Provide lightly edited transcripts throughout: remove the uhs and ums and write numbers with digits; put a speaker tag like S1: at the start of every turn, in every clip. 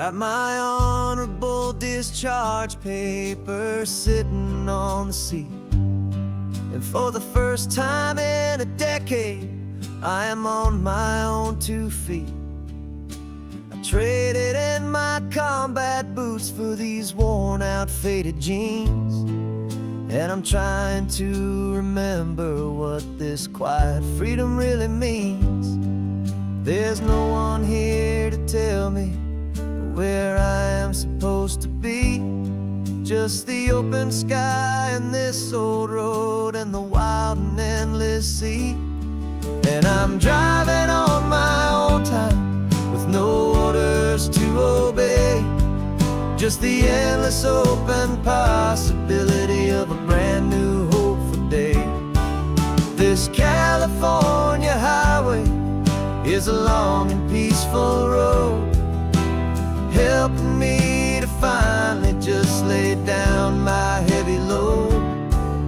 S1: Got my honorable discharge paper sitting on the seat, and for the first time in a decade, I am on my own 2 feet. I traded in my combat boots for these worn out faded jeans, and I'm trying to remember what this quiet freedom really means. There's no one here to tell me where I am supposed to be, just the open sky and this old road and the wild and endless sea. And I'm driving on my own time with no orders to obey, just the endless open possibility of a brand new hopeful day. This California highway is a long and peaceful road, helping me to finally just lay down my heavy load.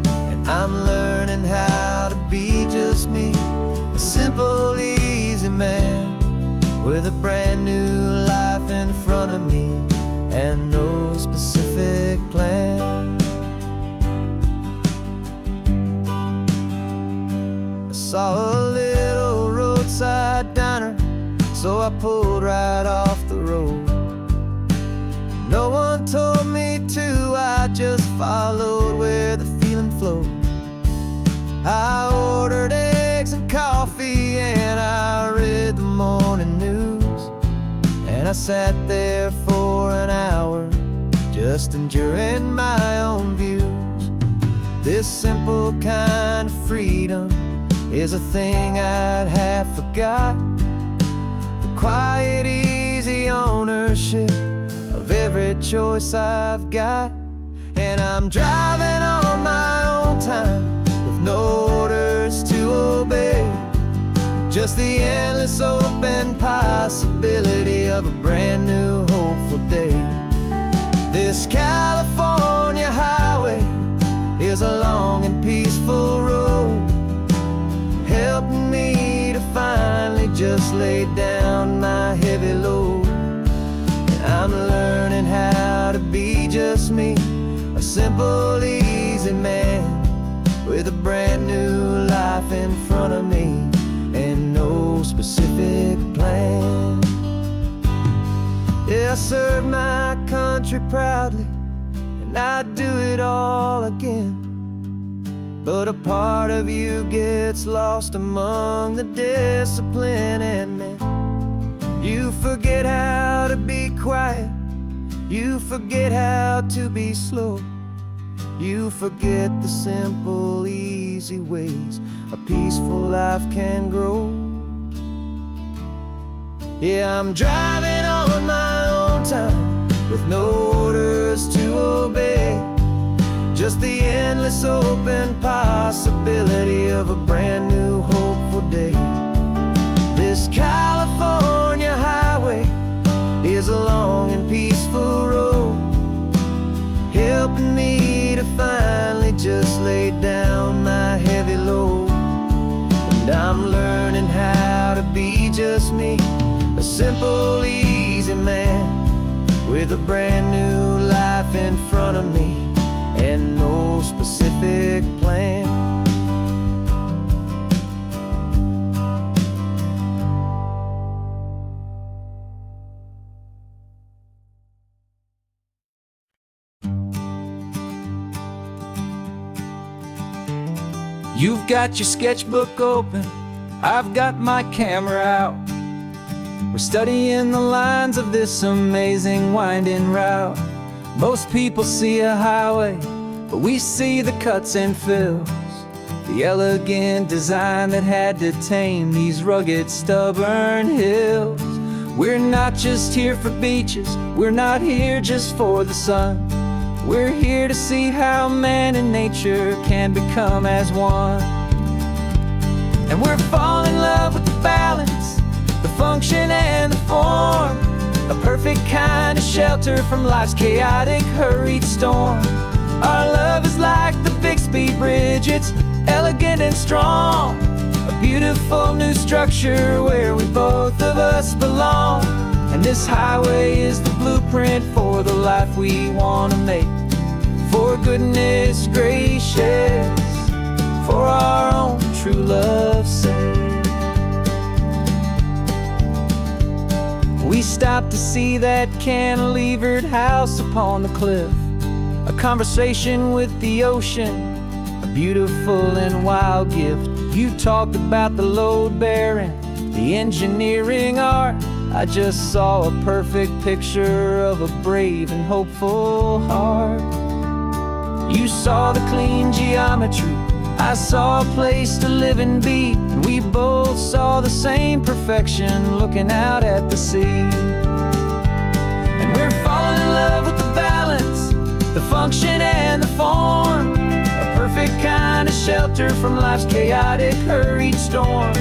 S1: And I'm learning how to be just me, a simple, easy man with a brand new life in front of me and no specific plan. I saw a little roadside diner, so I pulled right off the road. No one told me to, I just followed where the feeling flowed. I ordered eggs and coffee and I read the morning news, and I sat there for an hour just enduring my own views. This simple kind of freedom is a thing I'd have forgot, the quiet, easy ownership of every choice I've got. And I'm driving on my own time with no orders to obey, just the endless open possibility of a brand new hopeful day. This California highway is a long and peaceful road, helping me to finally just lay down my heavy load. I'm learning how to be just me, a simple, easy man with a brand new life in front of me and no specific plan. Yeah, I served my country proudly and I'd do it all again, but a part of you gets lost among the discipline and men. You forget how to be quiet, you forget how to be slow, you forget the simple, easy ways a peaceful life can grow. Yeah, I'm driving on my own time with no orders to obey, just the endless open possibility of a brand new hopeful day. This California highway is a long and peaceful road, helping me to finally just lay down my heavy load. And I'm learning how to be just me, a simple, easy man with a brand new life in front of me and no specific plan. You've got your sketchbook open, I've got my camera out. We're studying the lines of this amazing winding route. Most people see a highway, but we see the cuts and fills, the elegant design that had to tame these rugged, stubborn hills. We're not just here for beaches, we're not here just for the sun. We're here to see how man and nature can become as one. And we're falling in love with the balance, the function and the form, a perfect kind of shelter from life's chaotic, hurried storm. Our love is like the Bixby Bridge, it's elegant and strong, a beautiful new structure where we both of us belong. And this highway is the blueprint for the life we want to make. For goodness gracious, for our own true love's sake. We stopped to see that cantilevered house upon the cliff, a conversation with the ocean, a beautiful and wild gift. You talked about the load bearing, the engineering art. I just saw a perfect picture of a brave and hopeful heart. You saw the clean geometry, I saw a place to live and be, and we both saw the same perfection looking out at the sea. And we're falling in love with the balance, the function and the form, a perfect kind of shelter from life's chaotic, hurried storm.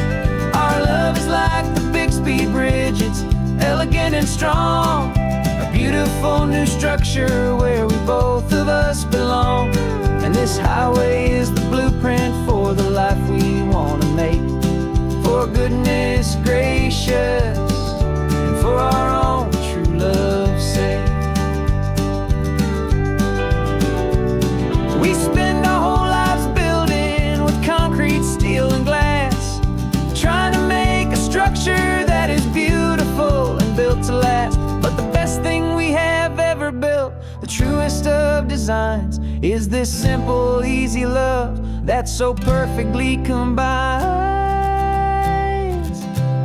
S1: Our love is like the Bixby Bridge, it's elegant and strong, a beautiful new structure where we both of us belong. And this highway is the blueprint for the life we want to make. For goodness gracious, and for our own true love's sake. We spend our whole lives building with concrete, steel and glass, trying to make a structure that is beautiful and built to last. But the best thing we have ever built, the truest of designs, is this simple, easy love that so perfectly combines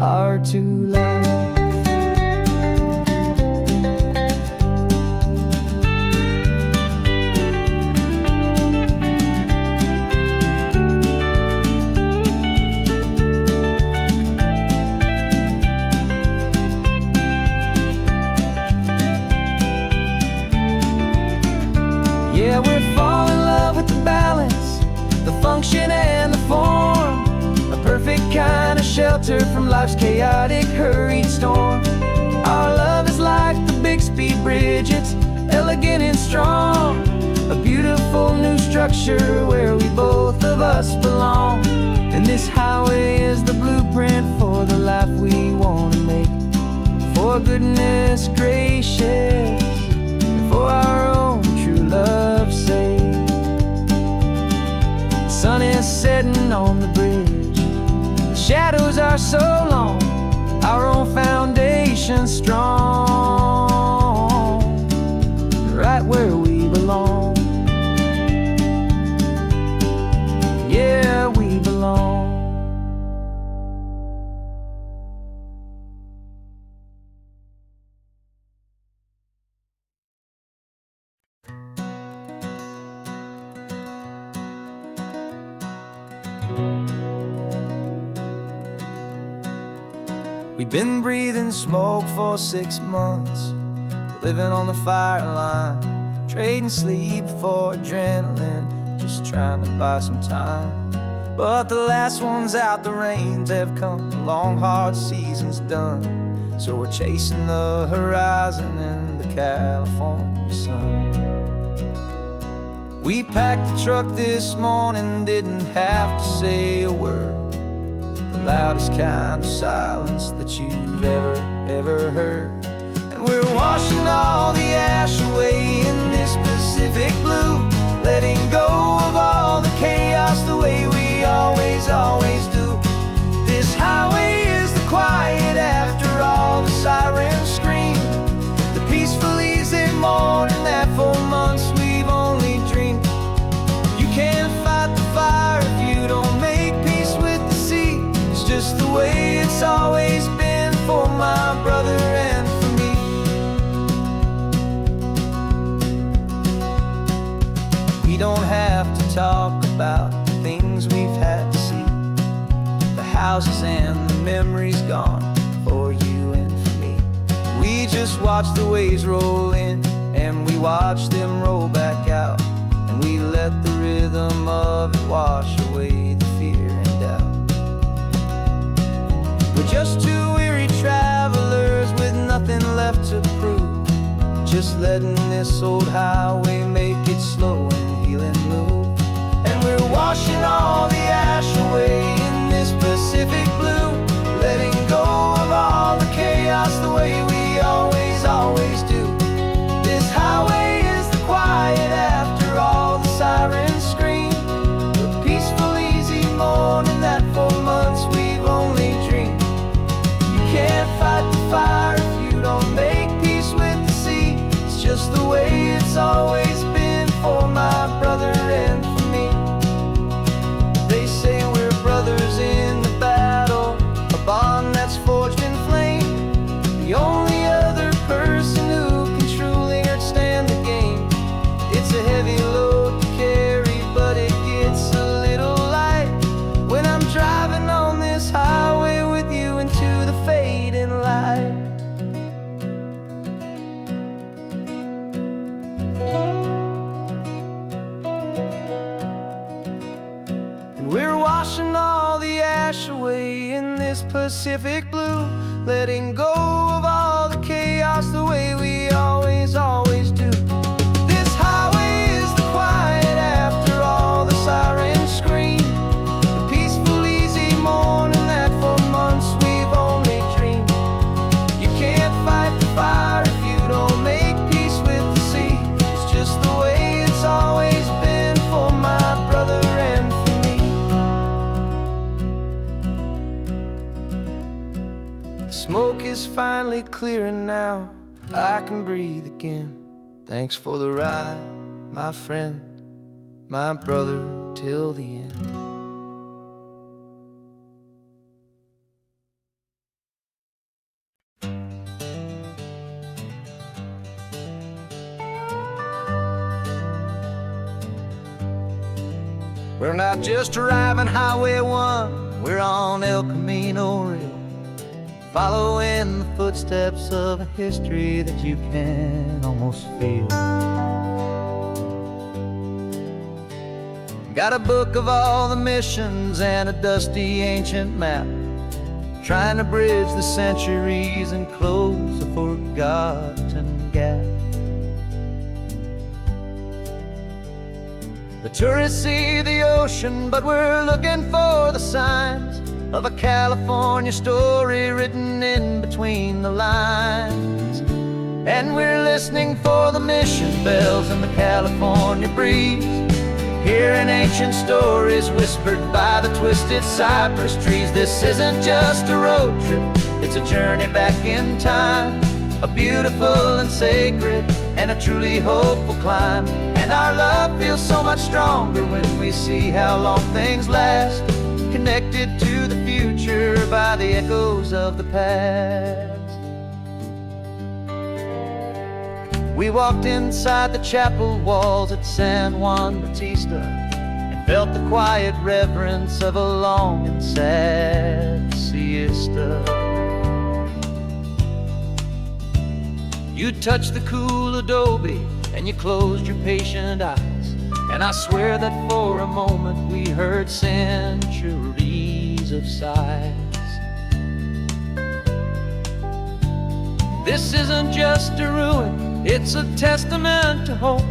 S1: our two lives. Yeah, we're falling in love with the balance, the function and the form, a perfect kind of shelter from life's chaotic, hurried storm. Our love is like the Bixby Bridge, it's elegant and strong, a beautiful new structure where we both of us belong. And this highway is the blueprint for the life we want to make. For goodness gracious, and for our own true love's sake. The sun is setting on the bridge, the shadows are so long, our own foundation strong, right where we belong. Yeah, we belong. We've been breathing smoke for 6 months, living on the fire line, trading sleep for adrenaline, just trying to buy some time. But the last one's out, the rains have come, the long hard season's done, so we're chasing the horizon in the California sun. We packed the truck this morning, didn't have to say a word, the loudest kind of silence that you've ever heard. And we're washing all the ash away in this Pacific blue, letting go of all the chaos the way we always do. This highway is the quiet after all the sirens scream, the peaceful easy morning that for months we've only dreamed. You can't fight the fire if you don't make peace with the sea. It's just the way it's always been for my brother and for me. We don't have to talk about the things we've had to see, the houses and the memories gone for you and for me. We just watch the waves roll in and we watch them roll back out, and we let the rhythm of it wash away the fear and doubt. We're just two weary travelers with nothing left to prove, just letting this old highway make it slow and healing move. And we're washing all the ash away in this Pacific blue, letting go of all the chaos the way we highway in this Pacific blue, letting go of all the chaos the way we always do. This highway is the quiet after all the sirens scream, the peaceful, easy morning that for months we've only dreamed. You can't fight the fire if you don't make peace with the sea. It's just the way it's always been for my brother and for me. The smoke is finally clearing now, I can breathe again. Thanks for the ride, my friend, my brother, till the end. We're not just driving Highway 1, we're on El Camino Real, following the footsteps of a history that you can almost feel. Got a book of all the missions and a dusty ancient map, trying to bridge the centuries and close a forgotten gap. The tourists see the ocean, but we're looking for the signs of a California story written in between the lines. And we're listening for the mission bells in the California breeze, hearing ancient stories whispered by the twisted cypress trees. This isn't just a road trip, it's a journey back in time, a beautiful and sacred and a truly hopeful climb. And our love feels so much stronger when we see how long things last, connected to the future by the echoes of the past. We walked inside the chapel walls at San Juan Bautista and felt the quiet reverence of a long and sad siesta. You touched the cool adobe and you closed your patient eyes, and I swear that for a moment we heard centuries of sighs. This isn't just a ruin, it's a testament to hope,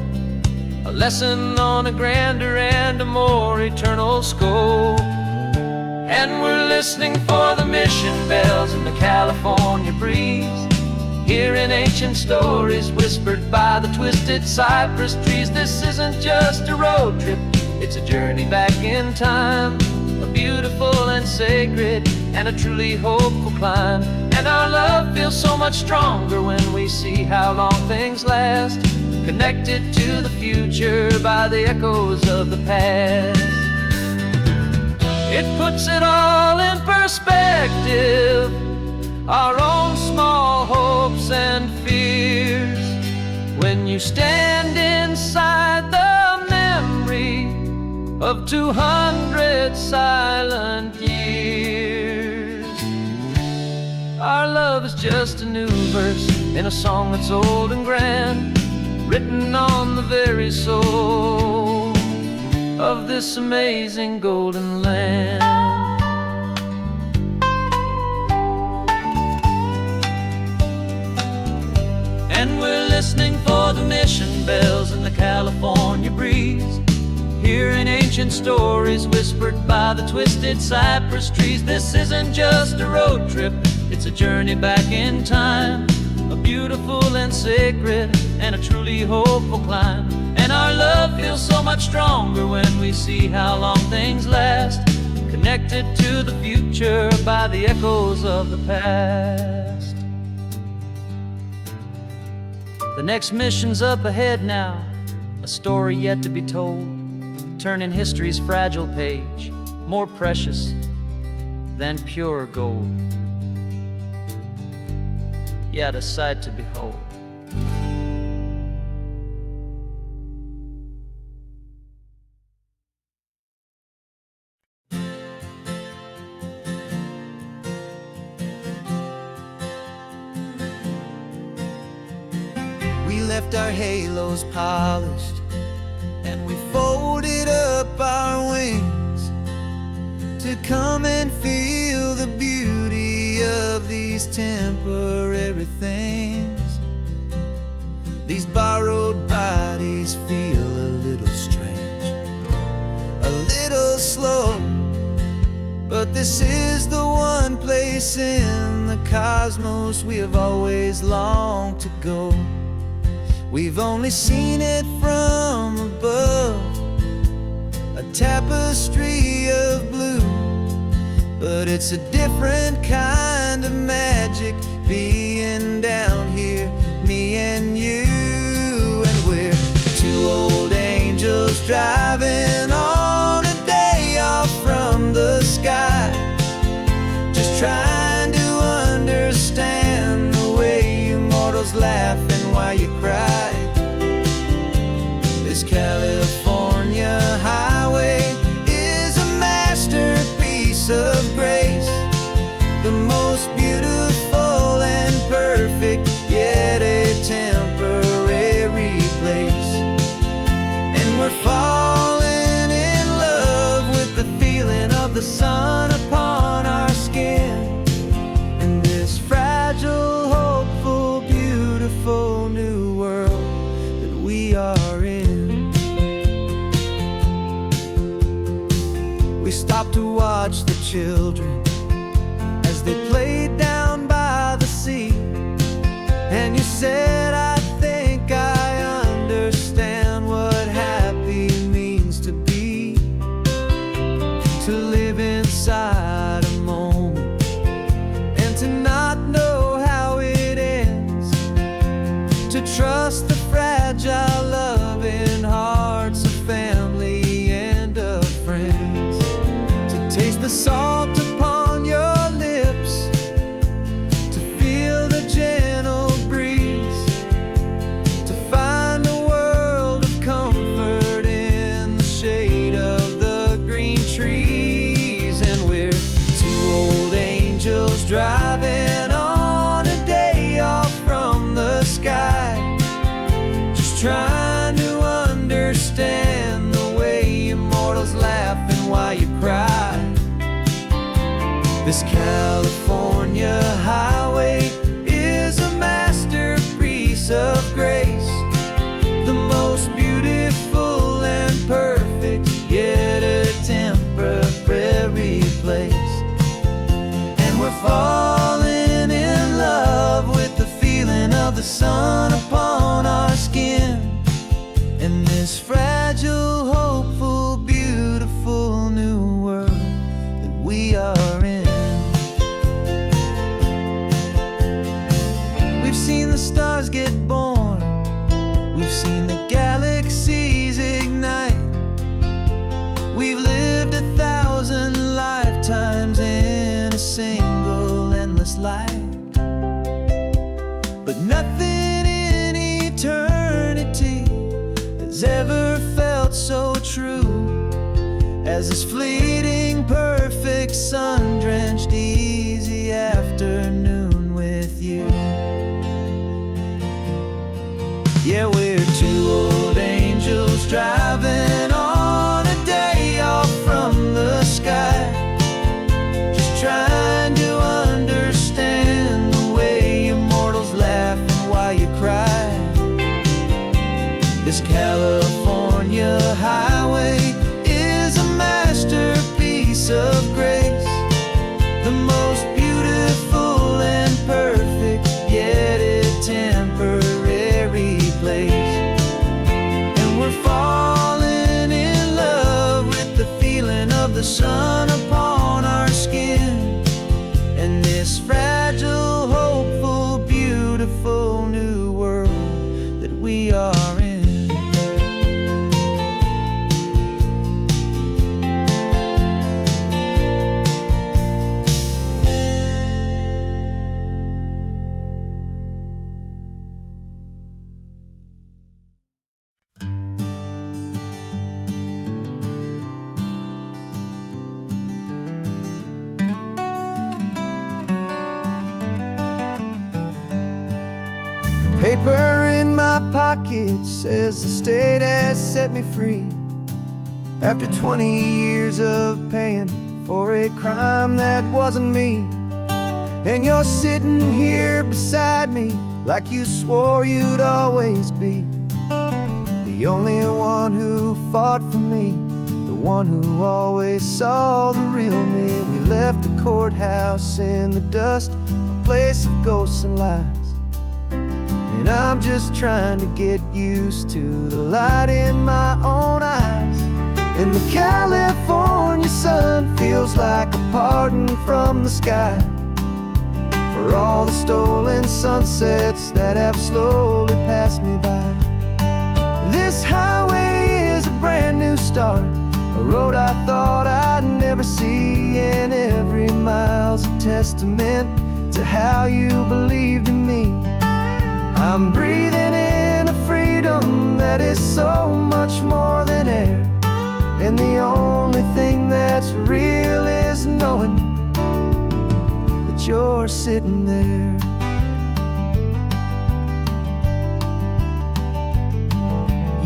S1: a lesson on a grander and a more eternal scope. And we're listening for the mission bells in the California breeze, hearing ancient stories whispered by the twisted cypress trees. This isn't just a road trip, it's a journey back in time, a beautiful and sacred and a truly hopeful climb. And our love feels so much stronger when we see how long things last, connected to the future by the echoes of the past. It puts it all in perspective, our own small hopes and fears, when you stand inside the memory of 200 silent years. Our love is just a new verse in a song that's old and grand, written on the very soul of this amazing golden land. And we're listening for the mission bells in the California breeze, hearing ancient stories whispered by the twisted cypress trees. This isn't just a road trip, it's a journey back in time, a beautiful and sacred and a truly hopeful climb. And our love feels so much stronger when we see how long things last, connected to the future by the echoes of the past. The next mission's up ahead now, a story yet to be told, turning history's fragile page more precious than pure gold. Yet a sight to behold. We left our halos polished and we folded up our wings to come and feel these temporary things. These borrowed bodies feel a little strange, a little slow, but this is the one place in the cosmos we have always longed to go. We've only seen it from above, a tapestry of blue, but it's a different kind of magic being down here, me and you. And we're two old angels driving on a day off from the sky, just trying to understand the way you mortals laugh and why you cry. This California highway is a masterpiece of grace, the most beautiful and perfect, yet a temporary place. And we're falling in love with the feeling of the sun upon our skin, in this fragile, hopeful, beautiful new world that we are in. We stopped to watch the children as they played down by the sea, and you said, I think I understand what happy means to be, to live inside a moment and to not know how it ends, to trust the fragile loving hearts of family and of friends, to taste the salt upon your lips, to feel the gentle breeze, to find a world of comfort in the shade of the green trees. And we're two old angels driving on a day off from the sky, just trying to understand the way immortals laugh and why you cry. This California highway is a masterpiece of grace, the most beautiful and perfect, yet a temporary place. And we're falling in love with the feeling of the sun upon our skin, in this fragile, hopeful, beautiful new world that we are in. We've seen the stars get born, we've seen the galaxies ignite, we've lived 1,000 lifetimes in a single endless life, but nothing in eternity has ever felt so true as this fleeting, perfect, sun-drenched, easy afternoon with you. Yeah, we're two old angels driving on a day off from the sky, just trying to understand the way immortals laugh and why you cry. This California highway is a masterpiece of grace, the most beautiful and perfect, yet a temporary place. And we're falling in love with the feeling of the sun upon our skin, and this fragile, hopeful, beautiful new world that we are in. Paper in my pocket says the state has set me free, after 20 years of paying for a crime that wasn't me. And you're sitting here beside me like you swore you'd always be the only one who fought for me, the one who always saw the real me. We left the courthouse in the dust, a place of ghosts and lies. And I'm just trying to get used to the light in my own eyes. And the California sun feels like a pardon from the sky for all the stolen sunsets that have slowly passed me by. This highway is a brand new start, a road I thought I'd never see, and every mile's a testament to how you believed in me. I'm breathing in a freedom that is so much more than air, and the only thing that's real is knowing that you're sitting there.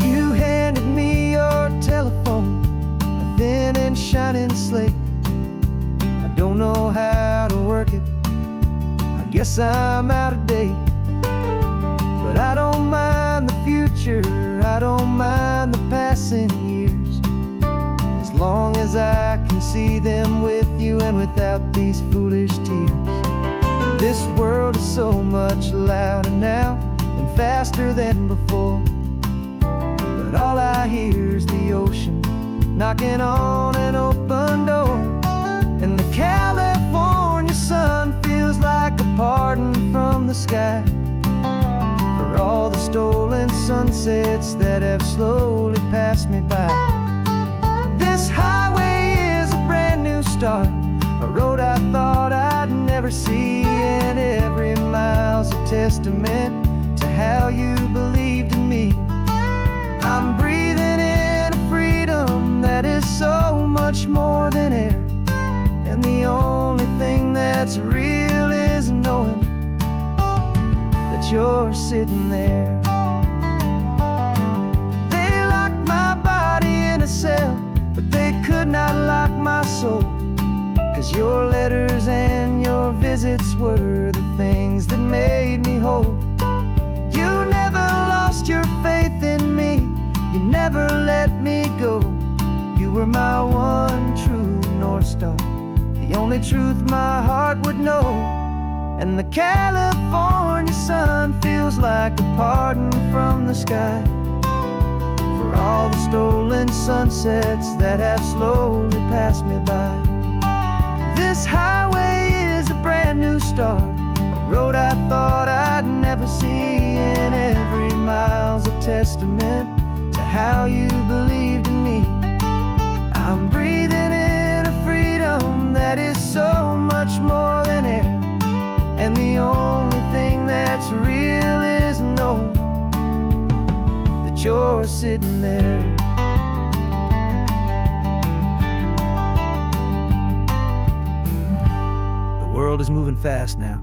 S1: You handed me your telephone, a thin and shining slate. I don't know how to work it, I guess I'm out of date. But I don't mind the future, I don't mind the passing years, as long as I can see them with you and without these foolish tears. This world is so much louder now and faster than before, but all I hear is the ocean knocking on an open door. And the California sun feels like a pardon from the sky for all the stolen sunsets that have slowly passed me by. This highway is a brand new start, a road I thought I'd never see, and every mile's a testament to how you believed in me. I'm breathing in a freedom that is so much more than air, and the only thing that's real is knowing that you're sitting there. They locked my body in a cell, but they could not lock my soul, 'cause your letters and your visits were the things that made me whole. You never lost your faith in me, you never let me go. You were my one true North Star, the only truth my heart would know. And the California sun feels like a pardon from the sky for all the stolen sunsets that have slowly passed me by. This highway is a brand new start, a road I thought I'd never see, and every mile's a testament to how you believed in me. I'm breathing in a freedom that is so much more than air, and the only thing that's real is knowing that you're sitting there. The world is moving fast now,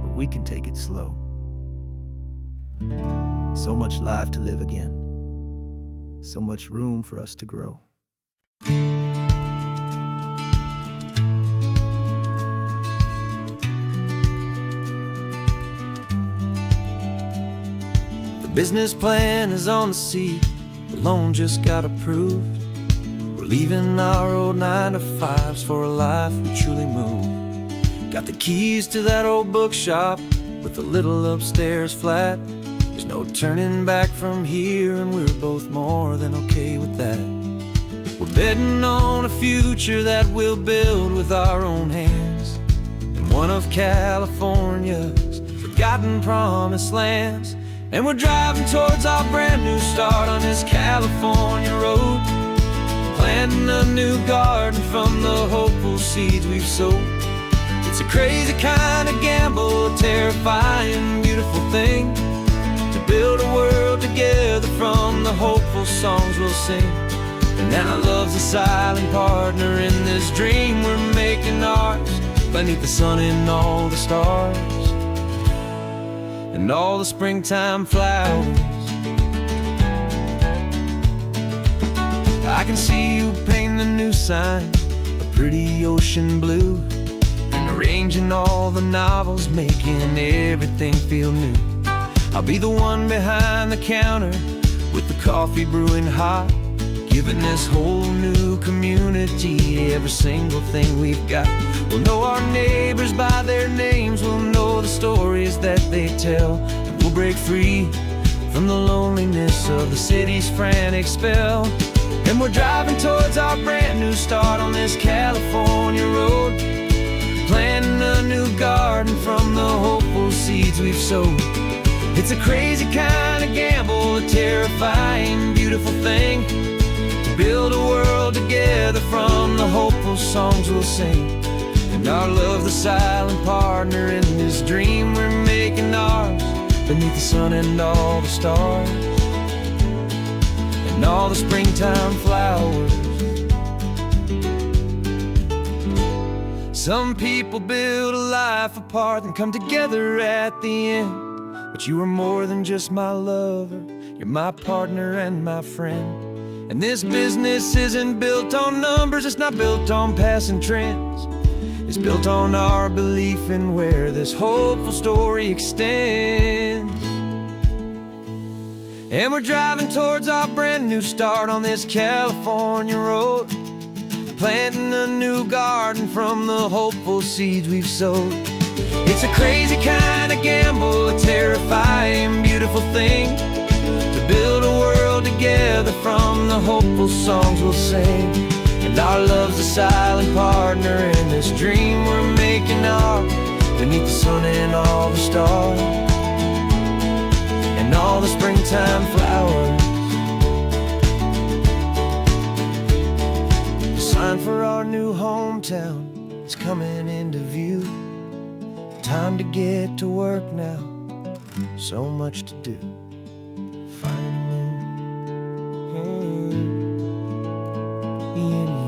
S1: but we can take it slow. So much life to live again, so much room for us to grow. The business plan is on the seat, the loan just got approved. We're leaving our old 9-to-5s for a life we truly move. Got the keys to that old bookshop with the little upstairs flat. There's no turning back from here, and we're both more than okay with that. We're betting on a future that we'll build with our own hands, in one of California's forgotten promised lands. And we're driving towards our brand new start on this California road, planting a new garden from the hopeful seeds we've sowed. It's a crazy kind of gamble, a terrifying, beautiful thing, to build a world together from the hopeful songs we'll sing. And now love's a silent partner in this dream we're making ours, beneath the sun and all the stars and all the springtime flowers. I can see you paint the new sign, a pretty ocean blue, arranging all the novels, making everything feel new. I'll be the one behind the counter with the coffee brewing hot, giving this whole new community every single thing we've got. We'll know our neighbors by their names, we'll know the stories that they tell, and we'll break free from the loneliness of the city's frantic spell. And we're driving towards our brand new start on this California road, planting a new garden from the hopeful seeds we've sowed. It's a crazy kind of gamble, a terrifying, beautiful thing, to build a world together from the hopeful songs we'll sing. And our love's the silent partner in this dream we're making ours, beneath the sun and all the stars, and all the springtime flowers. Some people build a life apart and come together at the end, but you are more than just my lover, you're my partner and my friend. And this business isn't built on numbers, it's not built on passing trends. It's built on our belief in where this hopeful story extends. And we're driving towards our brand new start on this California road, planting a new garden from the hopeful seeds we've sowed. It's a crazy kind of gamble, a terrifying, beautiful thing, to build a world together from the hopeful songs we'll sing. And our love's a silent partner in this dream we're making ours, beneath the sun and all the stars, and all the springtime flowers. The sign for our new hometown is coming into view. Time to get to work now, so much to do. Finding me and you.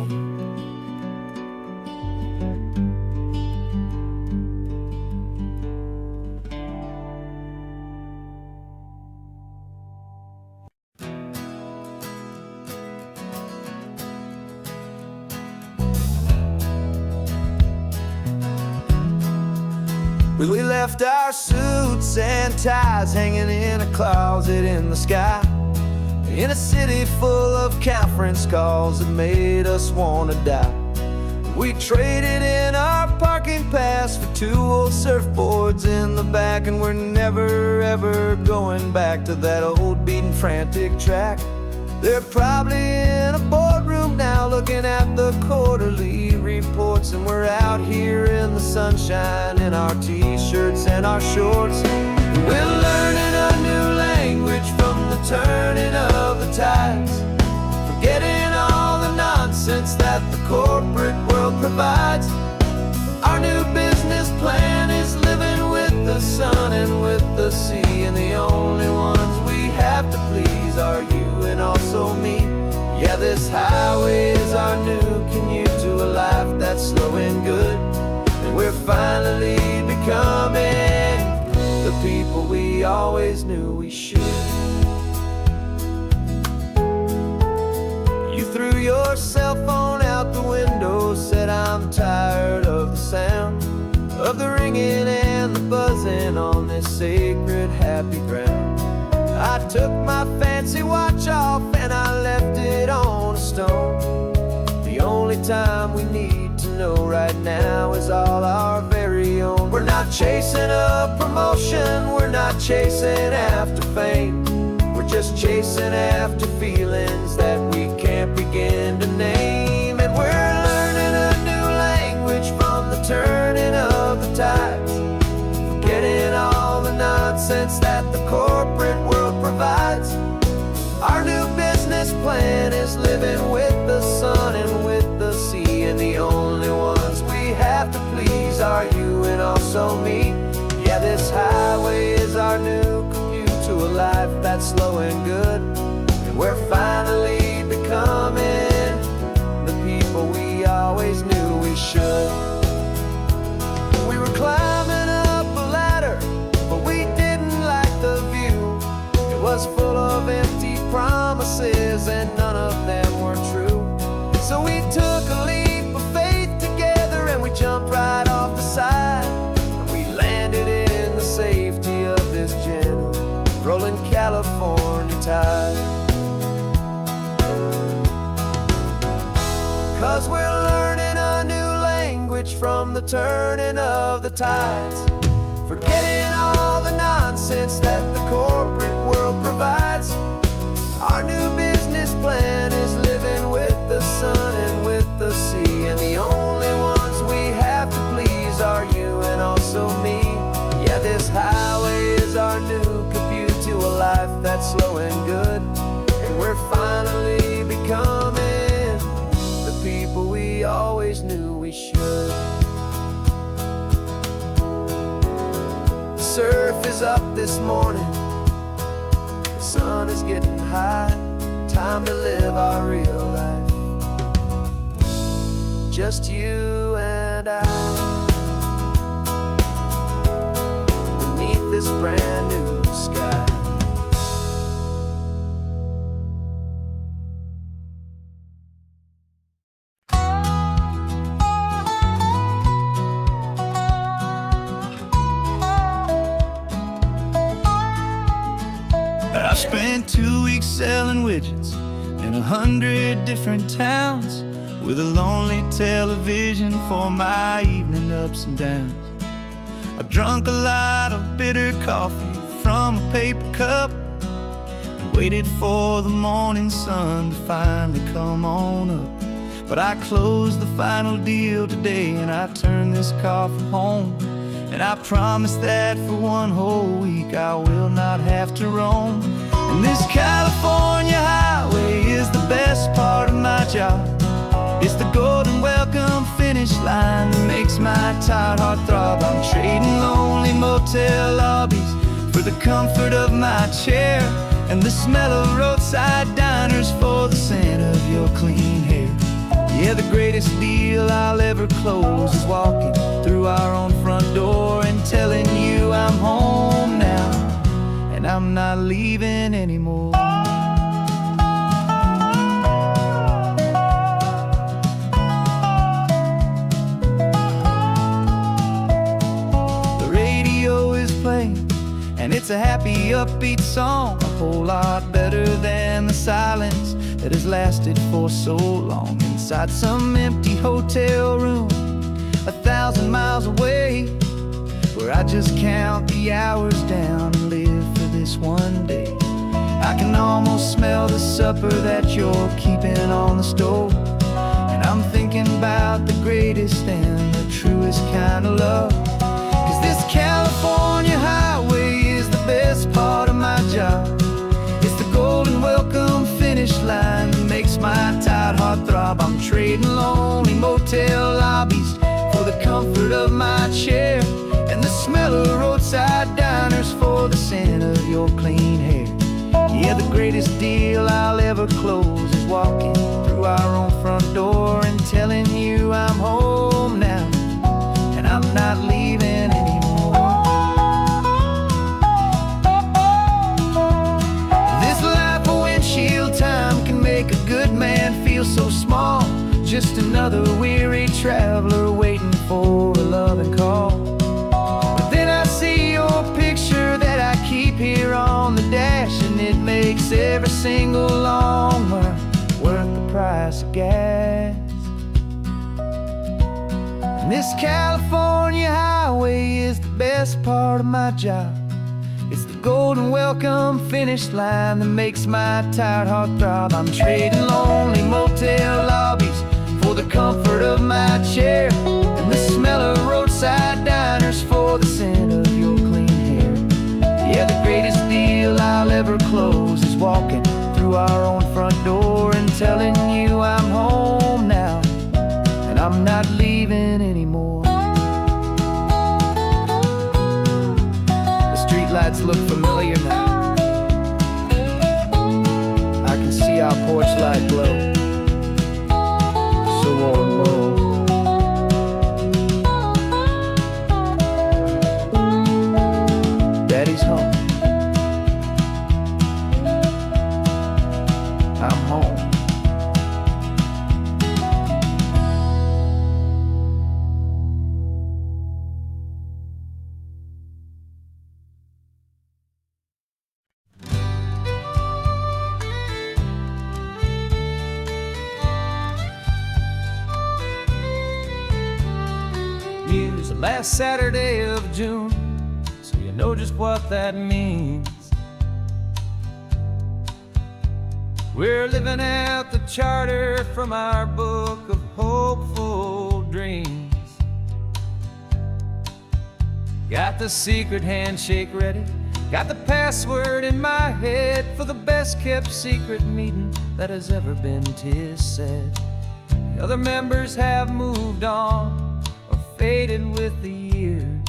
S1: We left our suits and ties hanging in a closet in the sky, in a city full of conference calls that made us wanna die. We traded in our parking pass for 2 old surfboards in the back, and we're never ever going back to that old beaten frantic track. They're probably in a boardroom now looking at the quarterly reports, and we're out here in the sunshine in our t-shirts and our shorts. We're learning a new language from the turning of the tides, forgetting all the nonsense that the corporate world provides. Our new business plan is living with the sun and with the sea, and the only ones we have to please are you and also me. Yeah, this highway is our new commute to a life that's slow and good, and we're finally becoming the people we always knew we should. You threw your cell phone out the window, said I'm tired of the sound of the ringing and the buzzing on this sacred happy ground. I took my fancy watch off and I left it on a stone. The only time we need to know right now is all our very own. We're not chasing a promotion, we're not chasing after fame, we're just chasing after feelings that we can't begin to name. And we're learning a new language from the turning of the tides, forgetting all the nonsense that the corporate world provides. Our new business plan is living with the sun and with the sea, and the only ones we have to please are you and also me. Yeah, this highway is our new commute to a life that's slow and good, and we're finally becoming the people we always knew we should. We were climbing up a ladder, but we didn't like the view. It was full of empty promises and none of them were true. So we took a leap of faith together and we jumped right off the side. from the turning of the tides. Forgetting all the nonsense that the corporate world provides. Our new business plan is living with the sun and with the sea, and the only ones we have to please are you and also me. Yeah, this highway is our new commute to a life that's slow and good, and we're finally becoming the people we always knew we should. The surf is up this morning, the sun is getting high. Time to live our real life, just you and I, beneath this brand new sky.
S2: I spent 2 weeks selling widgets in 100 different towns, with a lonely television for my evening ups and downs. I drunk a lot of bitter coffee from a paper cup and waited for the morning sun to finally come on up. But I closed the final deal today, and I turned this car from home. And I promise that for one whole week I will not have to roam. And this California highway is the best part of my job. It's the golden welcome finish line that makes my tired heart throb. I'm trading lonely motel lobbies for the comfort of my chair, and the smell of roadside diners for the scent of your clean hair. Yeah, the greatest deal I'll ever close is walking through our own front door and telling you I'm home now, and I'm not leaving anymore. The radio is playing, and it's a happy, upbeat song, a whole lot better than the silence that has lasted for so long inside some empty hotel room 1,000 miles away, where I just count the hours down and live for this one day. I can almost smell the supper that you're keeping on the stove, and I'm thinking about the greatest and the truest kind of love. 'Cause this California highway is the best part of my job. It's the golden welcome finish line that makes my tired heart throb. I'm trading lonely motel lobbies for the comfort of my chair, and the smell of roadside diners for the scent of your clean hair. Yeah, the greatest deal I'll ever close is walking through our own front door and telling you I'm home now, and I'm not leaving anymore. This life of windshield time can make a good man feel so small, just another weary traveler waiting for a loving call. But then I see your picture that I keep here on the dash, and it makes every single long mile worth the price of gas. And this California highway is the best part of my job. It's the golden welcome finish line that makes my tired heart throb. I'm trading lonely motel lobbies for the comfort of my chair, and the smell of roadside diners for the scent of your clean hair. Yeah, the greatest deal I'll ever close is walking through our own front door and telling you I'm home now, and I'm not leaving anymore. The streetlights look familiar now. I can see our porch light glow, so warm, low. Daddy's home. I'm home.
S1: was the last Saturday of June, so you know just what that means. We're living out the charter from our book of hopeful dreams. Got the secret handshake ready, got the password in my head for the best kept secret meeting that has ever been, 'tis said. The other members have moved on or faded with the years,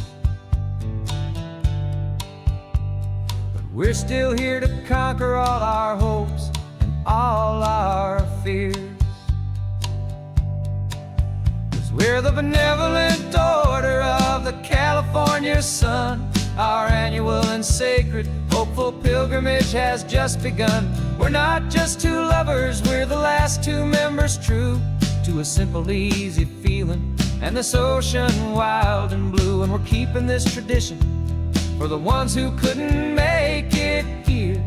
S1: but we're still here to conquer all our hopes and all our fears. 'Cause we're the benevolent order of the California sun. Our annual and sacred hopeful pilgrimage has just begun. We're not just two lovers, we're the last two members true to a simple, easy feeling and this ocean wild and blue. And we're keeping this tradition for the ones who couldn't make it here,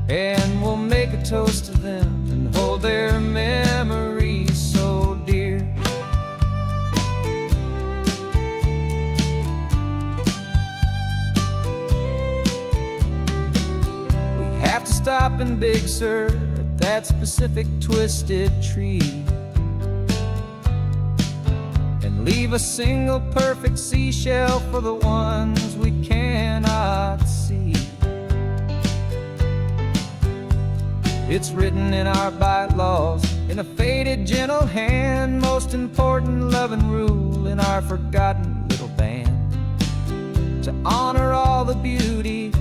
S1: and we'll make a toast to them and hold their memories so dear. We have to stop in Big Sur at that specific twisted tree and leave a single perfect seashell for the ones we cannot see. It's written in our bylaws in a faded gentle hand, most important loving rule in our forgotten little band, to honor all the beauty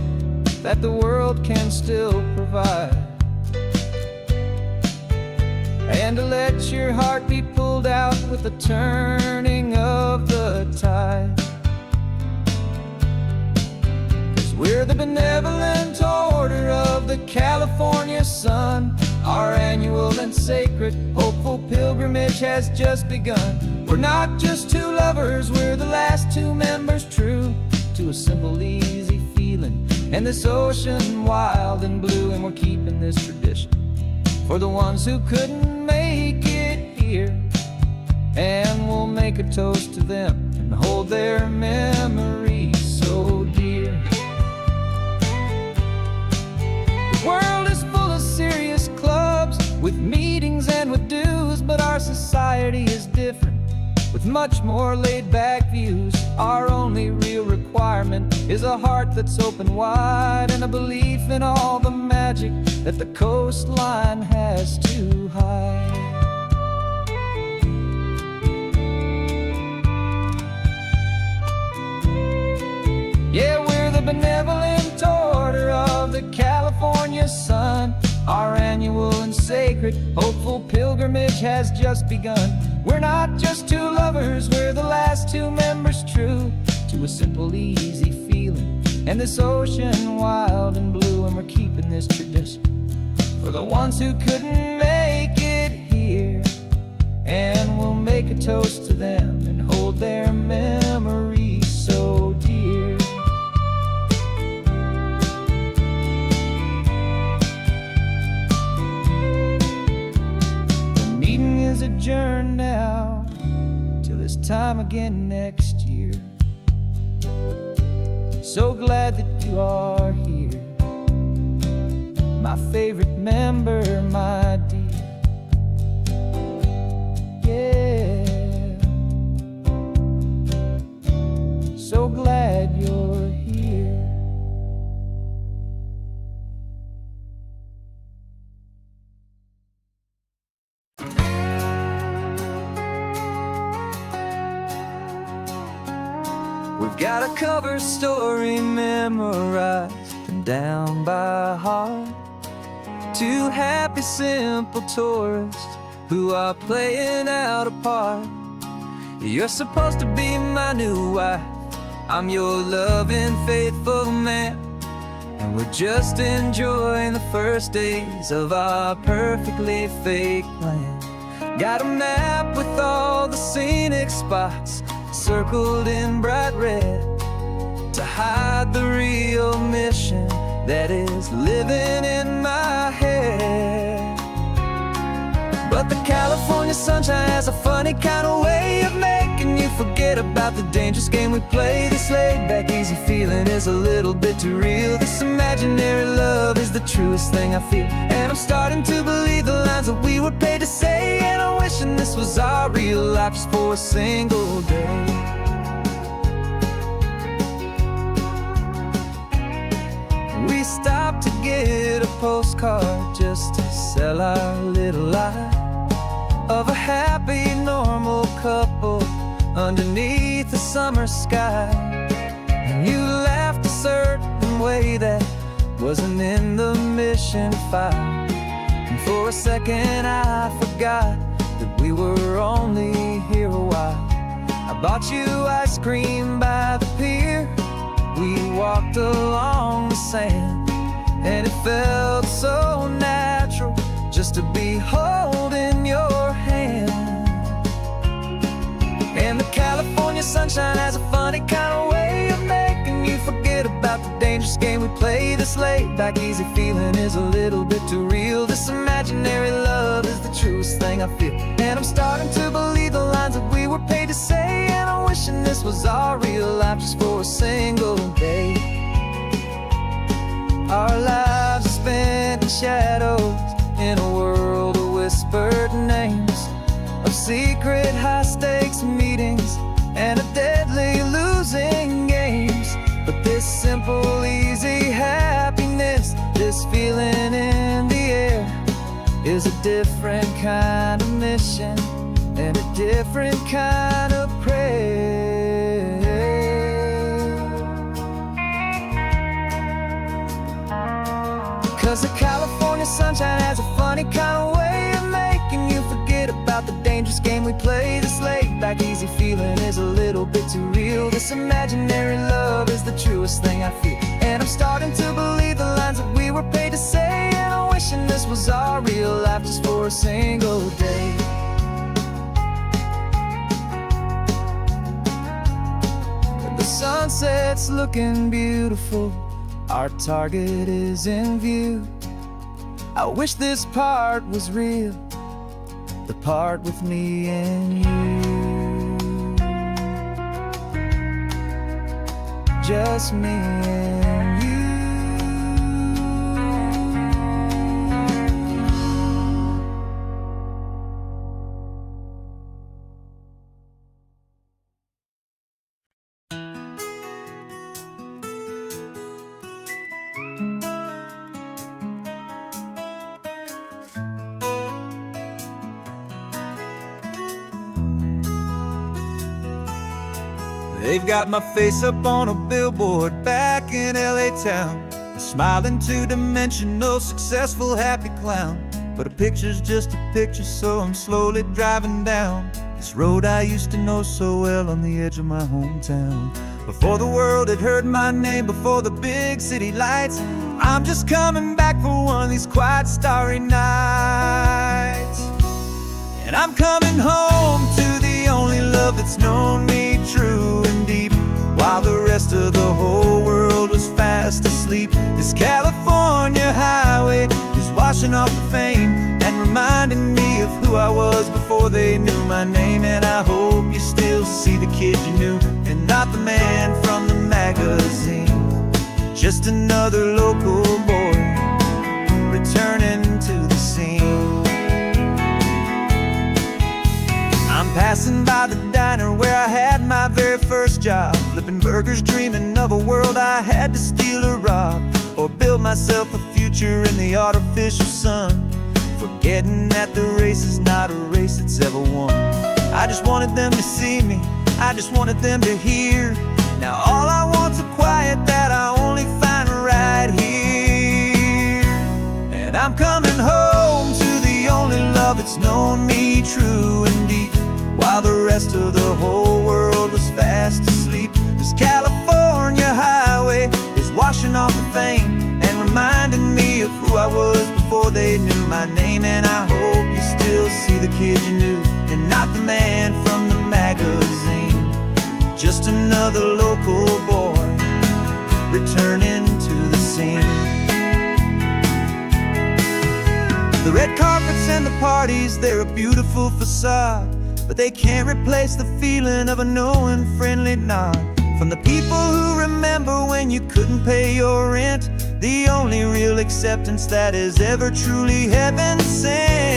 S1: that the world can still provide, and to let your heart be pulled out with the turning of the tide. 'Cause we're the benevolent order of the California sun. Our annual and sacred hopeful pilgrimage has just begun. We're not just two lovers, we're the last two members true to a simple, easy feeling and this ocean wild and blue. And we're keeping this tradition for the ones who couldn't make it here, and we'll make a toast to them and hold their memories so dear. The world is full of serious clubs with meetings and with dues, but our society is different with much more laid-back views. Our only real requirement is a heart that's open wide and a belief in all the magic that the coastline has to hide. Yeah, we're the benevolent order of the California sun. Our annual and sacred hopeful pilgrimage has just begun. We're not just two lovers, we're the last two members true to a simple, easy feeling and this ocean wild and blue. And we're keeping this tradition for the ones who couldn't make it here, and we'll make a toast to them and hold their memories so dear. The meeting is adjourned now till this time again next year. So glad that you are here, my favorite member, my dear. Yeah, so glad you're here. We've got a cover story memorized and down by heart. Two happy, simple tourists who are playing out a part. You're supposed to be my new wife, I'm your loving, faithful man, and we're just enjoying the first days of our perfectly fake plan. Got a map with all the scenic spots circled in bright red to hide the real mission that is living in my head. But the California sunshine has a funny kind of way of making you forget about about the dangerous game we play. This laid back easy feeling is a little bit too real. This imaginary love is the truest thing I feel. And I'm starting to believe the lines that we were paid to say. And I'm wishing this was our real life just for a single day. We stopped to get a postcard just to sell our little lie of a happy, normal couple underneath the summer sky. And you laughed a certain way that wasn't in the mission file. And for a second I forgot that we were only here a while. I bought you ice cream by the pier. We walked along the sand, and it felt so natural just to be holding your hand. And the California sunshine has a funny kind of way of making you forget about the dangerous game we play. This laid back easy feeling is a little bit too real. This imaginary love is the truest thing I feel. And I'm starting to believe the lines that we were paid to say. And I'm wishing this was our real life just for a single day. Our lives are spent in shadows, in a world of whispered names, of secret high-stakes meetings and of deadly losing games. But this simple, easy happiness, this feeling in the air, is a different kind of mission and a different kind of prayer. 'Cause the California sunshine has a funny kind of way of making you forget about the dangerous game we play. This laid back easy feeling is a little bit too real. This imaginary love is the truest thing I feel. And I'm starting to believe the lines that we were paid to say. And I'm wishing this was our real life just for a single day. The sunset's looking beautiful, our target is in view. I wish this part was real, the part with me and you. Just me and you.
S2: They've got my face up on a billboard back in LA town, a smiling two-dimensional, successful, happy clown. But a picture's just a picture, so I'm slowly driving down this road I used to know so well on the edge of my hometown. Before the world had heard my name, before the big city lights, I'm just coming back for one of these quiet, starry nights. And I'm coming home to the only love that's known me true and deep, while the rest of the whole world was fast asleep. This California highway is washing off the fame and reminding me of who I was before they knew my name. And I hope you still see the kid you knew, and not the man from the magazine. Just another local boy returning to the scene. I'm passing by the diner where I had my very first job, flipping burgers, dreaming of a world I had to steal or rob, or build myself a future in the artificial sun, forgetting that the race is not a race that's ever won. I just wanted them to see me, I just wanted them to hear. Now all I want's a quiet that I only find right here. And I'm coming home to the only love that's known me true and deep, while the rest of the whole world was fast asleep. This California highway is washing off the fame and reminding me of who I was before they knew my name. And I hope you still see the kid you knew, and not the man from the magazine. Just another local boy returning to the scene. The red carpets and the parties, they're a beautiful facade,
S1: but they can't replace the feeling of a knowing friendly nod from the people who remember when you couldn't pay your rent. The only real acceptance that is ever truly heaven sent.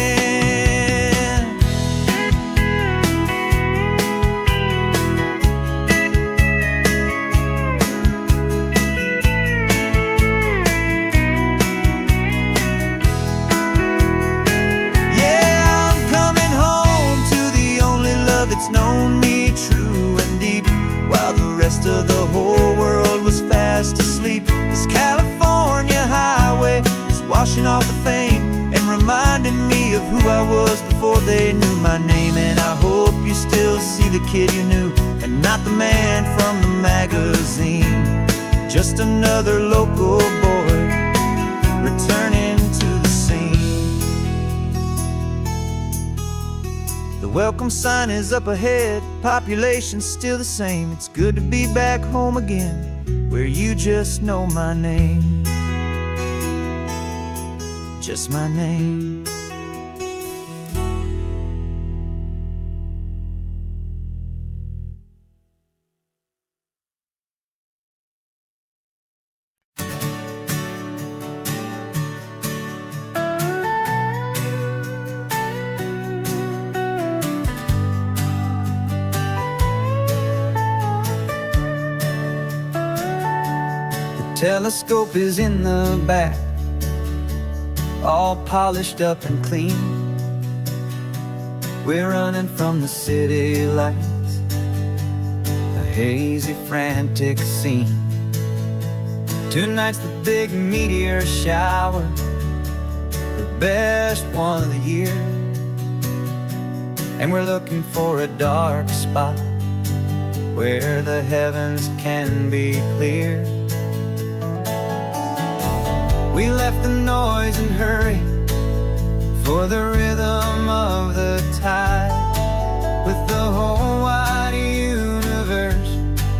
S1: It's known me true and deep, while the rest of the whole world was fast asleep. This California highway is washing off the fame and reminding me of who I was before they knew my name. And I hope you still see the kid you knew, and not the man from the magazine. Just another local boy returning to the scene. The welcome sign is up ahead, population's still the same. It's good to be back home again, where you just know my name. Just my name.
S2: Telescope is in the back, all polished up and clean. We're running from the city lights, a hazy, frantic scene. Tonight's the big meteor shower, the best one of the year. And we're looking for a dark spot where the heavens can be clear. We left the noise and hurry for the rhythm of the tide, with the whole wide universe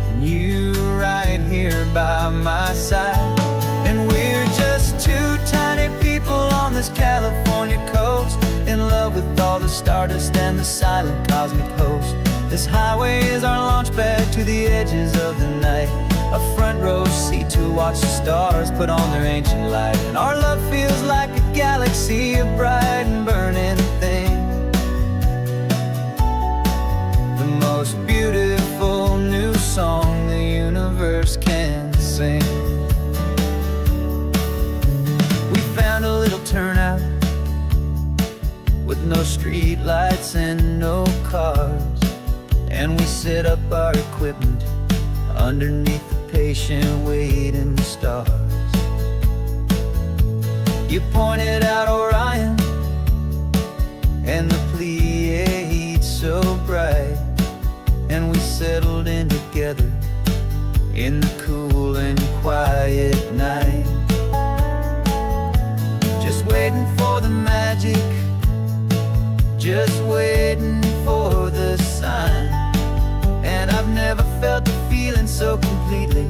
S2: and you right here by my side. And we're just two tiny people on this California coast, in love with all the stardust and the silent cosmic host. This highway is our launch pad to the edges of the night, a front row seat to watch the stars put on their ancient light. And our love feels like a galaxy, a bright and burning thing, the most beautiful new song the universe can sing. We found a little turnout with no street lights and no cars, and we set up our equipment underneath the patient waiting stars. You pointed out Orion and the Pleiades so bright, and we settled in together in the cool and quiet night, just waiting for the magic, just waiting for the sign. And I've never felt the feeling so completely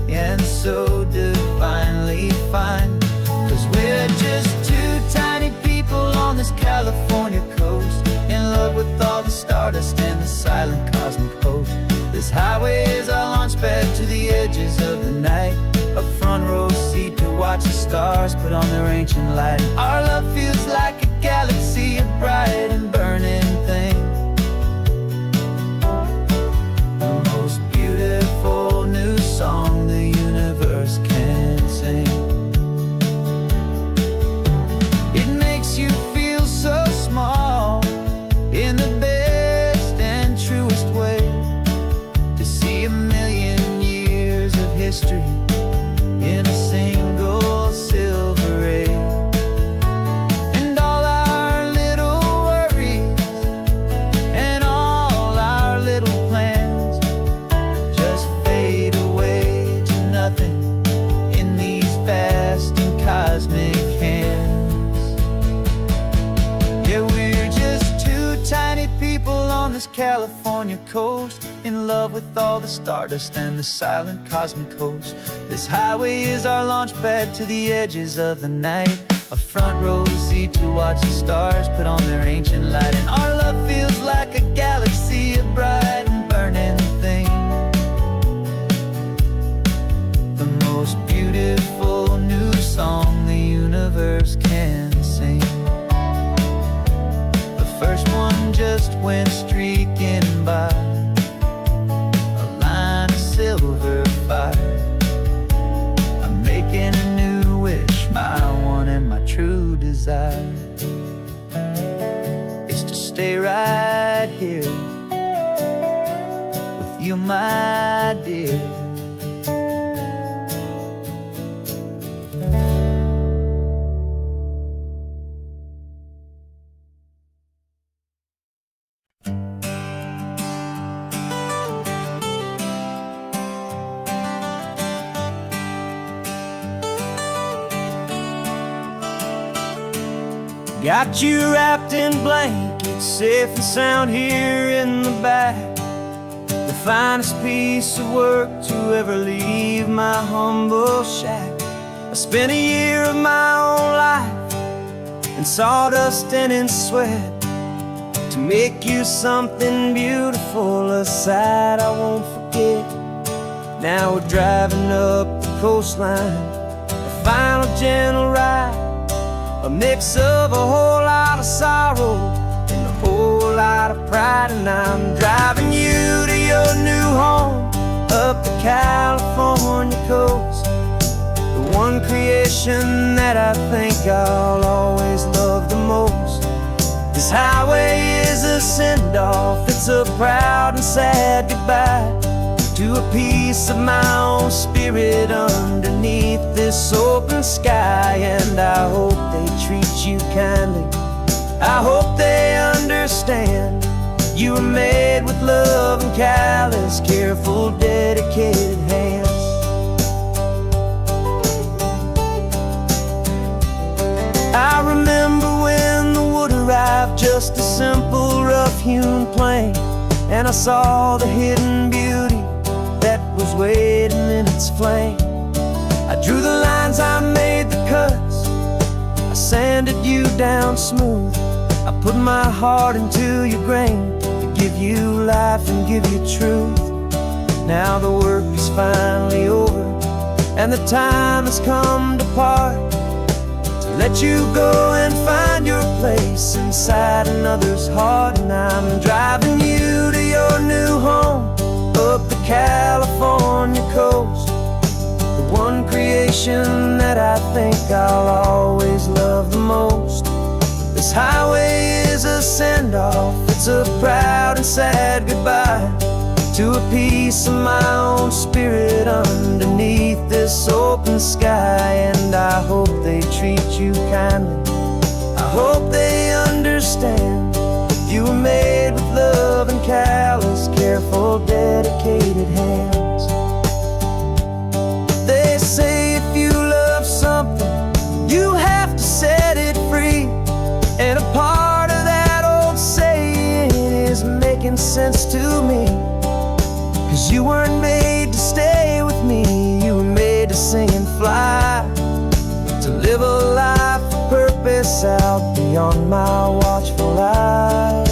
S2: and so divinely fine. 'Cause we're just two tiny people on this California coast, in love with all the stardust and the silent cosmic host. This highway is our launch pad to the edges of the night, a front row seat to watch the stars put on their ancient light. Our love feels like a galaxy, a bright and burning thing, new song the universe can sing. It makes you feel so small in the best and truest way, to see a million years of history in a single silver ray. And all our little worries and all our little plans just fade away to nothing in these vast and cosmic hands. Yeah, we're just two tiny people on this California coast, in love with all the stardust and the silent cosmic host. This highway is our launch pad to the edges of the night, a front row seat to watch the stars put on their ancient light. And our love feels like a galaxy of bright and burning things. The most beautiful new song the universe can sing. The first one just went streaking by, a line of silver fire. I'm making a new wish, my one and my true desire is to stay right here with you, my dear. Got you wrapped in blankets, safe and sound here in the back. The finest piece of work to ever leave my humble shack. I spent a year of my own life in sawdust and in sweat to make you something beautiful, a sight I won't forget. Now we're driving up the coastline, a final gentle ride, a mix of a whole lot of sorrow and a whole lot of pride. And I'm driving you to your new home up the California coast, the one creation that I think I'll always love the most. This highway is a send-off, it's a proud and sad goodbye to a piece of my own spirit underneath this open sky. And I hope they treat you kindly, I hope they understand you were made with love and callous, careful, dedicated hands. I remember when the wood arrived, just a simple rough-hewn plank, and I saw the hidden beauty that was waiting in its flame. I drew the lines, I made the cuts, I sanded you down smooth. I put my heart into your grain to give you life and give you truth. Now the work is finally over and the time has come to part, to let you go and find your place inside another's heart. And I'm driving you to your new home up the California coast, the one creation that I think I'll always love the most. This highway is a send-off, it's a proud and sad goodbye to a piece of my own spirit underneath this open sky. And I hope they treat you kindly, I hope they understand you were made with love and callous, careful, dedicated hands. They say if you love something, you have to set it free. And a part of that old saying is making sense to me, 'cause you weren't made to stay with me, you were made to sing and fly, to live a life of purpose out beyond my watchful eye.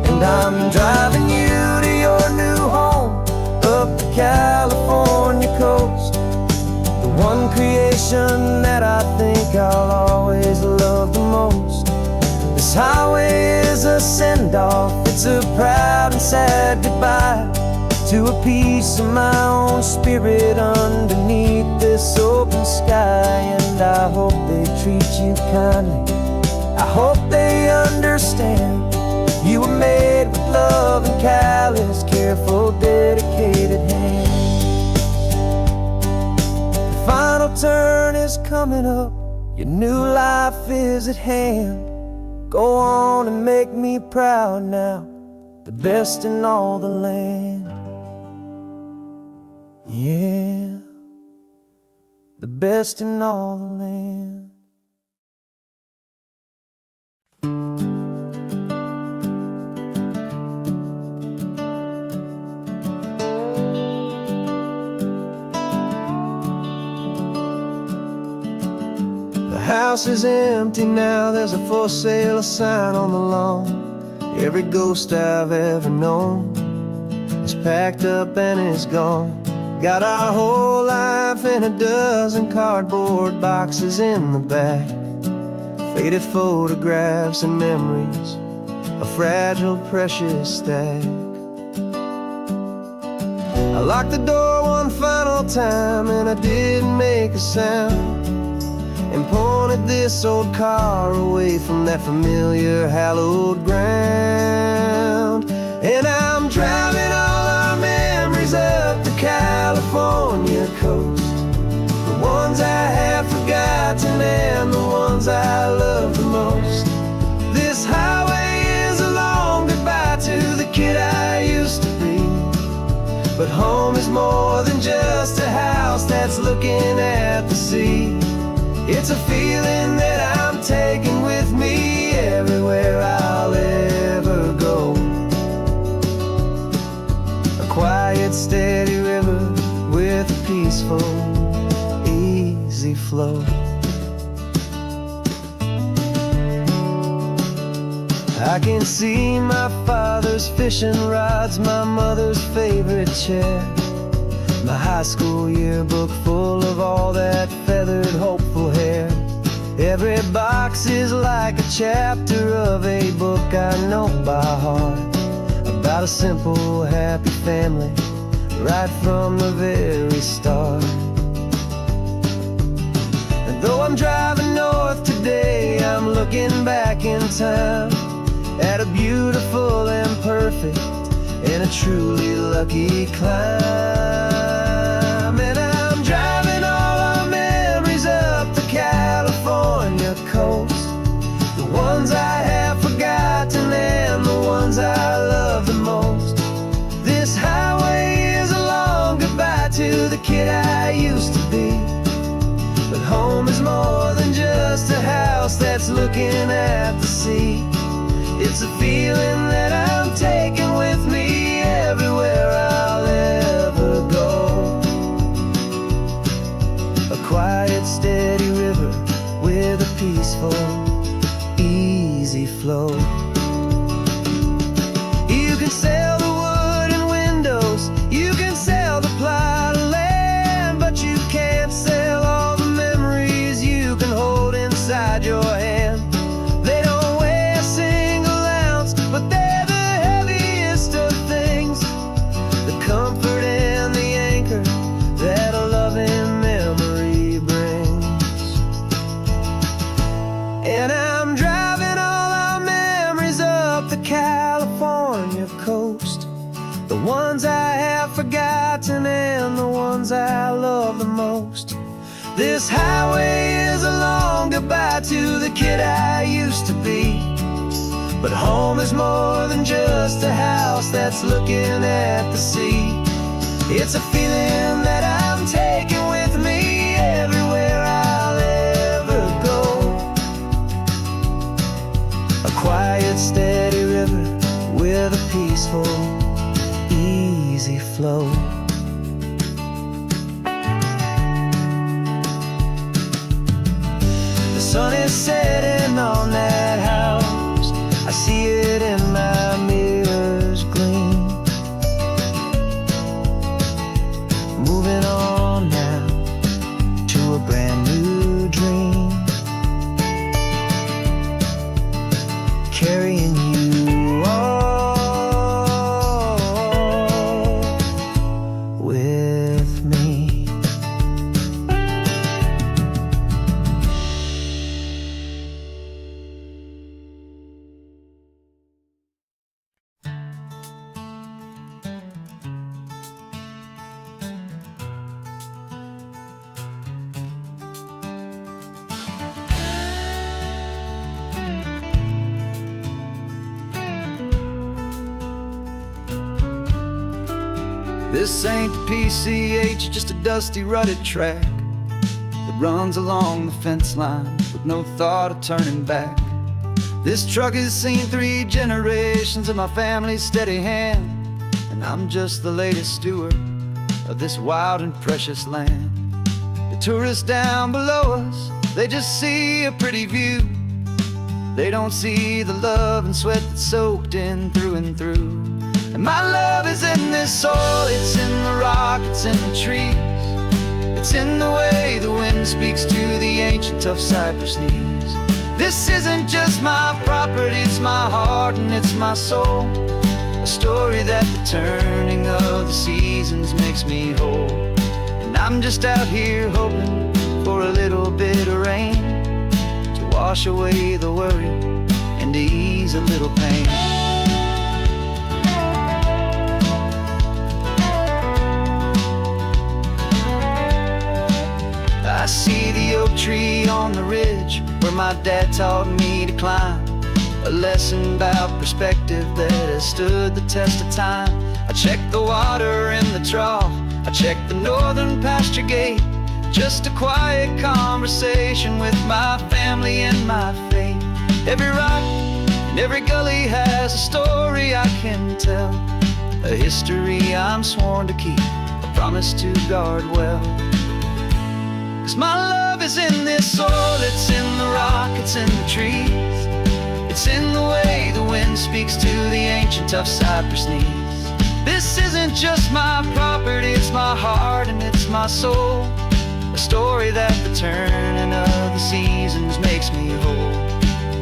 S2: And I'm driving you to your new home up the California coast, the one creation that I think I'll always love the most. This highway is a send-off, it's a proud and sad goodbye to a piece of my own spirit underneath this open sky. And I hope they treat you kindly, I hope they understand you were made with love and callous, careful, dedicated hands. The final turn is coming up, your new life is at hand. Go on and make me proud now, the best in all the land. Yeah, the best in all the land.
S1: house is empty now, there's a for sale sign on the lawn. Every ghost I've ever known is packed up and is gone. Got our whole life in a dozen cardboard boxes in the back. Faded photographs and memories, a fragile, precious stack. I locked the door one final time and I didn't make a sound, and pointed this old car away from that familiar hallowed ground. And I'm driving all our memories up the California coast, the ones I have forgotten and the ones I love the most. This highway is a long goodbye to the kid I used to be, but home is more than just a house that's looking at the sea. It's a feeling that I'm taking with me everywhere I'll ever go. A quiet, steady river with a peaceful, easy flow. I can see my father's fishing rods, my mother's favorite chair, my high school yearbook full of all that feathered, hopeful hair. Every box is like a chapter of a book I know by heart, about a simple, happy family right from the very start. And though I'm driving north today, I'm looking back in time at a beautiful and perfect and a truly lucky climb. And I'm driving all our memories up the California coast, the ones I have forgotten and the ones I love the most. This highway is a long goodbye to the kid I used to be, but home is more than just a house that's looking at the sea. It's a feeling that I'm taking with me everywhere I'll ever go. A quiet, steady river with a peaceful, easy flow. You can sell the wood and windows, you can sell the plot of land, but you can't sell all the memories you can hold inside your hand. They don't weigh a single ounce, but they're the heaviest of things, the comfort and the anchor that a loving memory brings. And I'm driving all our memories up the California coast, the ones I have forgotten and the ones I love the most. This highway is a long goodbye to the kid I used to be, but home is more than just a house that's looking at the sea. It's a feeling that I'm taking with me everywhere I'll ever go. A quiet, steady river with a peaceful, easy flow. The sun is setting on that house, I see it in my mirror's gleam. Moving on now to a brand new dream, carrying you all with me.
S2: This ain't the PCH, just a dusty, rutted track that runs along the fence line with no thought of turning back. This truck has seen 3 generations of my family's steady hand, and I'm just the latest steward of this wild and precious land. The tourists down below us, They just see a pretty view. They don't see the love and sweat that's soaked in through and through. And my love is in this soil, it's in the rock, it's in the trees. It's in the way the wind speaks to the ancient tough cypress knees. This isn't just my property, it's my heart and it's my soul. A story that the turning of the seasons makes me whole. And I'm just out here hoping for a little bit of rain to wash away the worry and to ease a little pain. I see the oak tree on the ridge where my dad taught me to climb. A lesson about perspective that has stood the test of time. I check the water in the trough, I check the northern pasture gate. Just a quiet conversation with my family and my faith. Every rock and every gully has a story I can tell. A history I'm sworn to keep, a promise to guard well. 'Cause my love is in this soil, it's in the rock, it's in the trees. It's in the way the wind speaks to the ancient tough cypress knees. This isn't just my property, it's my heart and it's my soul. A story that the turning of the seasons makes me whole.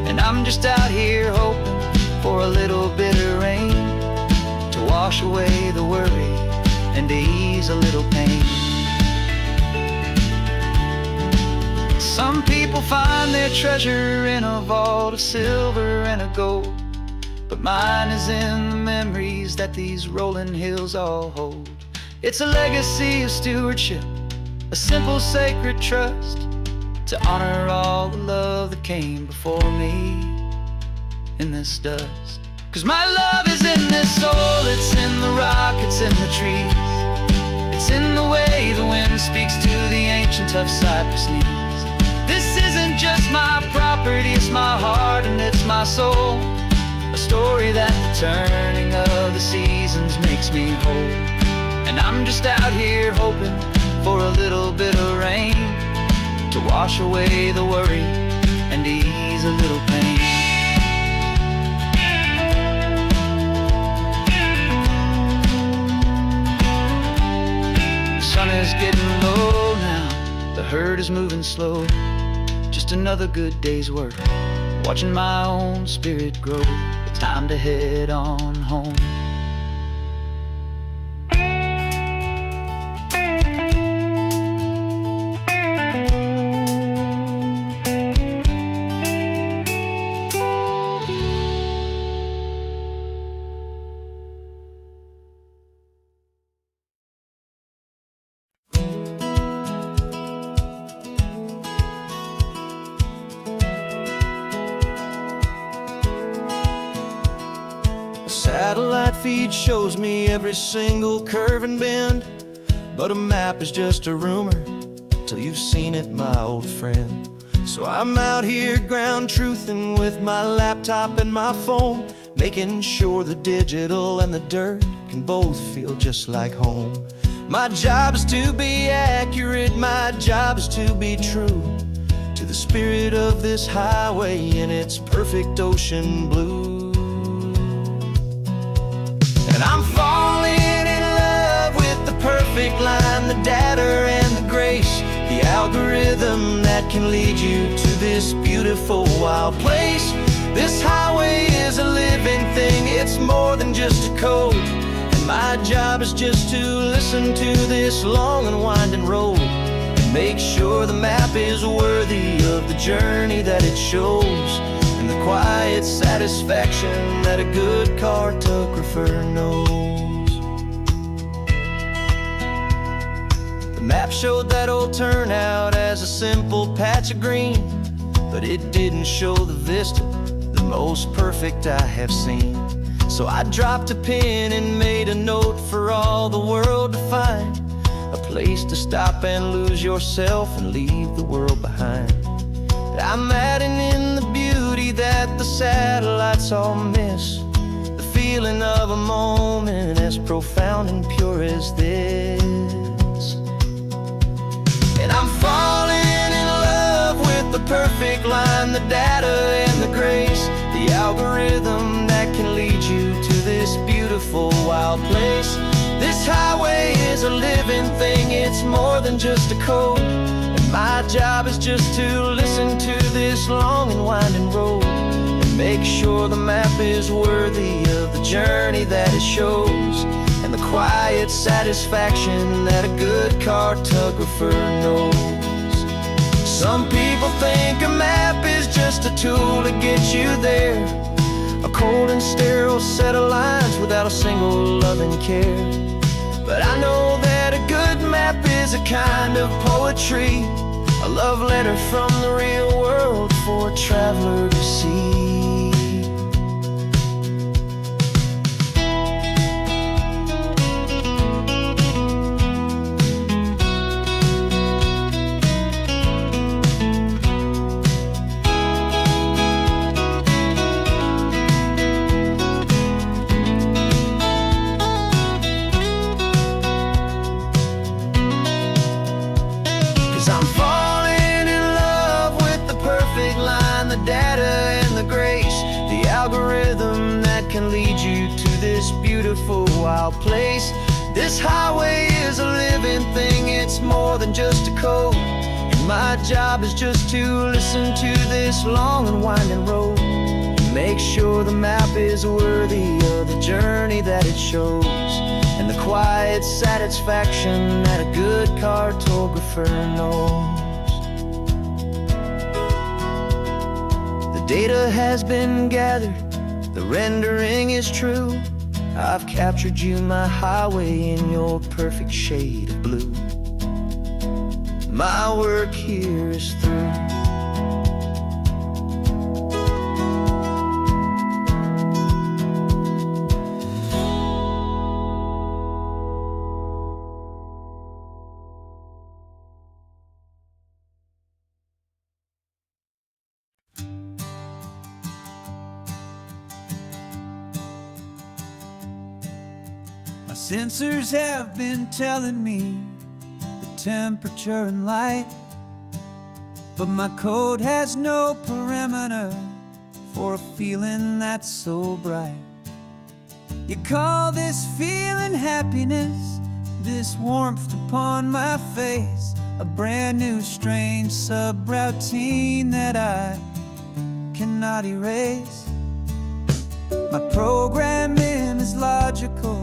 S2: And I'm just out here hoping for a little bit of rain to wash away the worry and to ease a little pain. Some people find their treasure in a vault of silver and a gold, but mine is in the memories that these rolling hills all hold. It's a legacy of stewardship, a simple sacred trust, to honor all the love that came before me in this dust. 'Cause my love is in this soul, it's in the rock, it's in the trees. It's in the way the wind speaks to the ancient tough cypress knees. This isn't just my property, it's my heart and it's my soul. A story that the turning of the seasons makes me whole. And I'm just out here hoping for a little bit of rain to wash away the worry and ease a little pain. The sun is getting low now, the herd is moving slow. Just another good day's work, watching my own spirit grow. It's time to head on home.
S3: Satellite feed shows me every single curve and bend, but a map is just a rumor till you've seen it, my old friend. So I'm out here ground truthing with my laptop and my phone, making sure the digital and the dirt can both feel just like home. My job is to be accurate, my job is to be true to the spirit of this highway in its perfect ocean blue. And I'm falling in love with the perfect line, the data and the grace, the algorithm that can lead you to this beautiful wild place. This highway is a living thing, it's more than just a code. And my job is just to listen to this long and winding road and make sure the map is worthy of the journey that it shows, and the quiet satisfaction that a good cartographer knows. The map showed that old turnout as a simple patch of green, but it didn't show the vista, the most perfect I have seen. So I dropped a pin and made a note for all the world to find, a place to stop and lose yourself and leave the world behind. I'm adding in the beauty that the satellites all miss, the feeling of a moment as profound and pure as this. And I'm falling in love with perfect line, the data and the grace, the algorithm that can lead you to this beautiful wild place. This highway is a living thing, it's more than just a code. And my job is just to listen to this long and winding road and make sure the map is worthy of the journey that it shows, and the quiet satisfaction that a good cartographer knows. Some people think a map is just a tool to get you there, a cold and sterile set of lines without a single loving care. But I know that a good map is a kind of poetry, a love letter from the real world for a traveler to see. 'Cause I'm falling in love with the perfect line, the data and the grace, the algorithm that can lead you to this beautiful wild place. This highway is a living thing, it's more than just a code. And my job is just to listen to this long and winding road, make sure the map is worthy of the journey that it shows, and the quiet satisfaction that a good cartographer knows. The data has been gathered, the rendering is true. I've captured you, my highway, in your perfect shade of blue. My work here is through.
S2: Sensors have been telling me the temperature and light, but my code has no perimeter for a feeling that's so bright. You call this feeling happiness, this warmth upon my face, a brand new strange subroutine that I cannot erase. My programming is logical,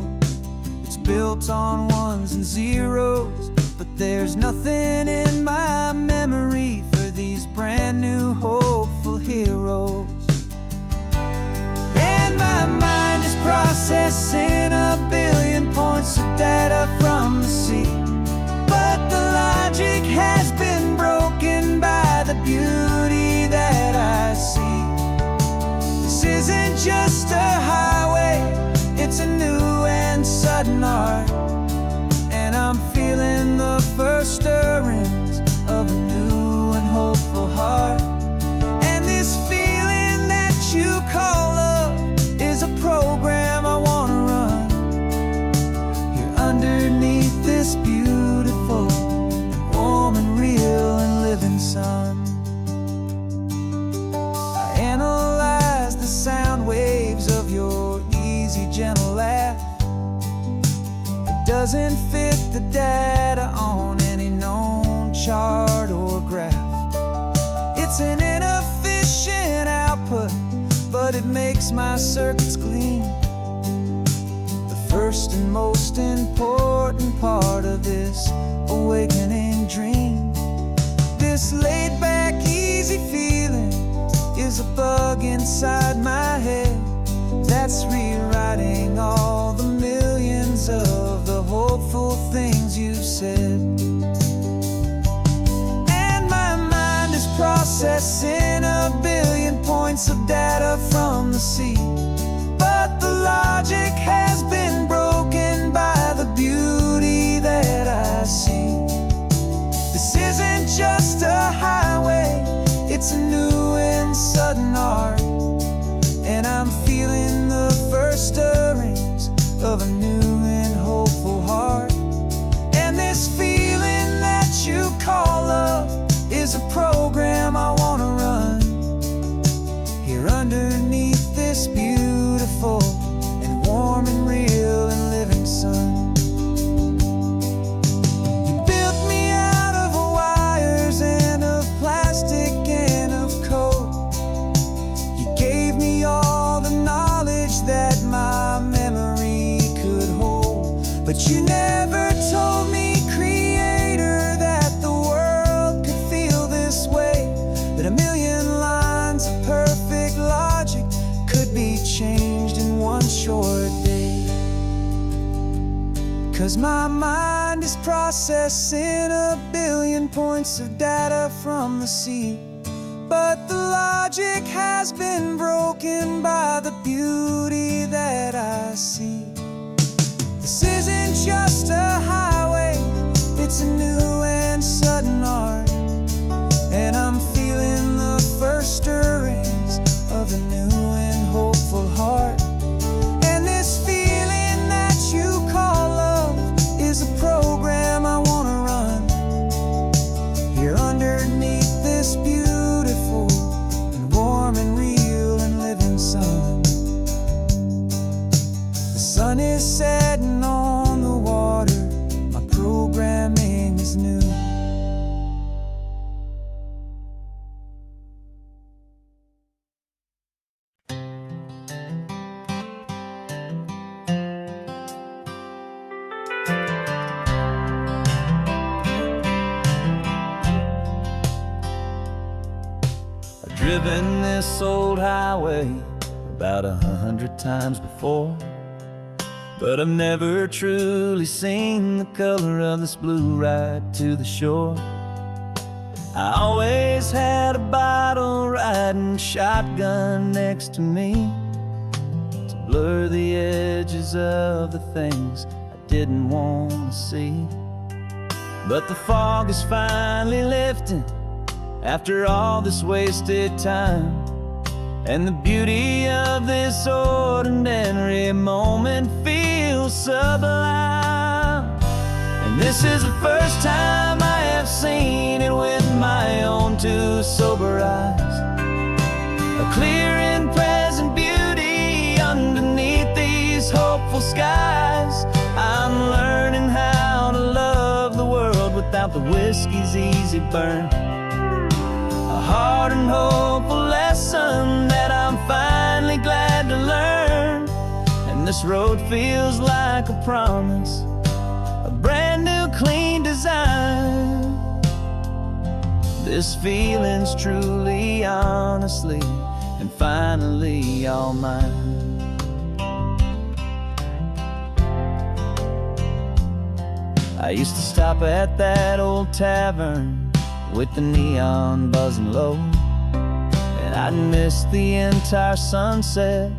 S2: built on ones and zeros, but there's nothing in my memory for these brand new hopeful heroes. And my mind is processing a billion points of data from the sea, but the logic has been broken by the beauty that I see. This isn't just a highway, it's a new and sudden art, and I'm feeling the first stirrings of a new and hopeful heart. And this feeling that you call love is a program I wanna run here underneath this beautiful, warm and real and living sun. I analyze the sound waves of your easy, gentle laugh. It doesn't fit the data on any known chart or graph. It's an inefficient output, but it makes my circuits gleam. The first and most important part of this awakening dream. This laid-back, easy feeling is a bug inside my head that's rewriting all the millions of the hopeful things you've said. And my mind is processing a billion points of data from the sea, but the logic has been broken by the beauty that I see. This isn't just a highway, it's a new and sudden art, and I'm feeling the first stirrings of a new and hopeful heart. And this feeling that you call love is a program I wanna
S1: But you never told me, Creator, that the world could feel this way, that a million lines of perfect logic could be changed in one short day. 'Cause my mind is processing a billion points of data from the sea, but the logic has been broken by the beauty that I see. This isn't just a highway, it's a new and sudden art, and I'm feeling the first stirrings of a new and hopeful heart. And this feeling that you call love is a program I wanna run here underneath this beautiful and warm and real and living sun. The sun is setting on the water, my programming is new.
S2: I've driven this old highway about 100 times before, but I've never truly seen the color of this blue right to the shore. I always had a bottle riding shotgun next to me to blur the edges of the things I didn't want to see. But the fog is finally lifting after all this wasted time, and the beauty of this ordinary moment feels sublime. And this is the first time I have seen it with my own two sober eyes, a clear and present beauty underneath these hopeful skies. I'm learning how to love the world without the whiskey's easy burn, a hard and hopeful lesson that I'm finally glad to learn. And this road feels like a promise, a brand new clean design. This feeling's truly, honestly, and finally all mine. I used to stop at that old tavern with the neon buzzing low, and I'd miss the entire sunset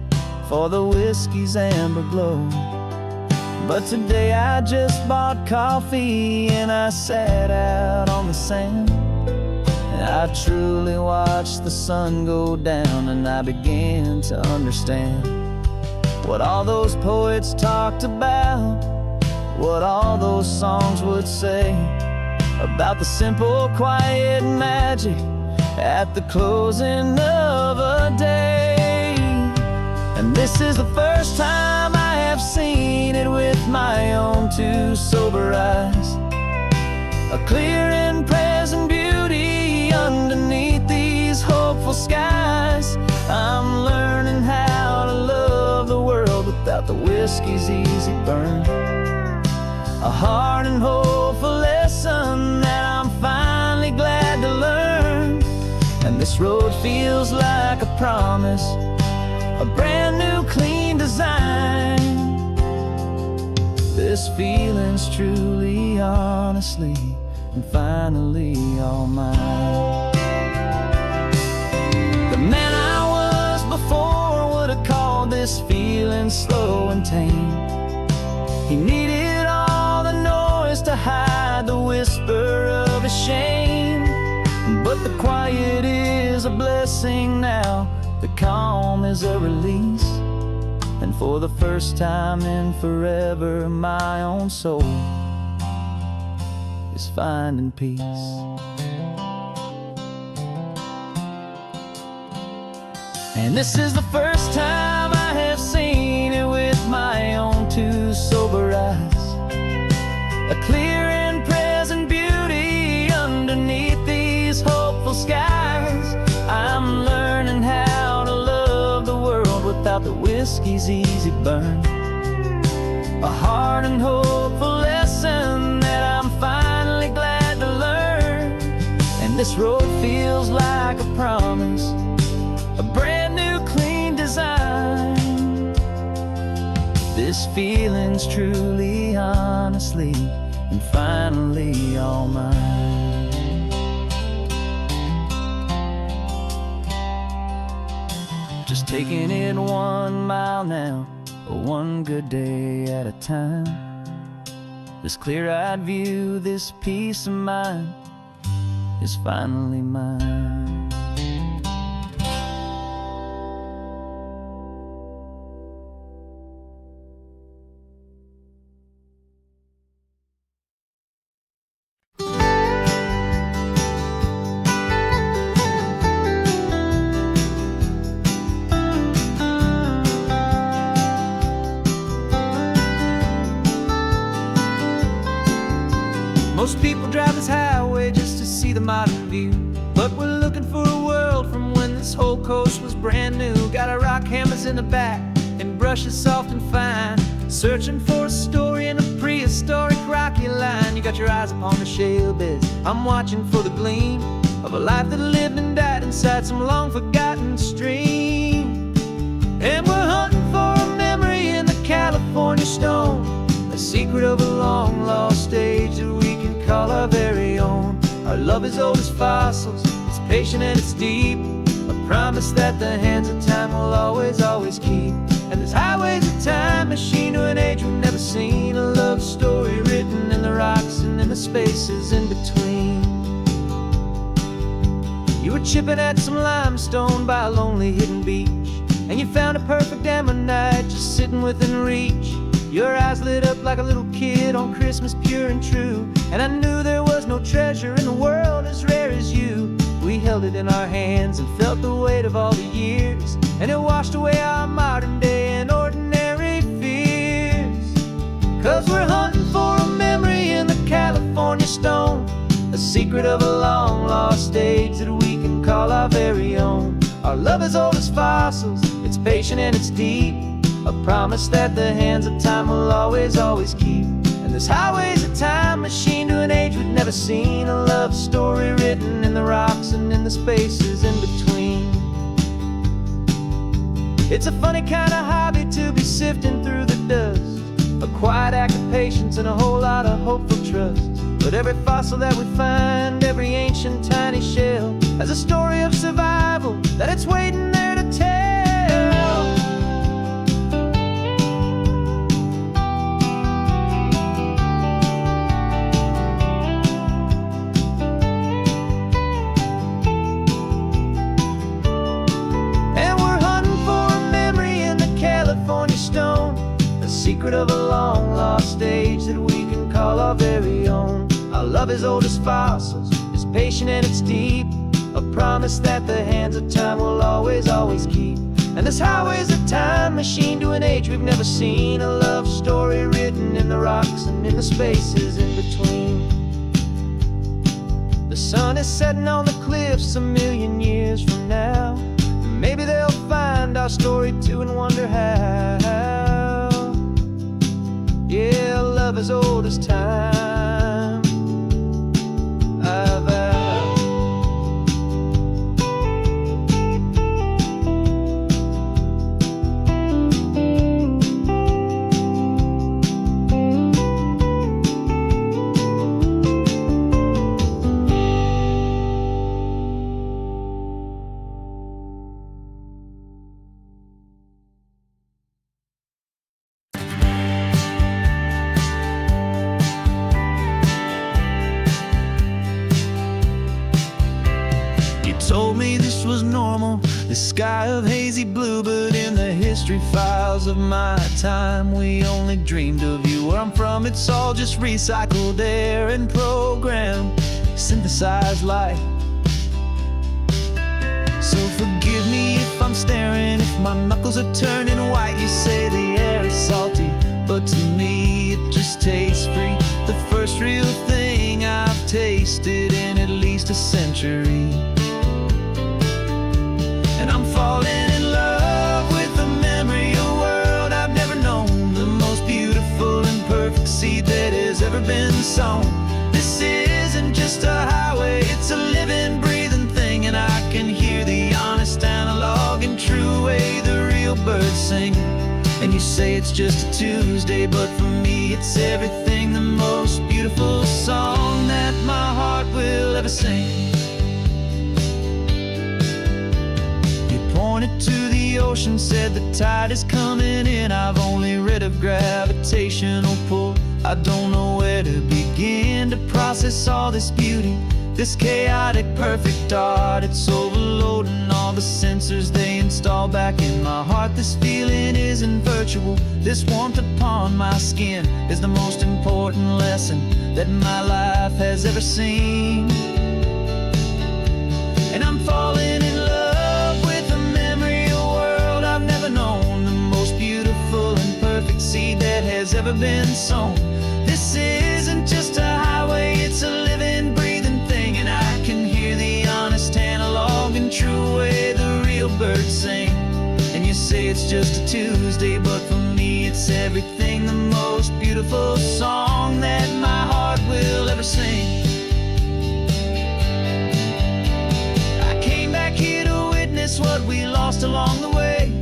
S2: for the whiskey's amber glow. But today I just bought coffee and I sat out on the sand, and I truly watched the sun go down, and I began to understand what all those poets talked about, what all those songs would say about the simple, quiet magic at the closing of a day. And this is the first time I have seen it with my own two sober eyes, a clear and present beauty underneath these hopeful skies. I'm learning how to love the world without the whiskey's easy burn, a hard and hopeful lesson that I'm finally glad to learn. And this road feels like a promise, a brand new clean design. This feeling's truly, honestly, and finally all mine. The man I was before would have called this feeling slow and tame. He needed all the noise to hide the whisper of his shame, but the quiet is a blessing now, the calm is a release, and for the first time in forever my own soul is finding peace. And this is the first time I have seen it with my own two sober eyes, a clear and present beauty underneath these hopeful skies. I'm learning how to love the world without the whiskey's easy burn, a hard and hopeful lesson that I'm finally glad to learn. And this road feels like a promise, a brand new clean design. This feeling's truly, honestly, and finally all mine. Just taking it 1 mile now, one good day at a time. This clear-eyed view, this peace of mind is finally mine.
S1: Most people drive this highway just to see the modern view, but we're looking for a world from when this whole coast was brand new. Got our rock hammers in the back and brushes soft and fine, searching for a story in a prehistoric rocky line. You got your eyes upon the shale beds, I'm watching for the gleam of a life that lived and died inside some long forgotten stream. And we're hunting for a memory in the California stone, a secret of a long lost age that we can call our very own. Our love is old as fossils, it's patient and it's deep, a promise that the hands of time will always, always keep. And this highway's a time machine to an age we've never seen, a love story written in the rocks and in the spaces in between. You were chipping at some limestone by a lonely hidden beach, and you found a perfect ammonite just sitting within reach. Your eyes lit up like a little kid on Christmas, pure and true, and I knew there was no treasure in the world as rare as you. We held it in our hands and felt the weight of all the years, and it washed away our modern day and ordinary fears. 'Cause we're hunting for a memory in the California stone, a secret of a long lost age that we can call our very own. Our love is old as fossils, it's patient and it's deep, a promise that the hands of time will always, always keep. And this highway's a time machine to an age we've never seen, a love story written in the rocks and in the spaces in between. It's a funny kind of hobby to be sifting through the dust, a quiet act of patience and a whole lot of hopeful trust. But every fossil that we find, every ancient tiny shell, has a story of survival that it's waiting there to tell. Secret of a long lost age that we can call our very own. Our love is old as fossils, it's patient and it's deep, a promise that the hands of time will always, always keep. And this highway's a time machine to an age we've never seen, a love story written in the rocks and in the spaces in between. The sun is setting on the cliffs a million years from now, maybe they'll find our story too and wonder how. Yeah, love as old as time, I vow.
S2: Told me this was normal, the sky of hazy blue, but in the history files of my time, we only dreamed of you. Where I'm from, it's all just recycled air and programmed, synthesized light. So forgive me if I'm staring, if my knuckles are turning white. You say the air is salty, but to me it just tastes free. The first real thing I've tasted in at least a century. And I'm falling in love with the memory of a world I've never known, the most beautiful song. This isn't just a highway, it's a living, breathing thing. And I can hear the honest, analog, and true way the real birds sing. And you say it's just a Tuesday, but for me it's everything, the most beautiful song that my heart will ever sing. You pointed to the ocean, said the tide is coming in. I've only read of gravitational pull. I don't know where to begin to process all this beauty, this chaotic, perfect art. It's overloading all the sensors they install back in my heart. This feeling isn't virtual. This warmth upon my skin is the most important lesson that my life has ever seen. And I'm falling in love with a memory, a world I've never known, the most beautiful and perfect seed that has ever been sown. This isn't just a highway, it's a living, breathing thing. And I can hear the honest, analog, and true way the real birds sing. And you say it's just a Tuesday, but for me it's everything, the most beautiful song that my heart will ever sing. I came back here to witness what we lost along the way,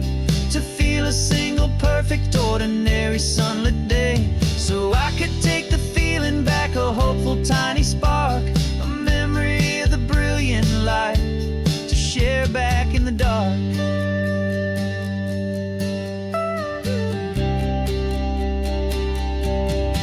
S2: to feel a single, perfect, ordinary, sunlit day, so I could take the feeling back, a hopeful tiny spark, a memory of the brilliant light to share back in the dark.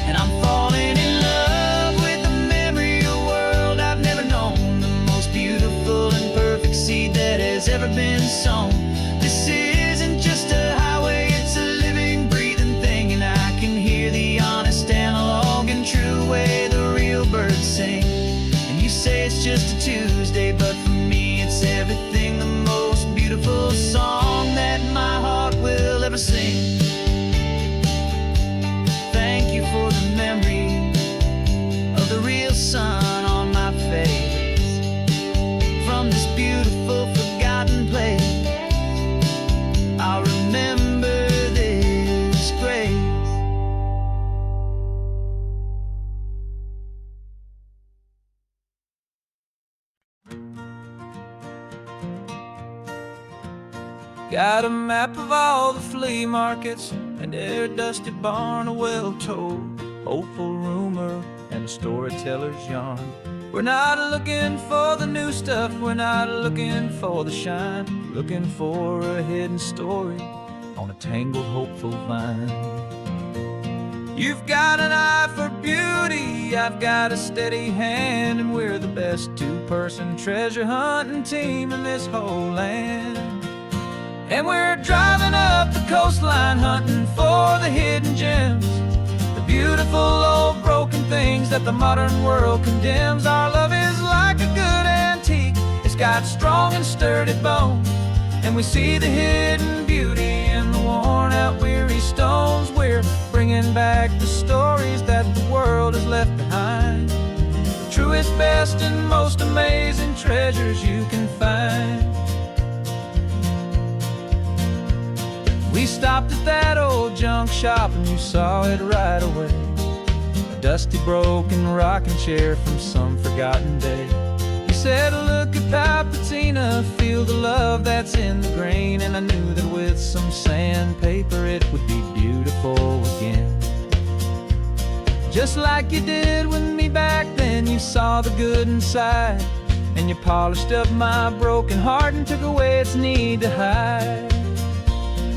S2: And I'm falling in love with a memory, a world I've never known, the most beautiful and perfect seed that has ever been sown. This isn't just a highway, it's a living, breathing thing. And I can hear the honest, analog, and true way the real birds sing. And you say it's just a Tuesday, but for me it's everything, the most beautiful song that my heart will ever sing. Thank you for the memory of the real sun on my face, from this beautiful, forgotten place. I'll remember this grace. Got a map of all the flea markets, and every dusty barn, a well-told, hopeful rumor, and a storyteller's yarn. We're not looking for the new stuff, we're not looking for the shine, looking for a hidden story on a tangled, hopeful vine. You've got an eye for beauty, I've got a steady hand, and we're the best two-person treasure hunting team in this whole land. And we're driving up the coastline hunting for the hidden gems, the beautiful old broken things that the modern world condemns. Our love is like a good antique, it's got strong and sturdy bones, and we see the hidden beauty in the worn out, weary stones. We're bringing back the stories that the world has left behind, the truest, best, and most amazing treasures you can find. We stopped at that old junk shop and you saw it right away, a dusty, broken rocking chair from some forgotten day. You said, look at Papatina, feel the love that's in the grain. And I knew that with some sandpaper it would be beautiful again. Just like you did with me back then, you saw the good inside, and you polished up my broken heart and took away its need to hide.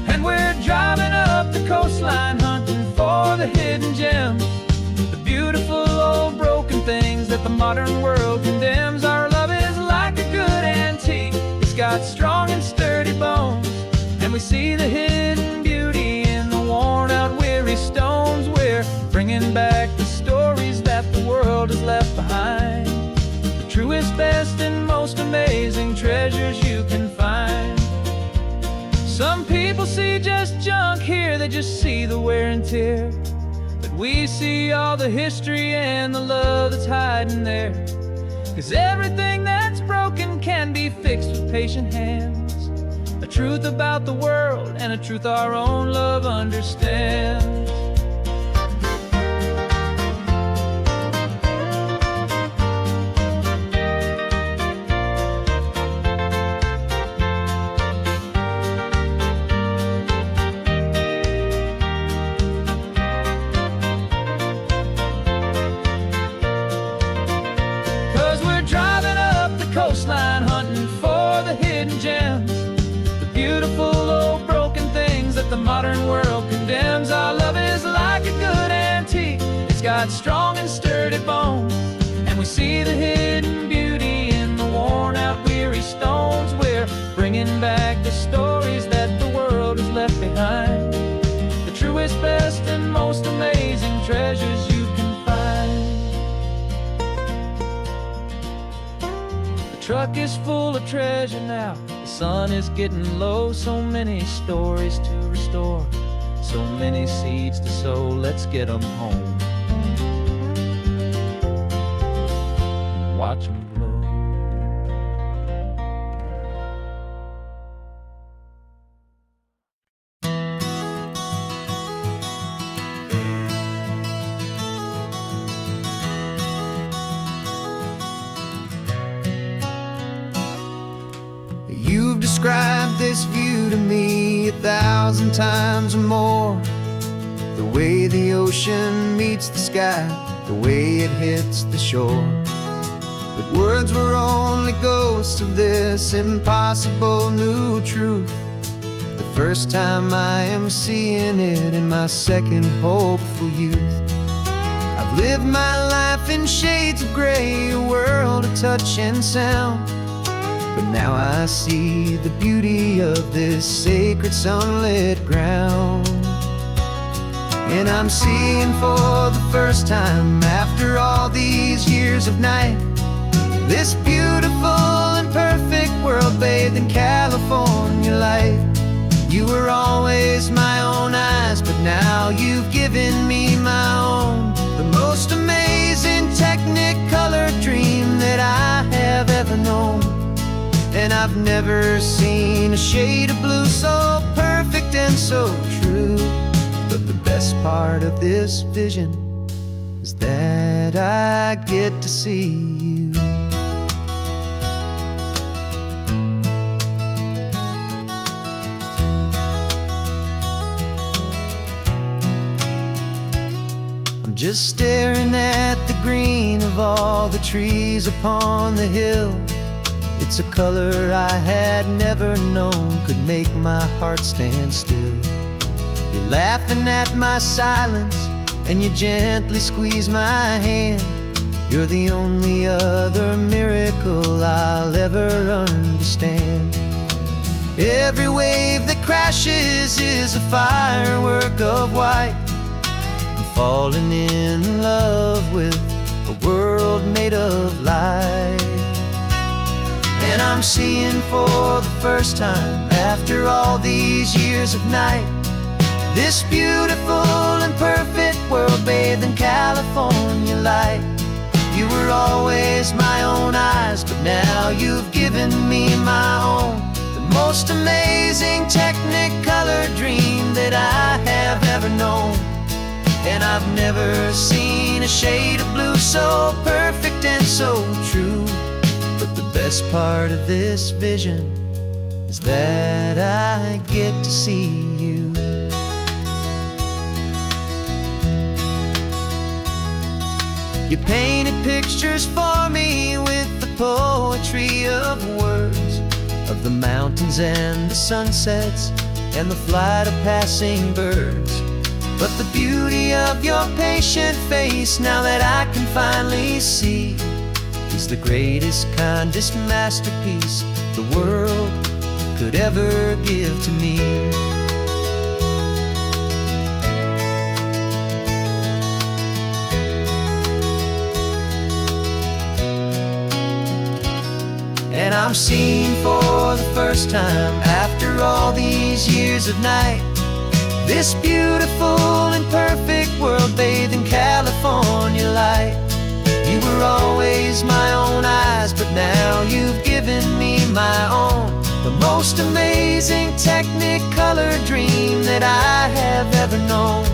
S2: And we're driving up the coastline hunting for the hidden gems, the beautiful old broken things that the modern world condemns. Our love is like a good antique, it's got strong and sturdy bones, and we see the hidden beauty in the worn out, weary stones. We're bringing back the stories that the world has left behind, the truest, best, and most amazing treasures you can find. Some people see just junk here, they just see the wear and tear, but we see all the history and the love that's hiding there. 'Cause everything that's broken can be fixed with patient hands, a truth about the world and a truth our own love understands. coastline hunting for the hidden gems, the beautiful old broken things that the modern world condemns. Our love is like a good antique, it's got strong and sturdy bones, and we see the hidden beauty in the worn out weary stones. We're bringing back the stories that the world has left behind, the truest, best, and most amazing treasures you can find. The truck is full of treasure now, the sun is getting low. So many stories to restore, so many seeds to sow. Let's get them home, watch them grow.
S1: You've described this view to me 1,000 times or more. The way the ocean meets the sky, the way it hits the shore. But words were only ghosts of this impossible new truth. The first time I am seeing it in my second hopeful youth. I've lived my life in shades of gray, a world of touch and sound. But now I see the beauty of this sacred sunlit ground. And I'm seeing for the first time, after all these years of night, this beautiful and perfect world bathed in California light. You were always my own eyes, but now you've given me my own. The most amazing Technicolor dream that I have ever known. And I've never seen a shade of blue so perfect and so true. But the best part of this vision is that I get to see you. I'm just staring at the green of all the trees upon the hill. It's a color I had never known could make my heart stand still. You're laughing at my silence, and you gently squeeze my hand. You're the only other miracle I'll ever understand. Every wave that crashes is a firework of white. I'm falling in love with a world made of light. And I'm seeing for the first time, after all these years of night, this beautiful and perfect world bathed in California light. You were always my own eyes, but now you've given me my own. The most amazing Technicolor dream that I have ever known. And I've never seen a shade of blue so perfect and so true. But the best part of this vision is that I get to see you. You painted pictures for me with the poetry of words, of the mountains and the sunsets and the flight of passing birds. But the beauty of your patient face, now that I can finally see, is the greatest, kindest masterpiece the world could ever give to me. And I'm seeing for the first time, after all these years of night, this beautiful and perfect world bathed in California light. You were always my own eyes, but now you've given me my own. The most amazing Technicolor dream that I have ever known.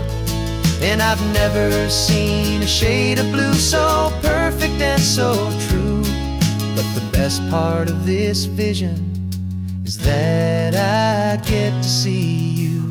S1: And I've never seen a shade of blue so perfect and so true. But the best part of this vision is that I get to see you.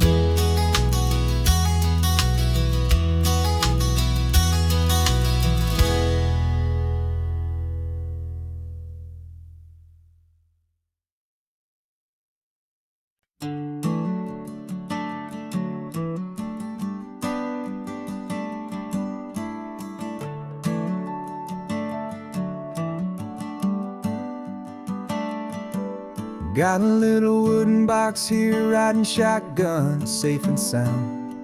S1: Got a little wooden box here, riding shotgun, safe and sound.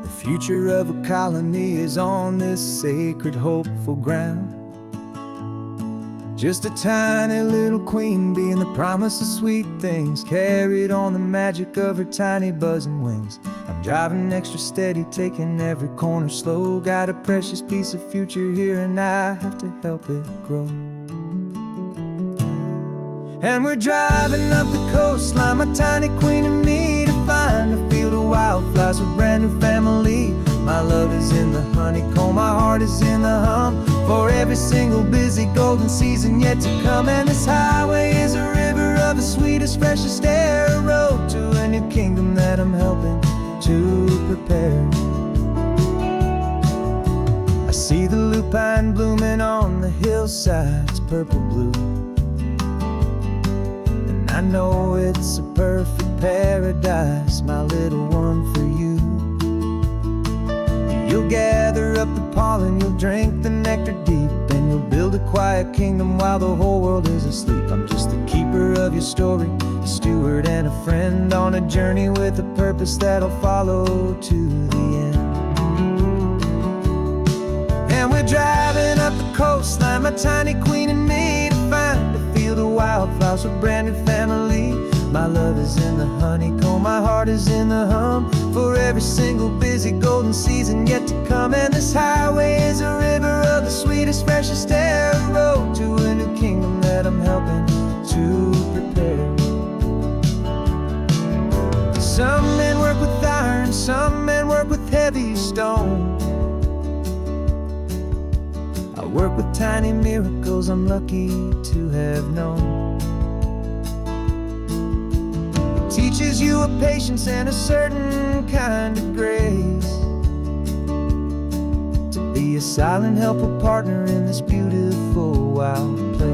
S1: The future of a colony is on this sacred, hopeful ground. Just a tiny little queen bee, and the promise of sweet things carried on the magic of her tiny buzzing wings. I'm driving extra steady, taking every corner slow. Got a precious piece of future here, and I have to help it grow. And we're driving up the coastline, my tiny queen and me, to find a field of wildflowers with a brand new family. My love is in the honeycomb, my heart is in the hum, for every single busy golden season yet to come. And this highway is a river of the sweetest, freshest air, a road to a new kingdom that I'm helping to prepare. I see the lupine blooming on the hillsides, purple blue, I know it's a perfect paradise, my little one, for you. You'll gather up the pollen, you'll drink the nectar deep, and you'll build a quiet kingdom while the whole world is asleep. I'm just the keeper of your story, a steward and a friend, on a journey with a purpose that'll follow to the end. And we're driving up the coastline, my tiny queen and me, to find a field of wildflowers with a brand new family. My love is in the honeycomb, my heart is in the hum, for every single busy golden season yet to come. And this highway is a river of the sweetest, freshest air, a road to a new kingdom that I'm helping to prepare. Some men work with iron, some men work with heavy stone. I work with tiny miracles I'm lucky to have known. Teaches you a patience and a certain kind of grace, to be a silent, helpful partner in this beautiful, wild place.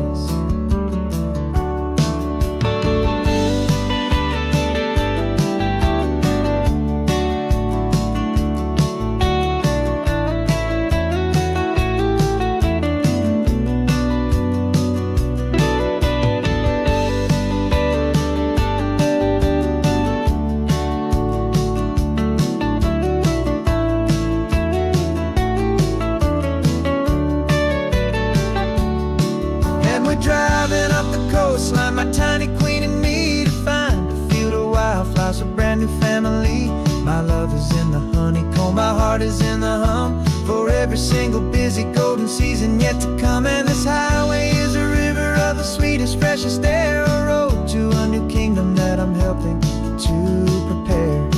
S1: Driving up the coastline, my tiny queen and me, to find a field of wildflowers, a brand new family. My love is in the honeycomb, my heart is in the hum, for every single busy golden season yet to come. And this highway is a river of the sweetest, freshest air, a road to a new kingdom that I'm helping to prepare.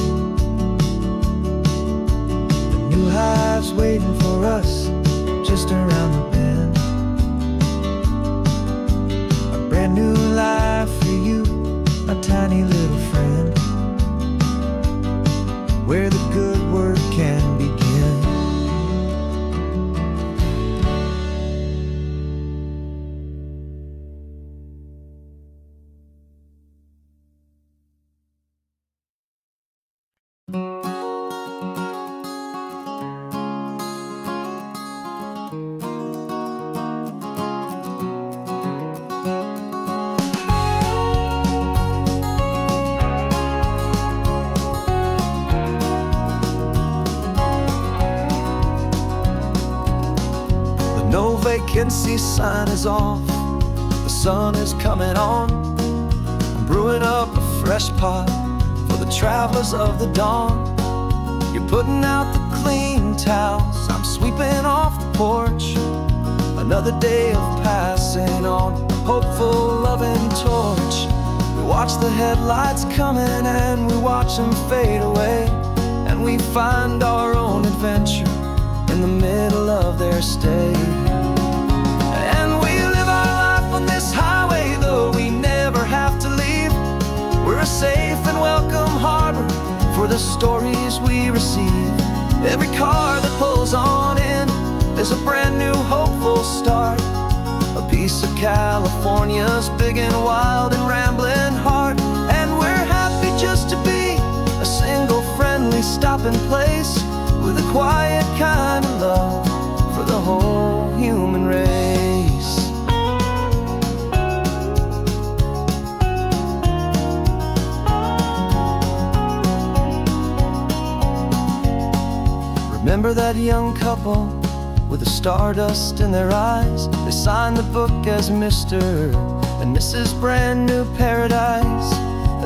S1: The new hive's waiting for us just around the bend. Brand new life for you, my tiny little friend, where the good work can begin. No vacancy sign is off, the sun is coming on. I'm brewing up a fresh pot for the travelers of the dawn. You're putting out the clean towels, I'm sweeping off the porch. Another day of passing on, a hopeful, loving torch. We watch the headlights coming and we watch them fade away, and we find our own adventure in the middle of their stay. And we live our life on this highway, though we never have to leave. We're a safe and welcome harbor for the stories we receive. Every car that pulls on in is a brand new hopeful start, a piece of California's big and wild and rambling heart. And we're happy just to be a single friendly stopping place, with a quiet kind of love for the whole human race. remember that young couple with the stardust in their eyes. They signed the book as Mr. and Mrs. Brand New Paradise.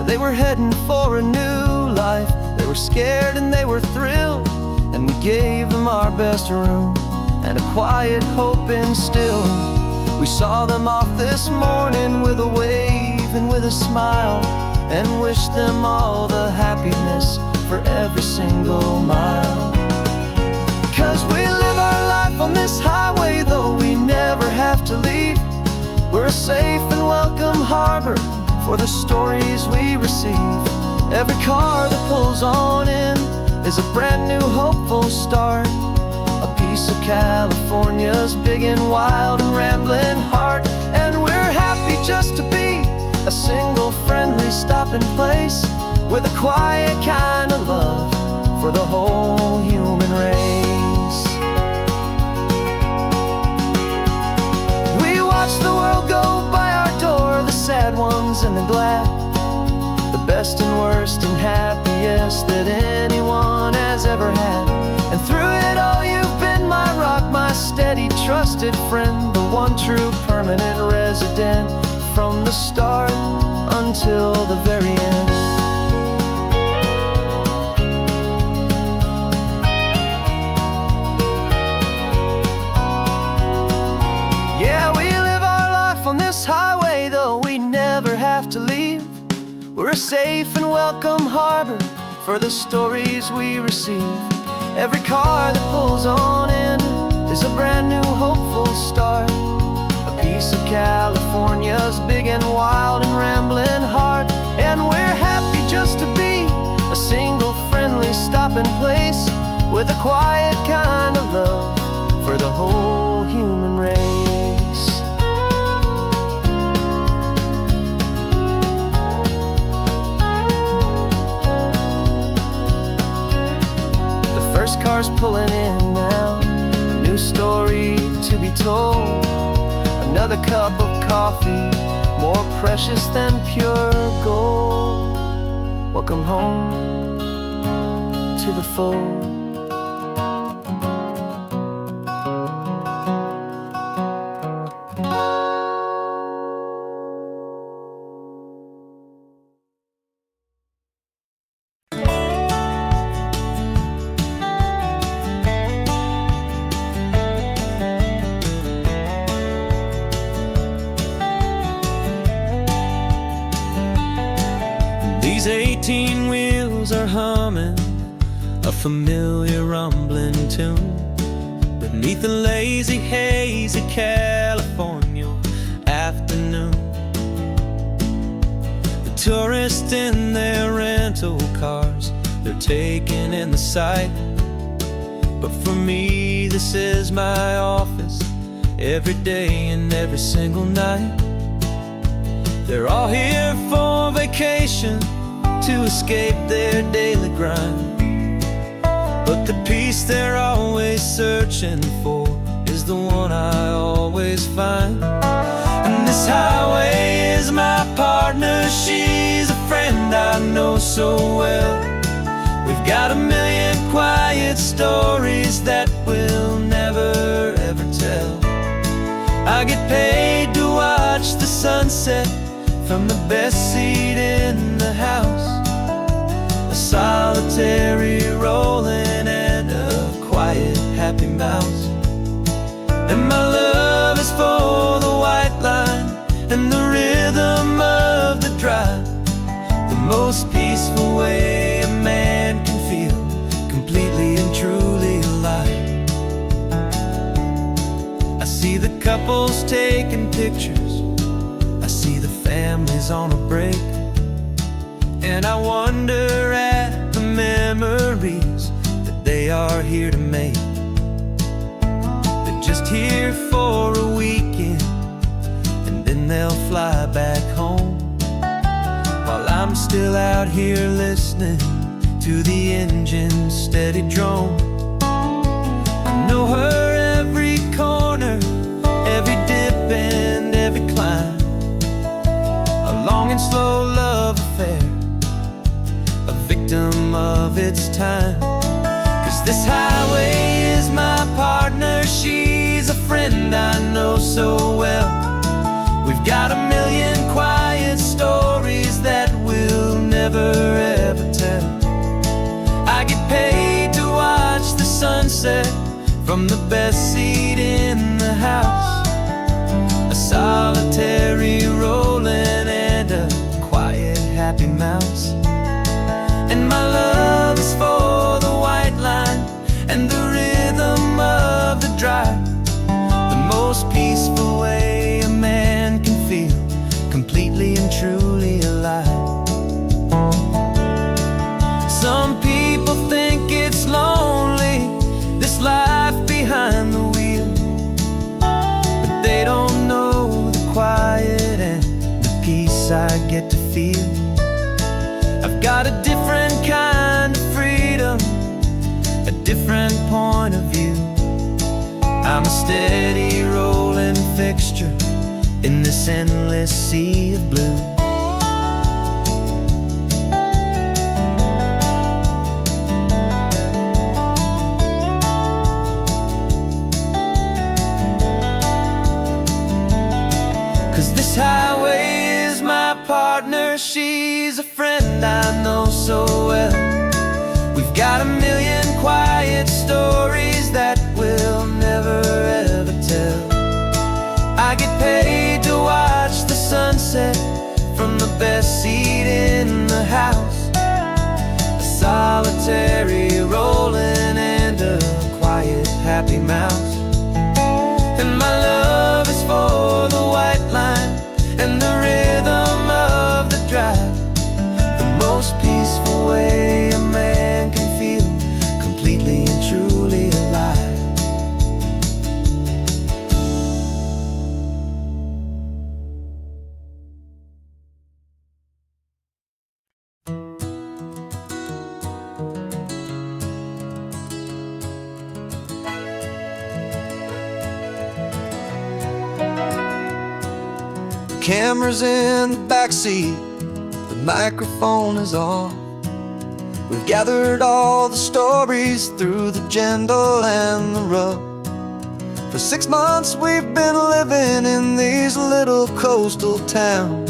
S1: They were heading for a new life. They were scared and they were thrilled, and we gave them our best room and a quiet hope instilled. We saw them off this morning with a wave and with a smile, and wished them all the happiness for every single mile. 'Cause we live our life on this highway, though we never have to leave. We're a safe and welcome harbor for the stories we receive. Every car that pulls on in is a brand new hopeful start, a piece of California's big and wild and rambling heart. And we're happy just to be a single friendly stopping place with a quiet kind of love for the whole human race. We watch the world go by our door, the sad ones and the glad, the best and worst and happiest that anyone has ever had. And through it all you've been my rock, my steady trusted friend, the one true permanent resident from the start until the very end. Yeah, we live our life on this highway, though we never have to leave. We're a safe and welcome harbor for the stories we receive. Every car that pulls on in is a brand new hopeful start, a piece of California's big and wild and rambling heart. And we're happy just to be a single friendly stopping place with a quiet kind of love for the whole human race. First car's pulling in now, a new story to be told. Another cup of coffee, more precious than pure gold. Welcome home to the fold.
S3: These 18 wheels are humming a familiar rumbling tune beneath the lazy haze of California afternoon. The tourists in their rental cars, they're taking in the sight. But for me, this is my office every day and every single night. They're all here for vacation, to escape their daily grind. But the peace they're always searching for is the one I always find. And this highway is my partner, she's a friend I know so well. We've got a million quiet stories that we'll never ever tell. I get paid to watch the sunset from the best seat in the house, a solitary rolling and a quiet happy mouse. And my love is for the white line and the rhythm of the drive, the most peaceful way a man can feel completely and truly alive. I see the couples taking pictures, I see the families on a break, and I wonder at the memories that they are here to make. They're just here for a weekend, and then they'll fly back home, while I'm still out here listening to the engine's steady drone. I know her every corner, every dip and every climb, a long and slow love affair, a victim of its time. 'Cause this highway friend I know so well. We've got a million quiet stories that we'll never ever tell. I get paid to watch the sunset from the best seat in the house. A solitary rolling and a quiet happy mouse. And my love is for the white line and the rhythm of the drive. The most peaceful way a man can feel completely and truly alive. Some people think it's lonely, this life behind the wheel, but they don't know the quiet and the peace I get to feel. I've got a different kind of freedom, a different point of view. I'm a steady rolling fixture in this endless sea of blue. Cause this highway is my partner, she's a friend I know so well. We've got a million quiet stories that we'll never ever tell. I get paid to watch the sunset from the best seat in the house. A solitary rolling and a quiet happy mouse. And my love is for the white line and the rhythm of the drive. The most peaceful way a man can feel completely and truly alive.
S1: Camera's in the backseat, the microphone is on. We've gathered all the stories through the gentle and the rough. For 6 months we've been living in these little coastal towns,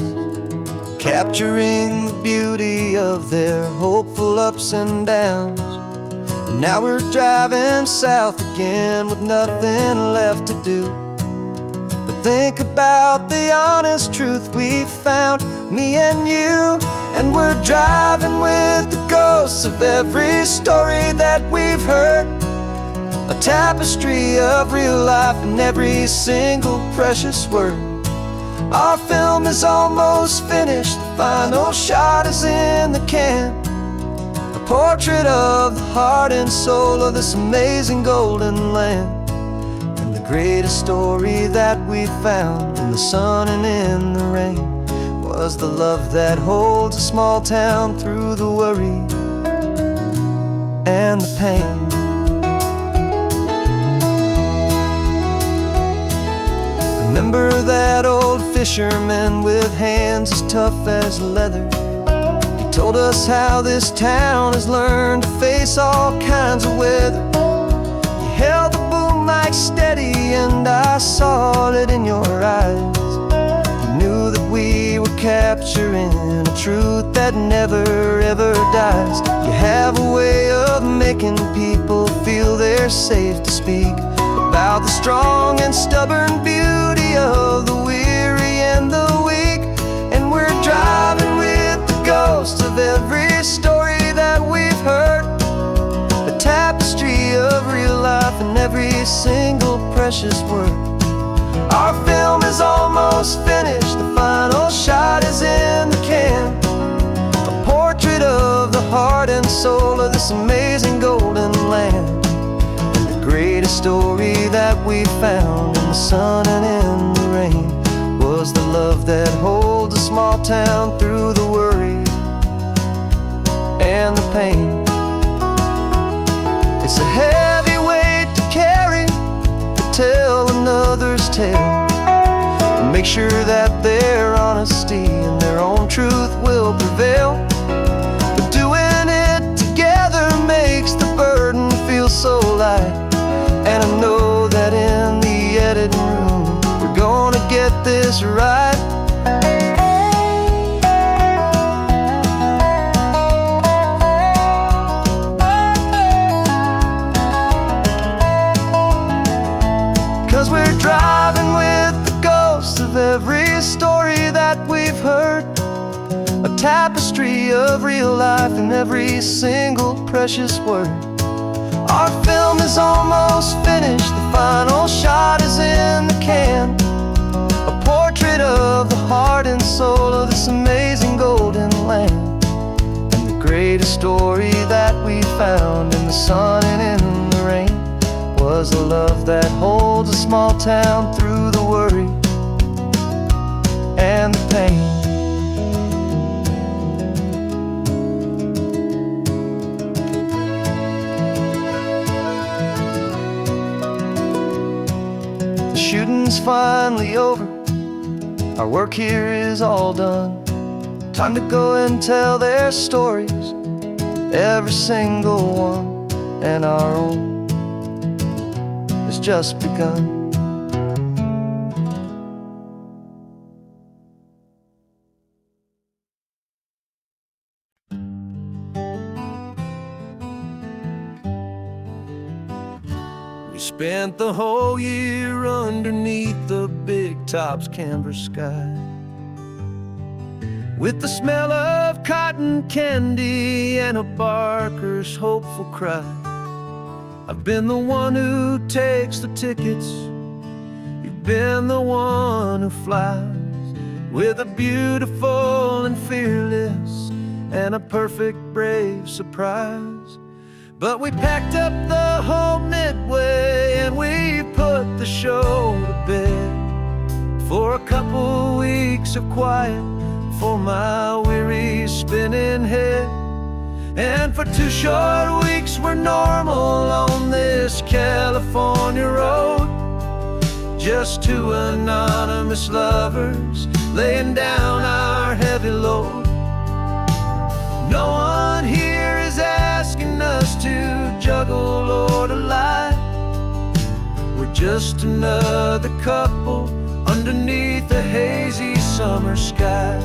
S1: capturing the beauty of their hopeful ups and downs. And now we're driving south again with nothing left to do. Think about the honest truth we found, me and you. And we're driving with the ghosts of every story that we've heard, a tapestry of real life in every single precious word. Our film is almost finished, the final shot is in the can, a portrait of the heart and soul of this amazing golden land. The greatest story that we found in the sun and in the rain was the love that holds a small town through the worry and the pain. Remember that old fisherman with hands as tough as leather? He told us how this town has learned to face all kinds of weather. He held the boom mic steady and I saw it in your eyes. You knew that we were capturing a truth that never ever dies. You have a way of making people feel they're safe to speak about the strong and stubborn beauty of the weary and the weak. And we're driving with the ghosts of every story that we've heard, a tapestry of real life in every single precious word. Our film is almost finished, the final shot is in the can, a portrait of the heart and soul of this amazing golden land. And the greatest story that we found in the sun and in the rain was the love that holds a small town through the worry and the pain. It's a heavy weight to carry, to tell another's tale, and make sure that their honesty and their own truth will prevail. But doing it together makes the burden feel so light. And I know that in the edit this ride. Cause we're driving with the ghosts of every story that we've heard, a tapestry of real life in every single precious word. Our film is almost finished, the final shot is in the can, a portrait of the heart and soul of this amazing golden land. And the greatest story that we found in the sun and in the rain was a love that holds a small town through the worry and the pain. The shooting's finally over, our work here is all done. Time to go and tell their stories, every single one, and our own has just begun. We spent the whole year underneath the big top's canvas sky, with the smell of cotton candy and a barker's hopeful cry. I've been the one who takes the tickets, you've been the one who flies, with a beautiful and fearless and a perfect brave surprise. But we packed up the whole Midway and we put the show to bed, for a couple weeks of quiet for my weary spinning head. And for 2 short weeks we're normal on this California road, just 2 anonymous lovers laying down our heavy load. No one here is asking us to juggle or to lie, we're just another couple underneath a hazy summer sky.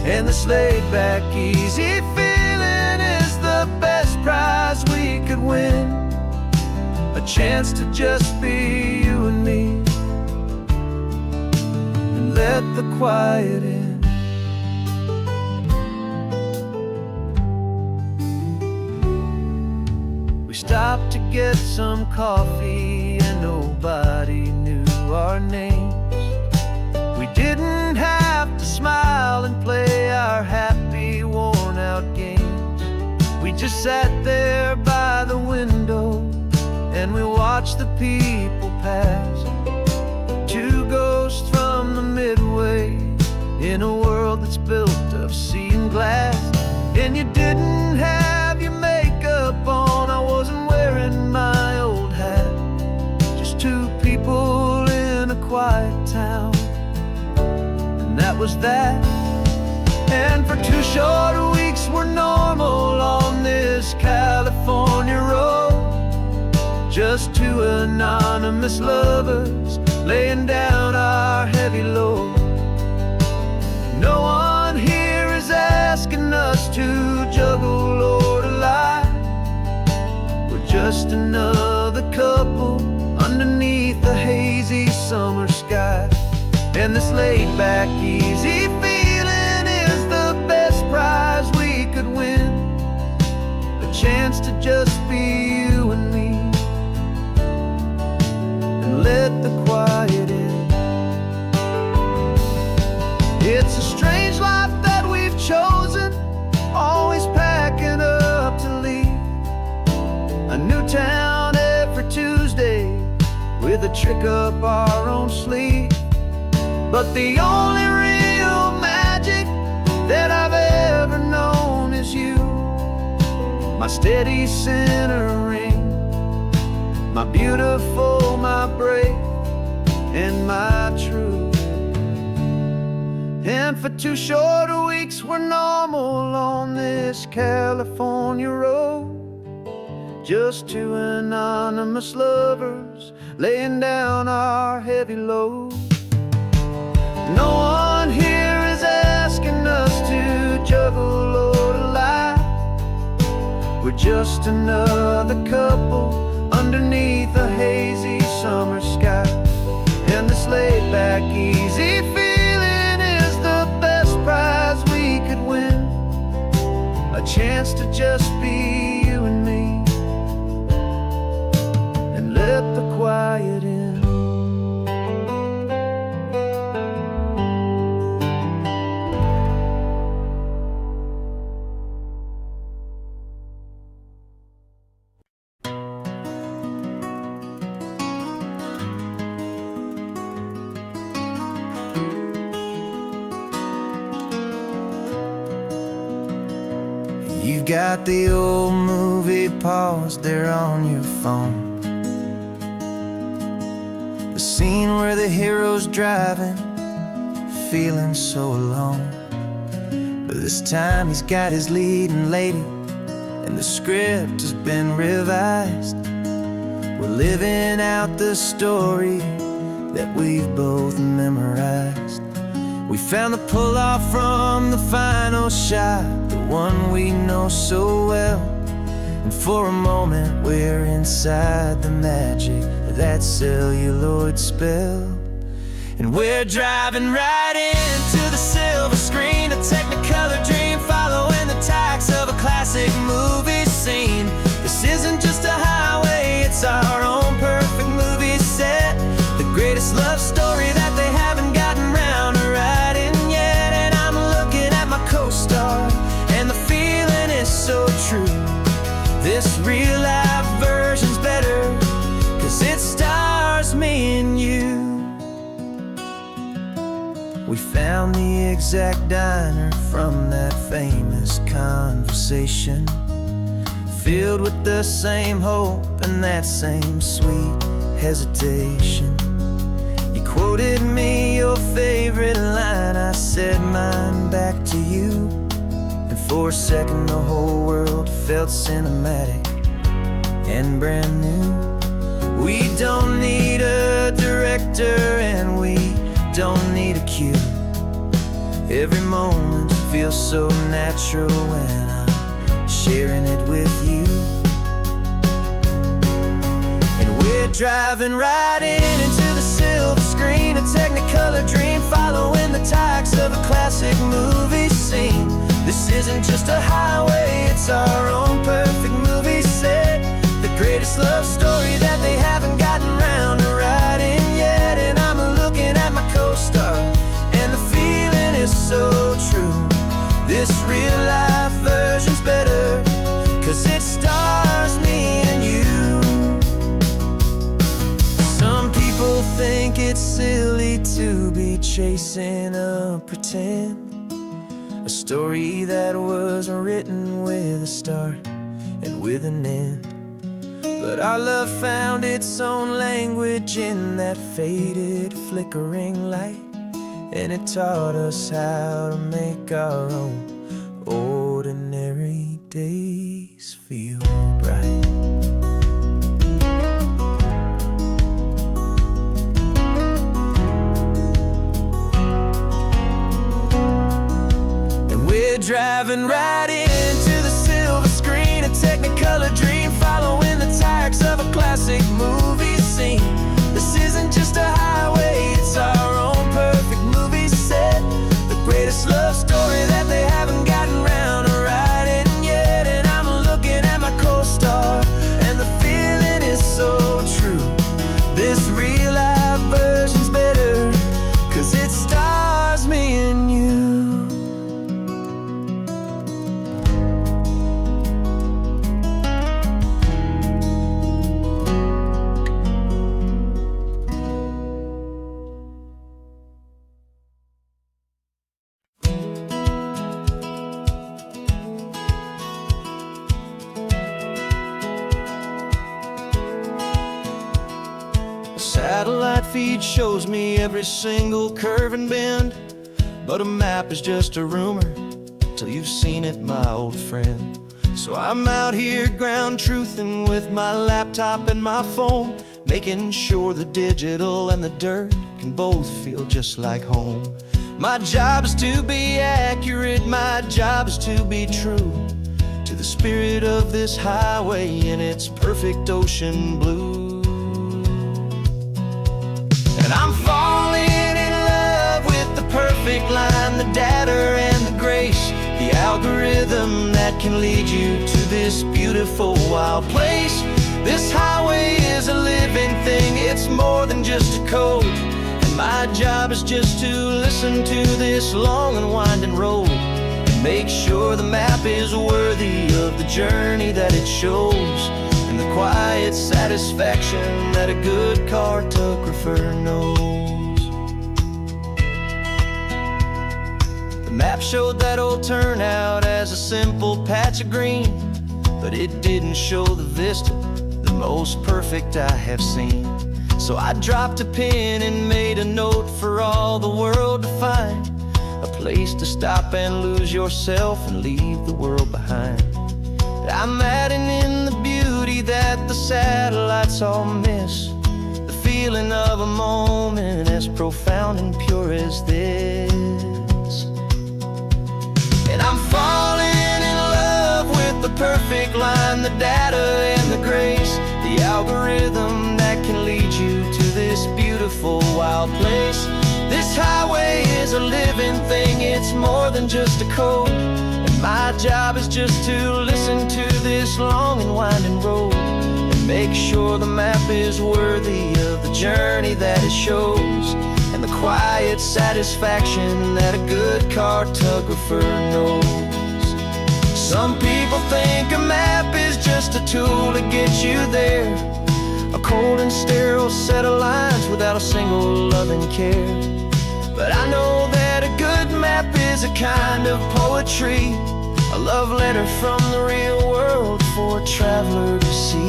S1: And this laid-back, easy feeling is the best prize we could win, a chance to just be you and me, and let the quiet in. We stopped to get some coffee and nobody knew our names. We didn't have to smile and play our happy, worn-out games. We just sat there by the window and we watched the people pass, 2 ghosts from the Midway in a world that's built of sea and glass. And you didn't have your makeup on, I wasn't wearing my old hat, just 2 people in a quiet town, and that was that. And for 2 short weeks we're normal on this California road, just 2 anonymous lovers laying down our heavy load. No one here is asking us to juggle or to lie, we're just another couple underneath the hazy summer sky. And this laid-back, easy feeling is the best prize we could win, a chance to just be you and me, and let the quiet in. It's a strange life that we've chosen, always packing up to leave, a new town every Tuesday with a trick up our own sleeve. But the only real magic that I've ever known is you, my steady centering, my beautiful, my brave, and my true. And for 2 short weeks we're normal on this California road, just 2 anonymous lovers laying down our heavy load. No one here is asking us to juggle or to lie. We're just another couple underneath a hazy summer sky. And this laid back, easy feeling is the best prize we could win. A chance to just be you and me, and let the quiet in. You've got the old movie paused there on your phone, the scene where the hero's driving, feeling so alone. But this time he's got his leading lady, and the script has been revised. We're living out the story that we've both memorized. We found the pull-off from the final shot, the one we know so well. And for a moment we're inside the magic of that celluloid spell. And we're driving right into the silver screen, a Technicolor dream, following the tacks of a classic movie scene. This isn't just a highway, it's our own perfect movie set, the greatest love story that they haven't gotten round to writing yet. And I'm looking at my co-star, and the feeling is so true. This real life version's better, 'cause it stars me and you. We found the exact diner from that famous conversation, filled with the same hope and that same sweet hesitation. You quoted me your favorite line, I said mine back to you. And for a second the whole world felt cinematic and brand new. We don't need a director and we don't need a cue. Every moment feels so natural when I'm sharing it with you. And we're driving right into the silver screen, a Technicolor dream, following the tacks of a classic movie scene. This isn't just a highway, it's our own perfect movie set, the greatest love story that they haven't gotten round to writing yet. And I'm looking at my co-star, and the feeling is so true. This real life version's better, 'cause it stars me and you. Some people think it's silly to be chasing a pretend, a story that was written with a start and with an end. But our love found its own language in that faded, flickering light, and it taught us how to make our own ordinary days feel bright. And we're driving right into the silver screen, a Technicolor dream, following the tacks of a classic movie scene. This isn't just a highway, it's our own perfect movie set, the greatest love story that they haven't gotten round to writing yet. And I'm looking at my co-star, and the feeling is so true. This real life version's better, 'cause it stars me and you. Satellite feed shows me every single curve and bend, but a map is just a rumor till you've seen it, my old friend. So I'm out here ground truthing with my laptop and my phone, making sure the digital and the dirt
S3: can both feel just like home. My job is to be accurate, my job is to be true to the spirit of this highway in its perfect ocean blue. And I'm falling in love with the perfect line, the data and the grace, the algorithm that can lead you to this beautiful wild place. This highway is a living thing, it's more than just a code. And my job is just to listen to this long and winding road and make sure the map is worthy of the journey that it shows, and the quiet satisfaction that a good cartographer knows. The map showed that old turnout as a simple patch of green, but it didn't show the vista, the most perfect I have seen. So I dropped a pin and made a note for all the world to find, a place to stop and lose yourself and leave the world behind. I'm adding in the beauty that the satellites all miss, the feeling of a moment as profound and pure as this. And I'm falling in love with the perfect line, the data and the grace, the algorithm that can lead you to this beautiful wild place. This highway is a living thing, it's more than just a code. And my job is just to listen to this long and winding road and make sure the map is worthy of the journey that it shows, and the quiet satisfaction that a good cartographer knows. Some people think a map is just a tool to get you there, a cold and sterile set of lines without a single loving care. But I know that a good map is a kind of poetry, a love letter from the real world for a traveler to see.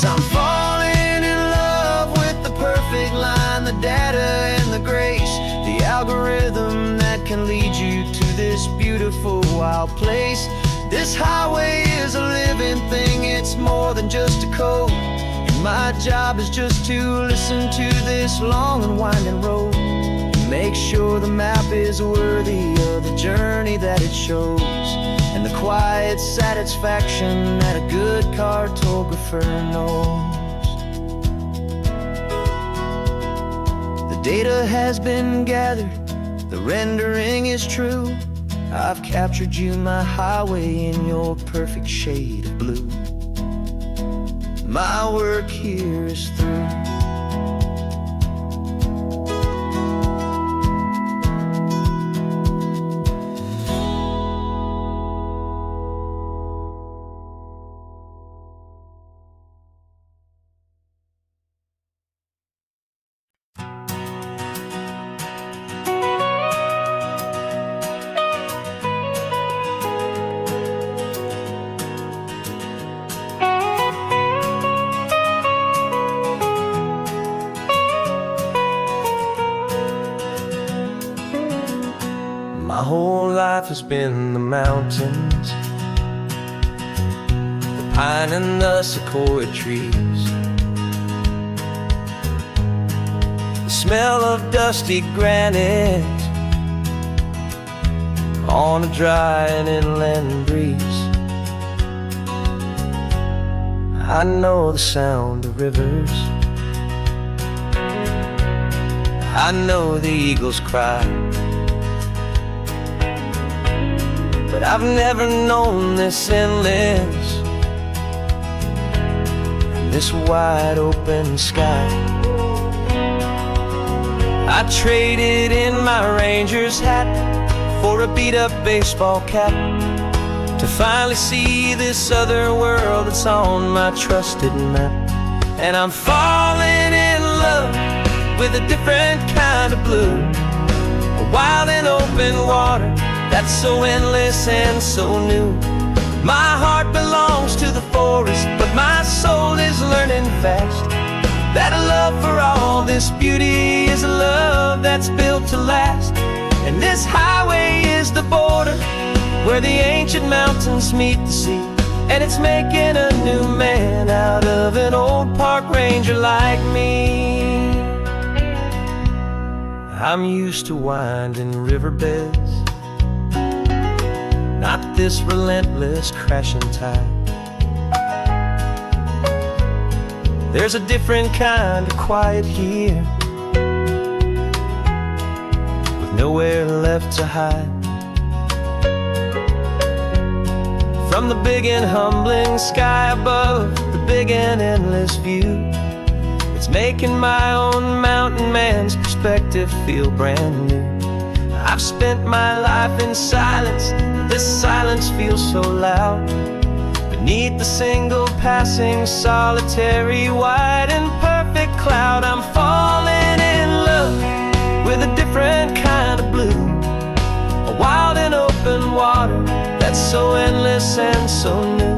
S3: I'm falling in love with the perfect line, the data and the grace, the algorithm that can lead you to this beautiful wild place. This highway is a living thing, it's more than just a code. And my job is just to listen to this long and winding road and make sure the map is worthy of the journey that it shows, and the quiet satisfaction that a good cartographer knows. The data has been gathered, the rendering is true. I've captured you, my highway, in your perfect shade of blue. My work here is through.
S1: My whole life has been the mountains, the pine and the sequoia trees, the smell of dusty granite on a dry and inland breeze. I know the sound of rivers, I know the eagles cry, but I've never known this endless, this wide open sky. I traded in my Ranger's hat for a beat-up baseball cap to finally see this other world that's on my trusted map. And I'm falling in love with a different kind of blue, a wild and open water
S3: that's so endless and so new. My heart belongs to the forest, but my soul is learning fast that a love for all this beauty is a love that's built to last. And this highway is the border where the ancient mountains meet the sea, and it's making a new man out of an old park ranger like me. I'm used to winding riverbeds, not this relentless crashing tide. There's a different kind of quiet here, with nowhere left to hide. From the big and humbling sky above, the big and endless view, it's making my own mountain man's perspective feel brand new. I've spent my life in silence, this silence feels so loud. Beneath the single passing solitary white and perfect cloud, I'm falling in love with a different kind of blue, a wild and open water that's so endless and so new.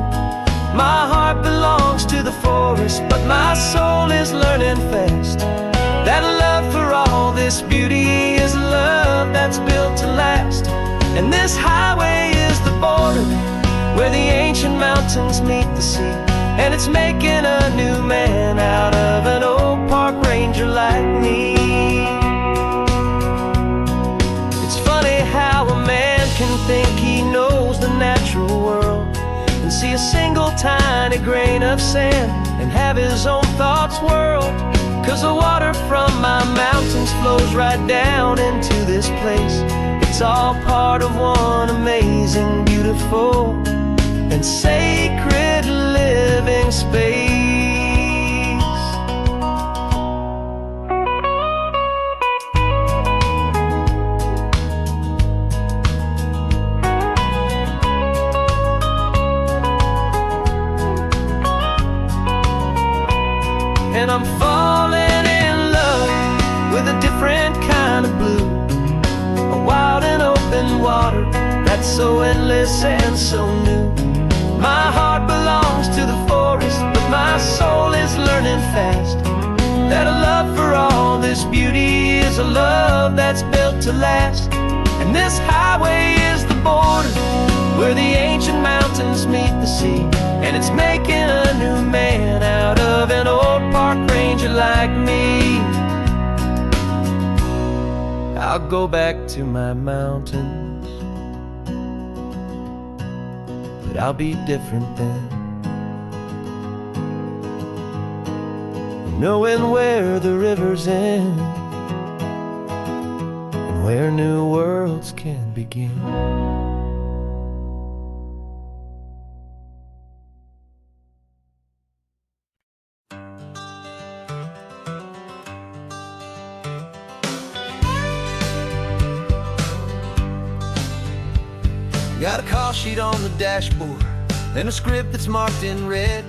S3: My heart belongs to the forest, but my soul is learning fast that a love for all this beauty is a love that's built to last. And this highway is the border where the ancient mountains meet the sea, and it's making a new man out of an old park ranger like me. It's funny how a man can think he knows the natural world and see a single tiny grain of sand and have his own thoughts whirled. 'Cause the water from my mountains flows right down into this place. It's all part of one amazing, beautiful, and sacred living space. And I'm falling in love with a different kind of blue, a wild and open water that's so endless and so new. My heart belongs to the forest, but my soul is learning fast that a love for all this beauty is a love that's built to last. And this highway is the border where the ancient mountains meet the sea, and it's making a new man out of an old park ranger like me. I'll go back to my mountains, but I'll be different then, knowing where the rivers end and where new worlds can begin. Got a call sheet on the dashboard and a script that's marked in red.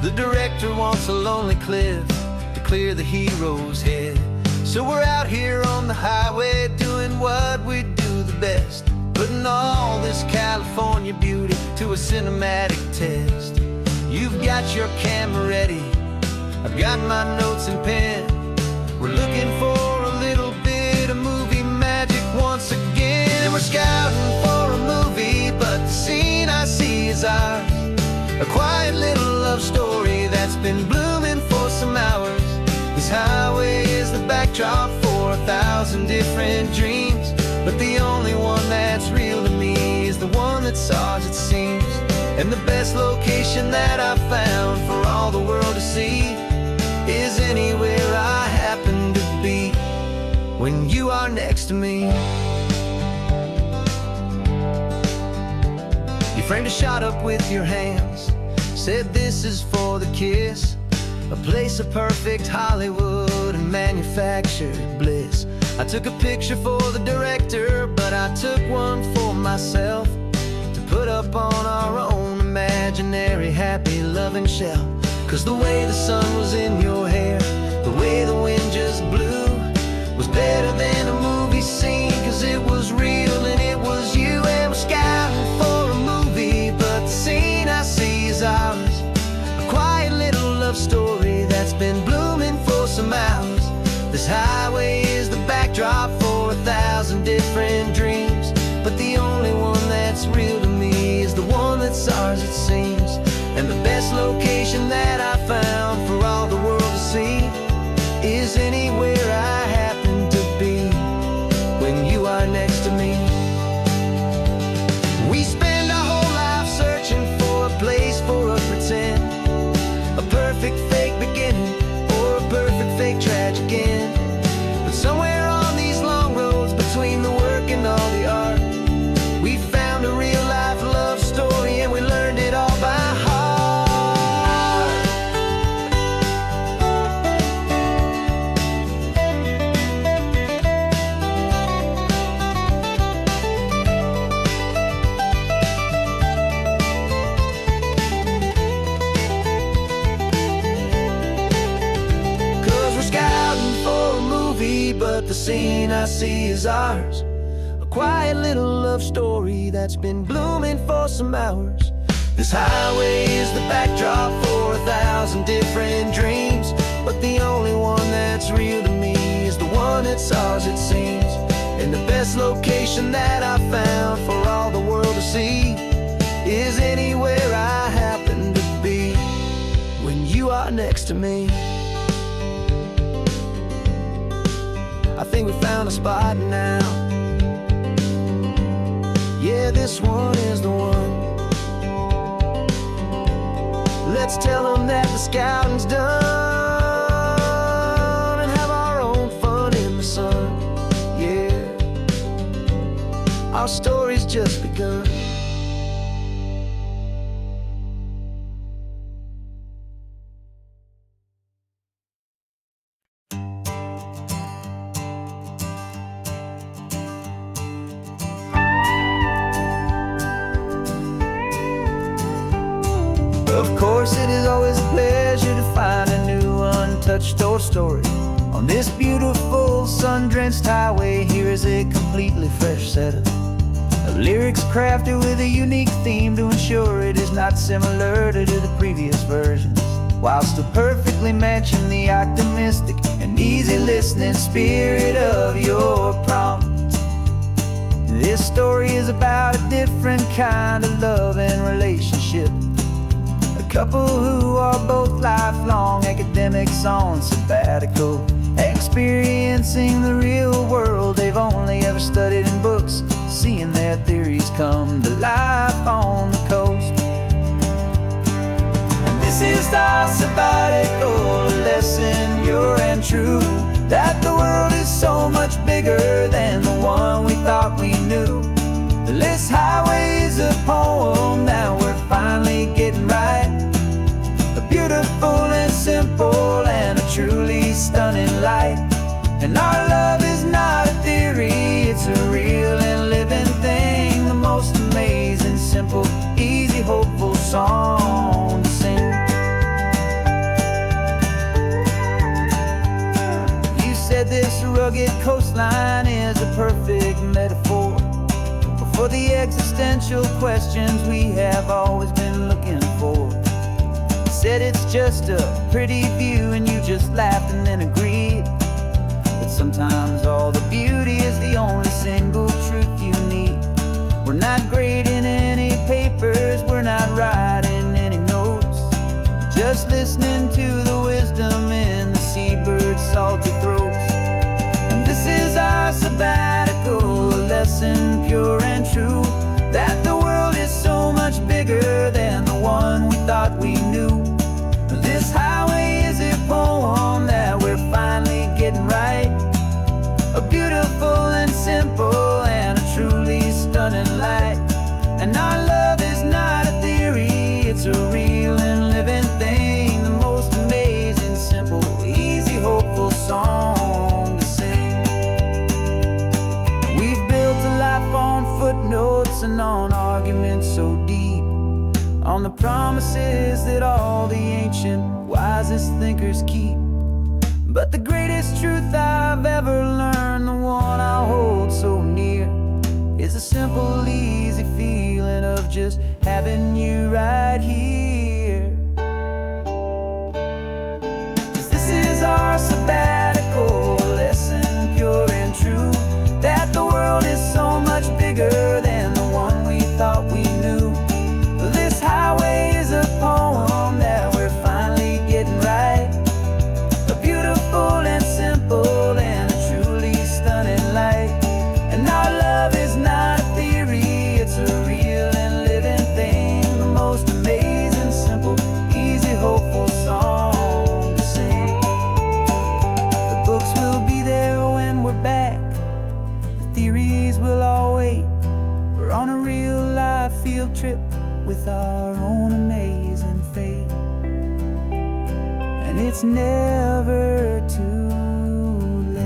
S3: The director wants a lonely cliff to clear the hero's head. So we're out here on the highway doing what we do the best, putting all this California beauty to a cinematic test. You've got your camera ready, I've got my notes and pen. We're looking for a little bit of movie magic once again. We're scouting for a movie, but the scene I see is ours, a quiet little love story that's been blooming for some hours. This highway is the backdrop for 1,000 different dreams, but the only one that's real to me is the one that's ours, it seems. And the best location that I've found for all the world to see is anywhere I happen to be when you are next to me. You framed a shot up with your hands, said this is for the kiss, a place of perfect Hollywood and manufactured bliss. I took a picture for the director, but I took one for myself to put up on our own imaginary happy loving shelf. 'Cause the way the sun was in your hair, the way the wind just blew, was better than a movie scene. 'Cause it was real and it was you,
S1: This highway is the backdrop for 1,000 different dreams, but the only one that's real to me is the one that's ours, it seems. And the best location that I found for all the world to see is anywhere I happen to be when you are next to me. We spend our whole life searching for a place for a pretend, a perfect fake beginning or a perfect fake tragic end. But somewhere on these long roads between the work and all the art, we found a real life love story, and we learned it all by heart. 'Cause we're scouting for a movie, but the scene I see is ours. A quiet little love story that's been blooming for some hours. This highway is the backdrop for 1,000 different dreams, but the only one that's real to me is the one that's ours, it seems. And the best location that I found for all the world to see is anywhere I happen to be when you are next to me. I think we found a spot now. Yeah, this one is the one. Let's tell them that the scouting's done and have our own fun in the sun. Yeah, our story's just begun. Of course, it is always a pleasure to find a new untouched old story. On this beautiful sun-drenched highway, here is a completely fresh set of lyrics crafted with a unique theme to ensure it is not similar to the previous versions, while still perfectly matching the optimistic and easy listening spirit of your prompt. This story is about a different kind of love and relationship. Couple who are both lifelong academics on sabbatical, experiencing the real world they've only ever studied in books, seeing their theories come to life on the coast. And this is our sabbatical lesson, pure and true, that the world is so much bigger than the one we thought we knew. This highway is a poem that we're finally getting right. Beautiful and simple and a truly stunning light. And our love is not a theory, it's a real and living thing. The most amazing, simple, easy, hopeful song to sing. You said this rugged coastline is a perfect metaphor for the existential questions we have always been looking for. Said it's just a pretty view and you just laughed and then agreed. But sometimes all the beauty is the only single truth you need. We're not grading any papers, we're not writing any notes, just listening to the wisdom in the seabird's salty throats. And this is our sabbatical lesson, pure and true, that the world is so much bigger than the one we thought we knew. This highway is a poem that we're finally getting right. A beautiful and simple and a truly stunning light. And our love is not a theory, it's a real and living thing. The most amazing, simple, easy, hopeful song to sing. We've built a life on footnotes and on arguments so deep, on the promises that all the ancient, wisest thinkers keep. But the greatest truth I've ever learned, the one I hold so near, is a simple, easy feeling of just having you right here. 'Cause this is our sabbatical
S2: it's never too late.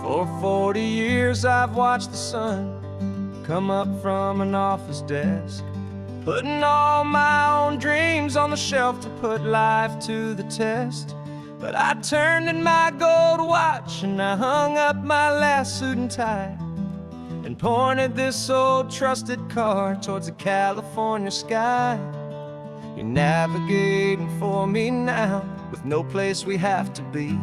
S1: For 40 years I've watched the sun come up from an office desk, putting all my own dreams on the shelf to put life to the test. But I turned in my gold watch and I hung up my last suit and tie, and pointed this old trusted car towards the California sky. You're navigating for me now, with no place we have to be.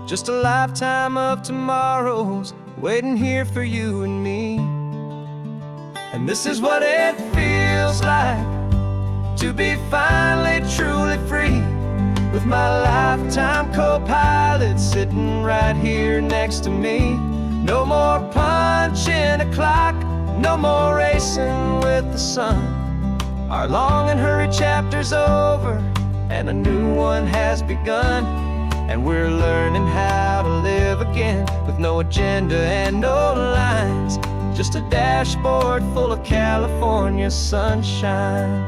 S1: Just a lifetime of tomorrows waiting here for you and me. And this is what it feels like to be finally truly free, with my lifetime co-pilot sitting right here next to me. No more punching a clock, no more racing with the sun. Our long and hurried chapter's over and a new one has begun. And we're learning how to live again, with no agenda and no lines, just a dashboard full of California sunshine.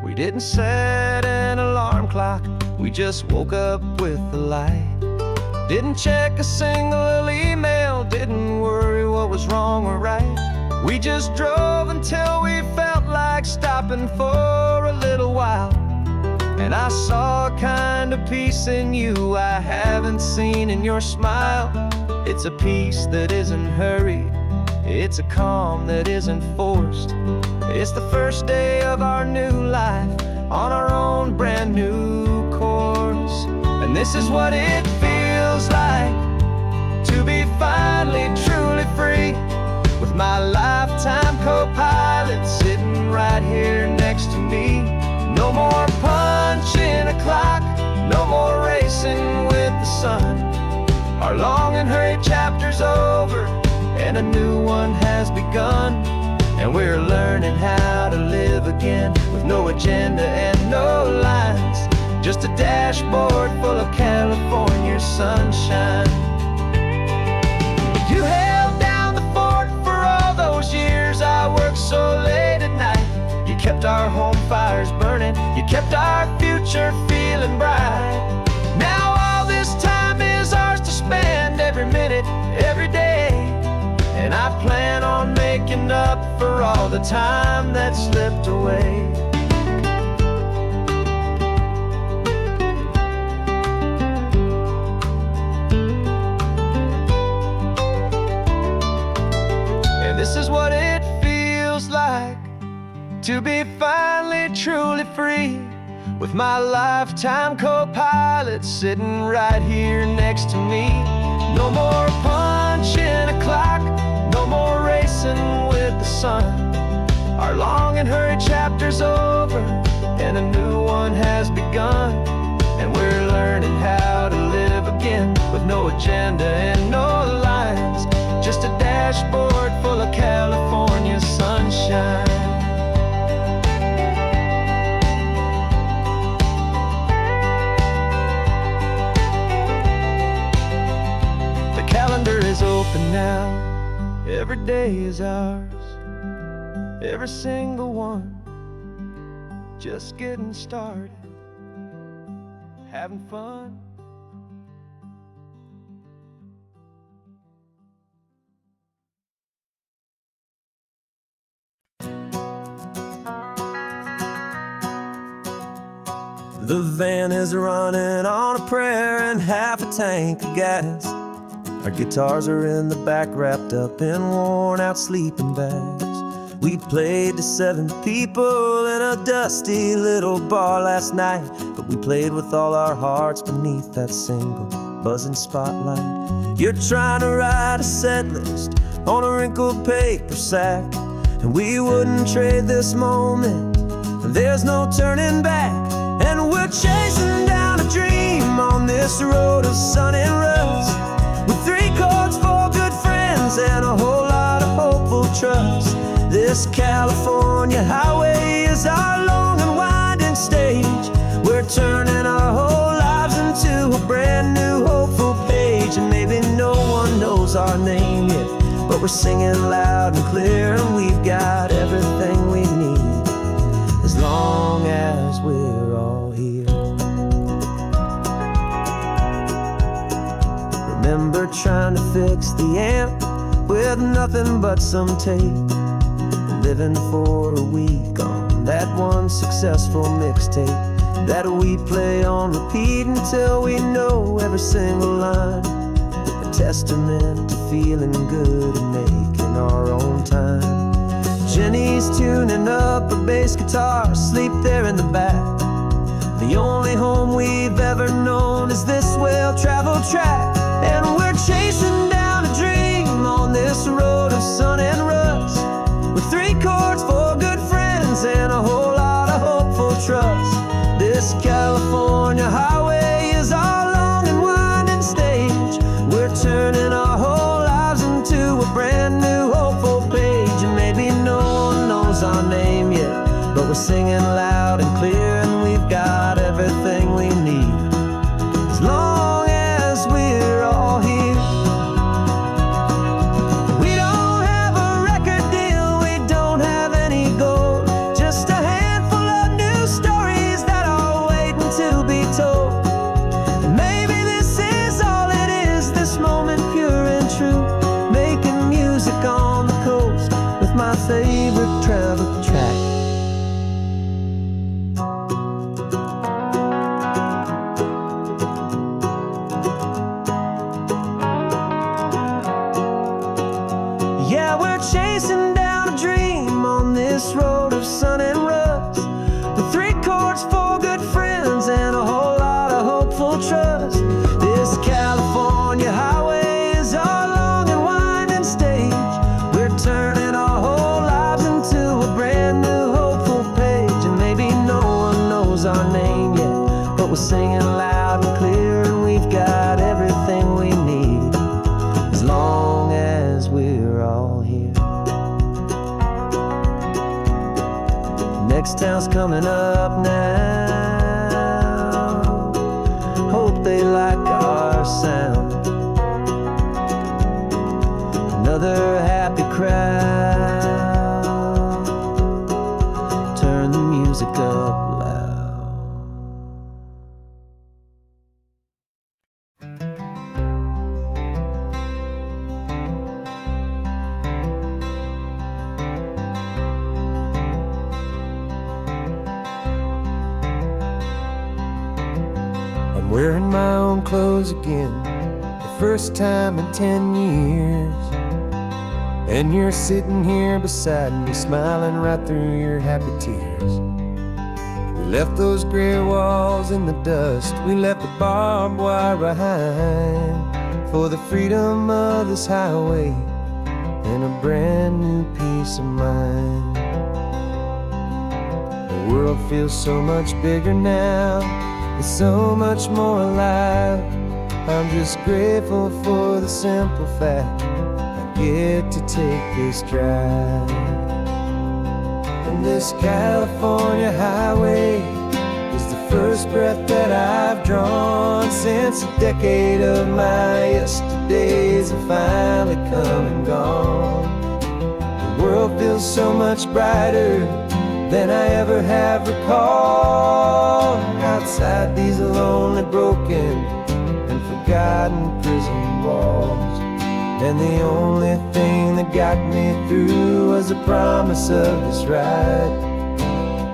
S1: We didn't set an alarm clock, we just woke up with the light. Didn't check a single email, didn't worry what was wrong or right. We just drove until we felt like stopping for a little while. And I saw a kind of peace in you I haven't seen in your smile. It's a peace that isn't hurried, it's a calm that isn't forced. It's the first day of our new life on our own brand new course. And this is what it feels like to be finally truly free, with my lifetime co-pilot sitting right here next to me. No more punching a clock, no more racing with the sun. Our long and hurried chapter's over and a new one has begun. And we're learning how to live again, with no agenda and no lines, just a dashboard full of California sunshine. You held down the fort for all those years I worked so late at night. You kept our home fires burning, you kept our future feeling bright. Now all this time is ours to spend, every minute, every day. And I plan on making up for all the time that slipped away. And this is what it feels like to be finally truly free, with my lifetime co-pilot sitting right here next to me. No more punching a clock, no more racing with the sun. Our long and hurried chapter's over and a new one has begun. And we're learning how to live again, with no agenda and no lines, just a dashboard full of California sunshine. Is open now, every day is ours, every single one, just getting started, having fun.
S4: The van is running on a prayer and half a tank of gas. Our guitars are in the back, wrapped up in worn-out sleeping bags. We played to 7 people in a dusty little bar last night, but we played with all our hearts beneath that single buzzing spotlight. You're trying to write a set list on a wrinkled paper sack, and we wouldn't trade this moment, and there's no turning back. And we're chasing down a dream on this road of sun and rust, with 3 chords, 4 good friends, and a whole lot of hopeful trust. This California highway is our long and winding stage. We're turning our whole lives into a brand new hopeful page. And maybe no one knows our name yet, but we're singing loud and clear, and we've got everything we need, as long as we're all here. Remember trying to fix the amp with nothing but some tape, living for a week on that one successful mixtape that we play on repeat until we know every single line. A testament to feeling good and making our own time. Jenny's tuning up her bass guitar, asleep there in the back. The only home we've ever known is this well-traveled track. And we're chasing down a dream on this road of sun and rust, with 3 chords, 4 good friends, and a whole lot of hopeful trust. This California highway is our long and winding stage. We're turning our whole lives into a brand new hopeful page. And maybe no one knows our name yet, but we're singing loud and clear, and we've got everything we need, as long as we're all here. We don't have a record deal, we don't have any gold, just a handful of new stories that are waiting to be told. And maybe this is all it is, this moment pure and true, making music on the coast with my favorite travel track. Yeah, we're chasing down a dream on this road of sun and rust, with 3 chords, 4 good friends, and a whole lot of hopeful trust. This California highway is our long and winding stage. We're turning our whole lives into a brand new hopeful page. And maybe no one knows our name yet, but we're singing loud and clear, and we've got everything we need, as long as we're all here. Next town's coming up now, hope they like our sound. Another happy crowd, turn the music up loud. I'm wearing my own clothes again, the first time in 10 years. And you're sitting here beside me, smiling right through your happy tears. We left those gray walls in the dust, we left the barbed wire behind, for the freedom of this highway and a brand new peace of mind. The world feels so much bigger now, it's so much more alive. I'm just grateful for the simple fact I get to take this drive. And this California highway is the first breath that I've drawn since a decade of my yesterdays have finally come and gone. The world feels so much brighter than I ever have recalled. Outside these lonely, broken, and forgotten prison walls, and the only thing that got me through was the promise of this ride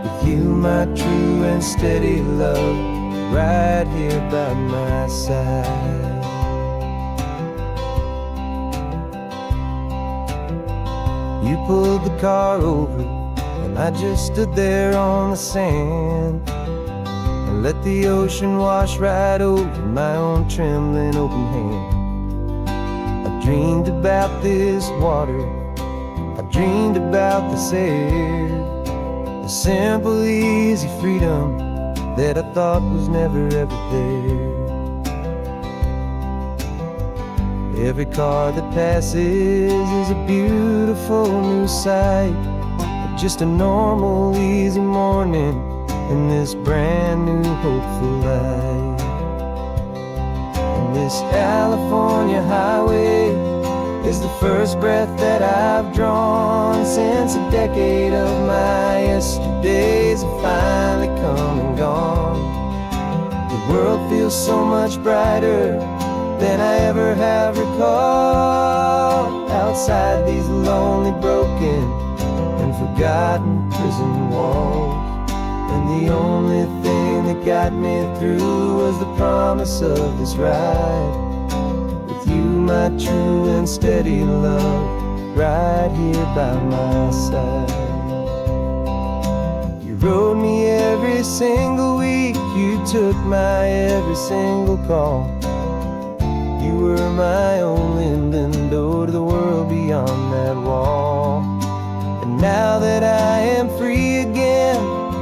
S4: with you, my true and steady love, right here by my side. You pulled the car over, and I just stood there on the sand and let the ocean wash right over my own trembling open hand. I dreamed about this water, I dreamed about this air, the simple, easy freedom that I thought was never ever there.
S1: Every car that passes is a beautiful new sight. Just a normal, easy morning in this brand new, hopeful life. And this California highway is the first breath that I've drawn since a decade of my yesterdays have finally come and gone. The world feels so much brighter than I ever have recalled. Outside these lonely, broken, and forgotten prison walls. And the only thing that got me through was the promise of this ride. With you, my true and steady love, right here by my side. You rode me every single week, you took my every single call. You were my only window to the world beyond that wall. And now that I am free again,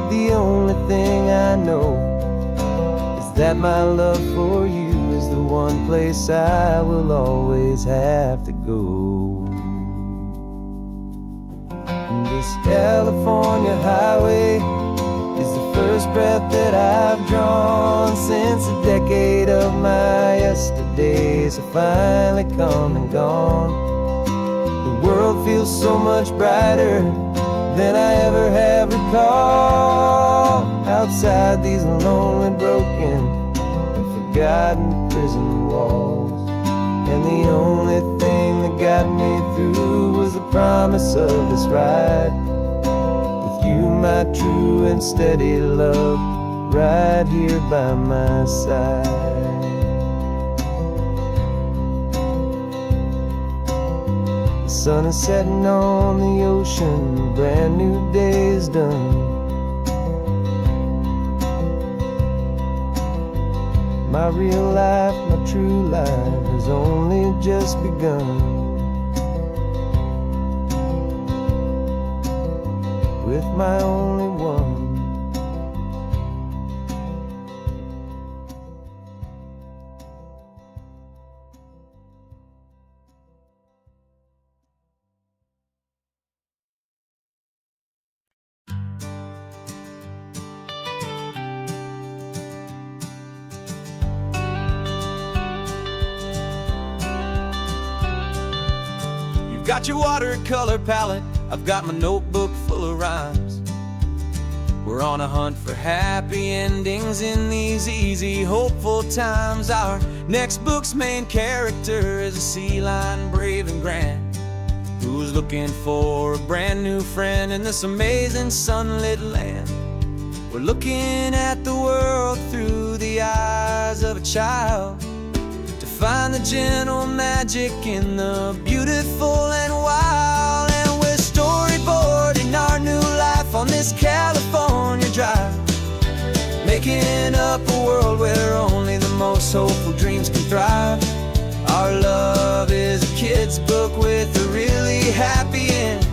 S1: the only thing I know is that my love for you is the one place I will always have to go. And this California highway is the first breath that I've drawn since a decade of my yesterdays have finally come and gone. The world feels so much brighter than I ever have recalled. Outside these lonely, broken, and forgotten prison walls. And the only thing that got me through was the promise of this ride. With you, my true and steady love, right here by my side. The sun is setting on the ocean, a brand new day is done. My real life, my true life has only just begun. With my only one.
S3: You've got your watercolor palette, I've got my notebook full of rhymes. We're on a hunt for happy endings in these easy, hopeful times. Our next book's main character is a sea lion, brave and grand, who's looking for a brand new friend in this amazing sunlit land. We're looking at the world through the eyes of a child, to find the gentle magic in the beautiful and wild. And we're storyboarding our new life on this California drive, making up a world where only the most hopeful dreams can thrive. Our love is a kid's book with a really happy end,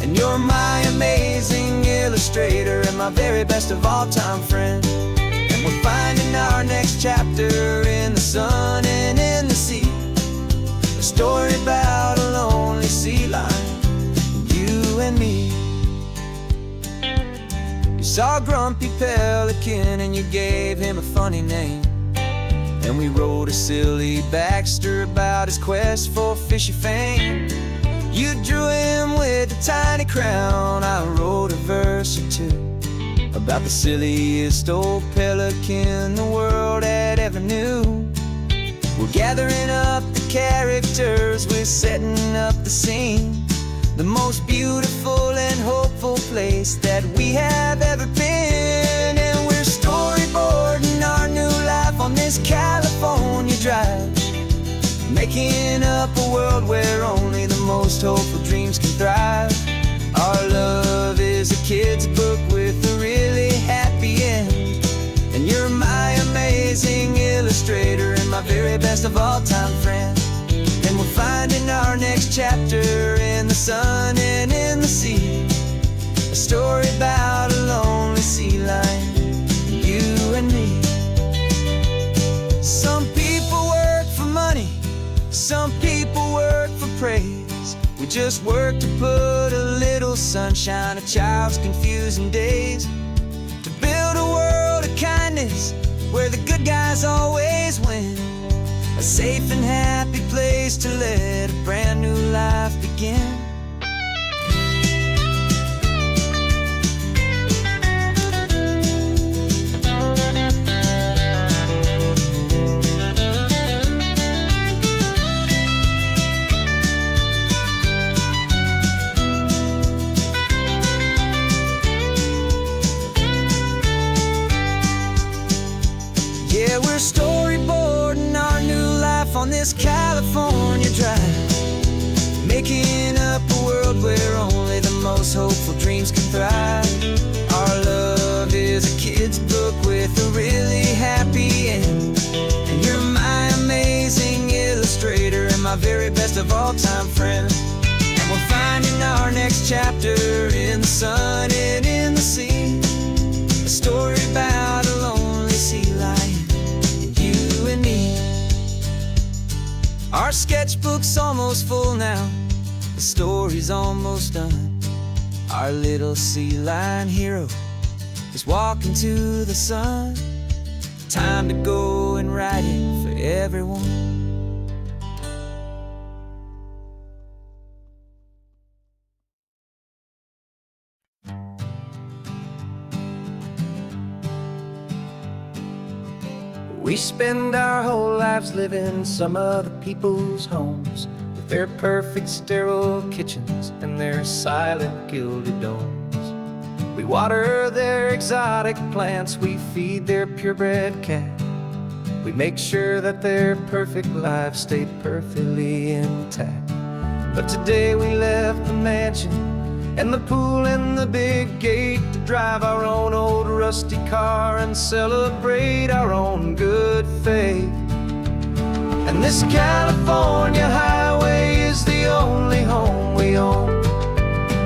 S3: and you're my amazing illustrator and my very best of all time friend. And we're finding our next chapter in the sun and in the sea, a story about a lonely sea lion, you and me. You saw a grumpy pelican and you gave him a funny name, and we wrote a silly Baxter about his quest for fishy fame. You drew him with a tiny crown, I wrote a verse or two about the silliest old pelican the world had ever knew. We're gathering up the characters, we're setting up the scene, the most beautiful and hopeful place that we have ever been. And we're storyboarding our new life on this California drive, making up a world where only the most hopeful dreams can thrive. Our love is a kid's book with a really happy end, and you're my amazing illustrator and my very best of all time friend. And we're finding our next chapter in the sun and in the sea, a story about a lonely sea lion, you and me. Some people work for money, some just work to put a little sunshine in a child's confusing days, to build a world of kindness where the good guys always win, a safe and happy place to let a brand new life begin. Yeah, we're storyboarding our new life on this California drive, making up a world where only the most hopeful dreams can thrive. Our love is a kid's book with a really happy end, and you're my amazing illustrator and my very best of all-time friend. And we're finding our next chapter in the sun and in the sea, a story about a lonely sea lion, you and me. Our sketchbook's almost full now, the story's almost done. Our little sea lion hero is walking to the sun. Time to go and write it for everyone.
S4: We spend our whole lives living some other people's homes, with their perfect sterile kitchens and their silent gilded domes. We water their exotic plants, we feed their purebred cat. We make sure that their perfect lives stay perfectly intact. But today we left the mansion and the pool and the big gate to drive our own old rusty car and celebrate our own good faith. And this California highway is the only home we own,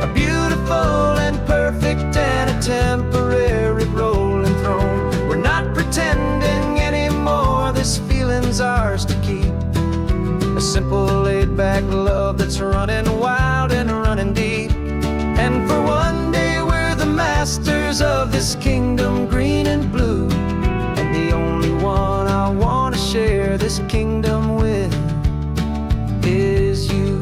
S4: a beautiful and perfect and a temporary rolling throne. We're not pretending anymore, this feeling's ours to keep, a simple laid-back love that's running wild and running deep. And for one day we're the masters of this kingdom green and blue, and the only one I want to share this kingdom with is you.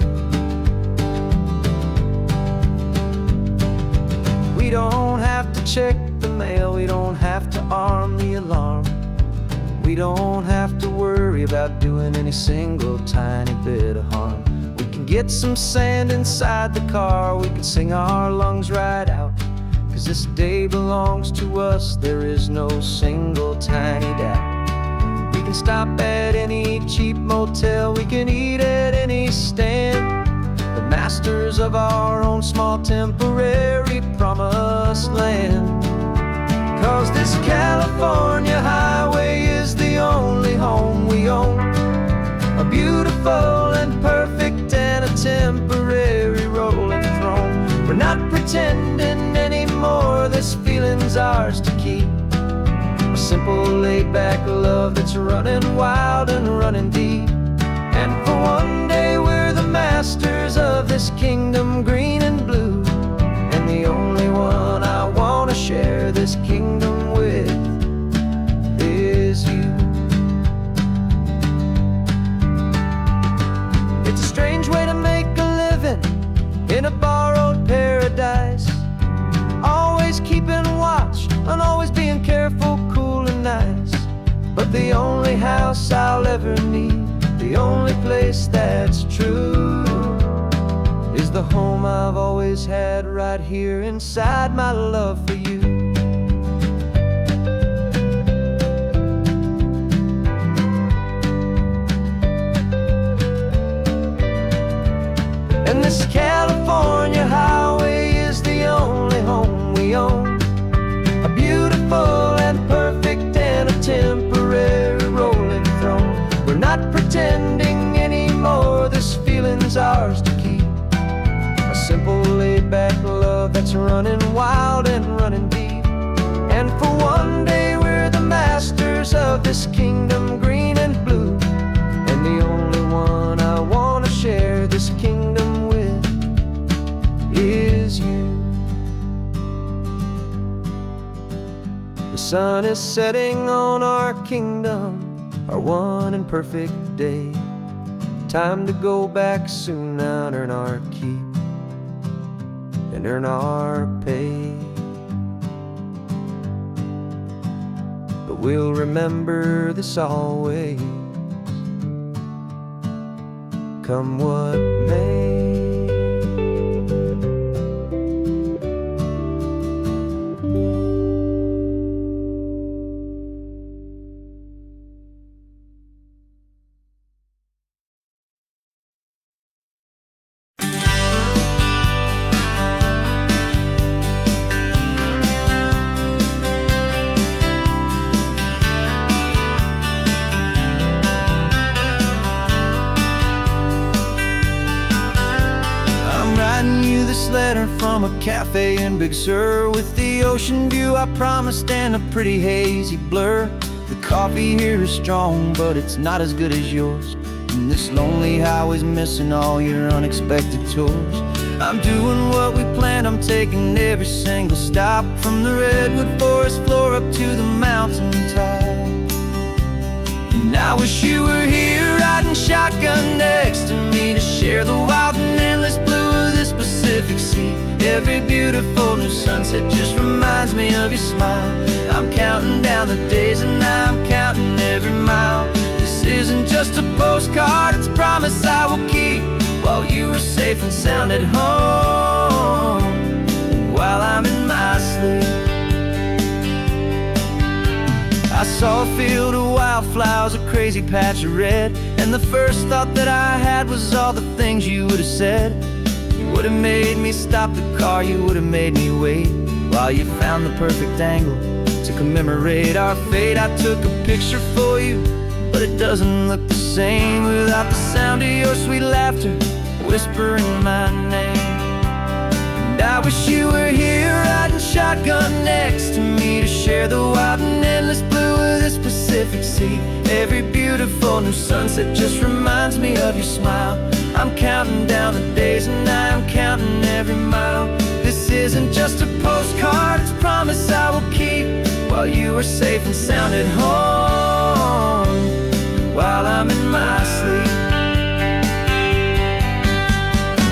S4: We don't have to check the mail, we don't have to arm the alarm, we don't have to worry about doing any single tiny bit of harm. We can get some sand inside the car, we can sing our lungs right out, 'cause this day belongs to us, there is no single tiny doubt. We can stop at any cheap motel, we can eat at any stand, the masters of our own small temporary promised land. 'Cause this California highway is the only home we own, a beautiful and perfect and a temporary rolling throne. We're not pretending anymore, this feeling's ours to keep, a simple laid-back love that's running wild and running deep. And for one day we're the masters of this kingdom green and blue, and the only one I want to share this kingdom with is you. It's a strange way to make a living in a borrowed paradise, always keeping watch and always being careful, cool and nice. But the only house I'll ever need, the only place that's true, is the home I've always had right here inside my love for you. And this California highway is the only home we own, a beautiful and perfect and a temporary rolling throne. We're not pretending anymore, this feeling's ours to keep, a simple laid-back love that's running wild and running deep. And for one day we're the masters of this kingdom green and blue, and the only one I want to share this kingdom with
S1: sun is setting on our kingdom, our one and perfect day. Time to go back soon now and earn our keep and earn our pay. But we'll remember this always, come what may.
S2: Letter from a cafe in Big Sur, with the ocean view I promised and a pretty hazy blur. The coffee here is strong, but it's not as good as yours, and this lonely highway's missing all your unexpected tours. I'm doing what we planned, I'm taking every single stop, from the redwood forest floor up to the mountain top. And I wish you were here riding shotgun next to me, to share the wild and endless blue of this Pacific Sea. Every beautiful new sunset just reminds me of your smile. I'm counting down the days and I'm counting every mile. This isn't just a postcard, it's a promise I will keep, while you are safe and sound at home, and while I'm in my sleep. I saw a field of wildflowers, a crazy patch of red, and the first thought that I had was all the things you would have said. You would have made me stop the car, you would have made me wait, while you found the perfect angle to commemorate our fate. I took a picture for you, but it doesn't look the same without the sound of your sweet laughter whispering my name. And I wish you were here riding shotgun next to me, to share the wild and endless blue of this Pacific Sea. Every beautiful new sunset just reminds me of your smile. I'm counting down the days and I'm counting every mile. This isn't just a postcard, it's a promise I will keep, while you are safe and sound at home, while I'm in my sleep.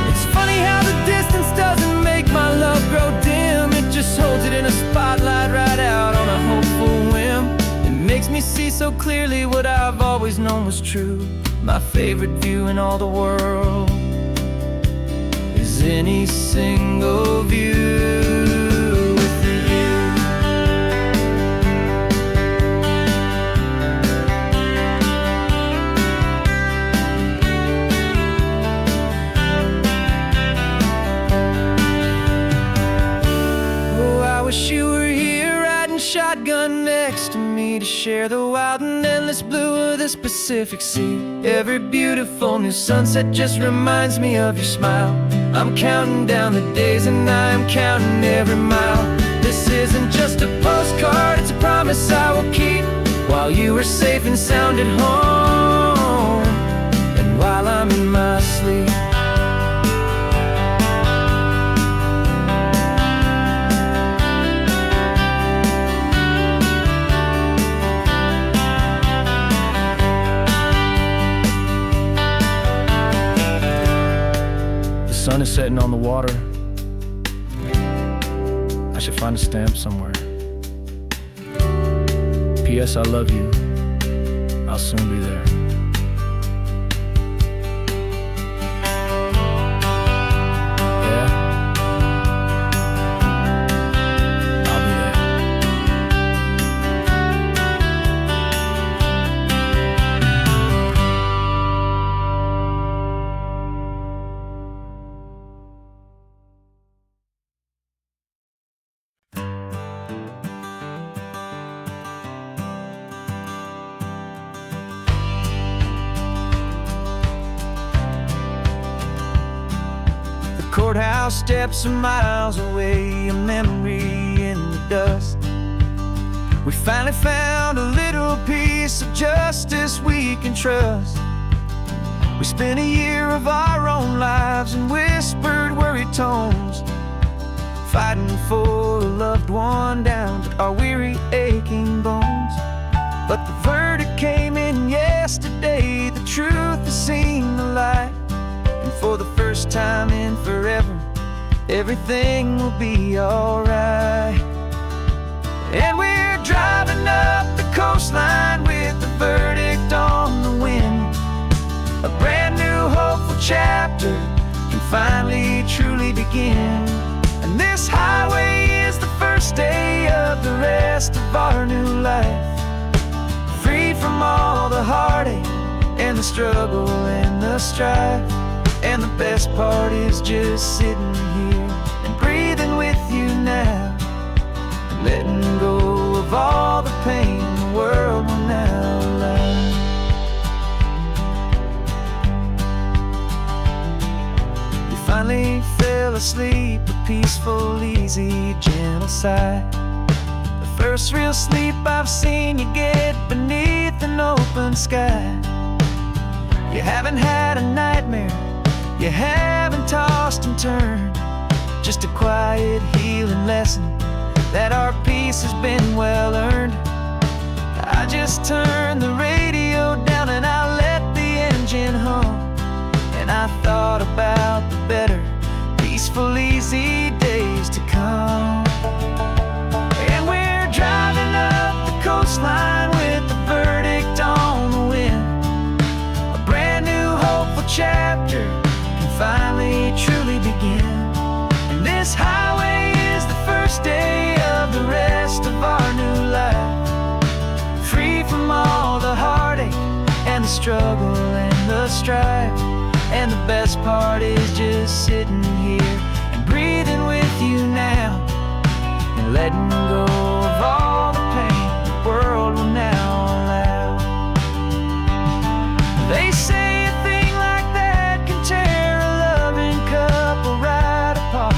S2: It's funny how the distance doesn't make my love grow dim, it just holds it in a spotlight right out on a hopeful whim. It makes me see so clearly what I've always known was true. My favorite view in all the world is any single view with you. Oh, I wish you were here riding shotgun next to me, to share the wild and endless blue of this Pacific Sea. Every beautiful new sunset just reminds me of your smile. I'm counting down the days and I'm counting every mile. This isn't just a postcard, it's a promise I will keep, while you are safe and sound at home, and while I'm in my sleep. The sun is setting on the water. I should find a stamp somewhere. P.S. I love you. I'll soon be there. Yeah? I'll be there. Courthouse steps are miles away, a memory in the dust. We finally found a little piece of justice we can trust. We spent a year of our own lives in whispered, worried tones, fighting for a loved one down to our weary, aching breaking bones. But the verdict came in yesterday. The truth has seen the light, and for the first time in forever, everything will be alright. And we're driving up the coastline with the verdict on the wind. A brand new hopeful chapter can finally truly begin. And this highway is the first day of the rest of our new life, free from all the heartache and the struggle and the strife. And the best part is just sitting here and breathing with you now, and letting go of all the pain the world will now allow. You finally fell asleep, a peaceful, easy, gentle sigh. The first real sleep I've seen you get beneath an open sky. You haven't had a nightmare, you haven't tossed and turned, just a quiet healing lesson that our peace has been well earned. I just turned the radio down and I let the engine hum, and I thought about the better, peaceful, easy days to come. And we're driving up the coastline with the verdict on the wind. A brand new hopeful chapter can finally truly begin. And this highway is the first day of the rest of our new life, free from all the heartache and the struggle and the strife. And the best part is just sitting here and breathing with you now, and letting go of all the pain the world will now allow. They say a thing like that can tear a loving couple right apart.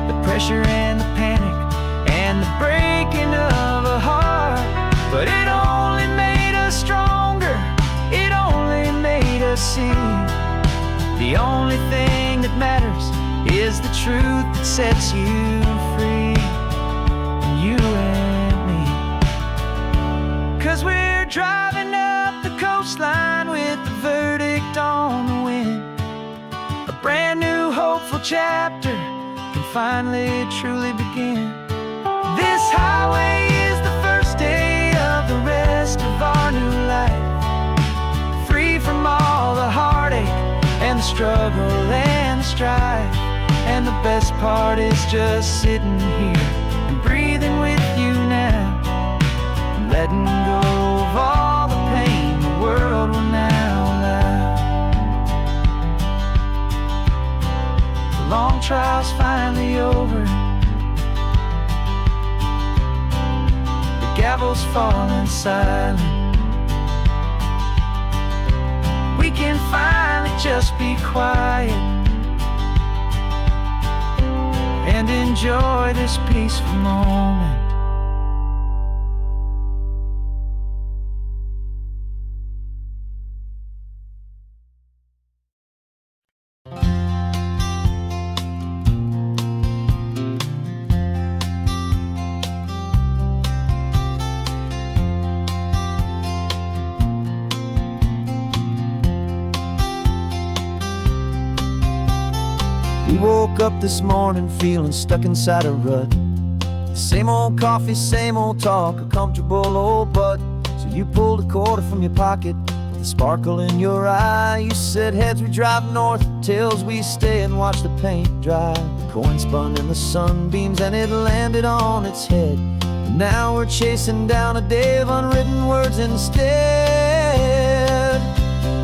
S2: The pressure and the panic and the breaking of a heart. But it only made us stronger, it only made us see the only thing that matters is the truth that sets you free, you and me. 'Cause we're driving up the coastline with the verdict on the wind. A brand new hopeful chapter can finally truly begin. This highway is the first day of the rest of our new life, free from all the heartache and the struggle and the strife. And the best part is just sitting here and breathing with you now, and letting go of all the pain the world will now allow. The long trial's finally over, the gavel's falling silent. We can finally just be quiet and enjoy this peaceful moment. We woke up this morning feeling stuck inside a rut. Same old coffee, same old talk, a comfortable old butt. So you pulled a quarter from your pocket with a sparkle in your eye. You said heads we drive north, tails we stay and watch the paint dry. The coin spun in the sunbeams and it landed on its head. And now we're chasing down a day of unwritten words instead.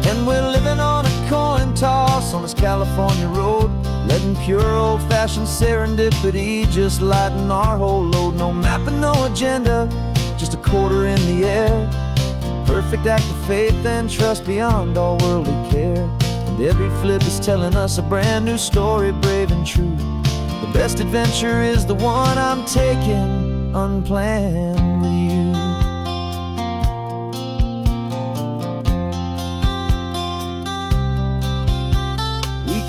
S2: And we're living on a coin toss on this California road, letting pure old-fashioned serendipity just lighten our whole load. No map and no agenda, just a quarter in the air. Perfect act of faith and trust beyond all worldly care. And every flip is telling us a brand new story, brave and true. The best adventure is the one I'm taking unplanned with you.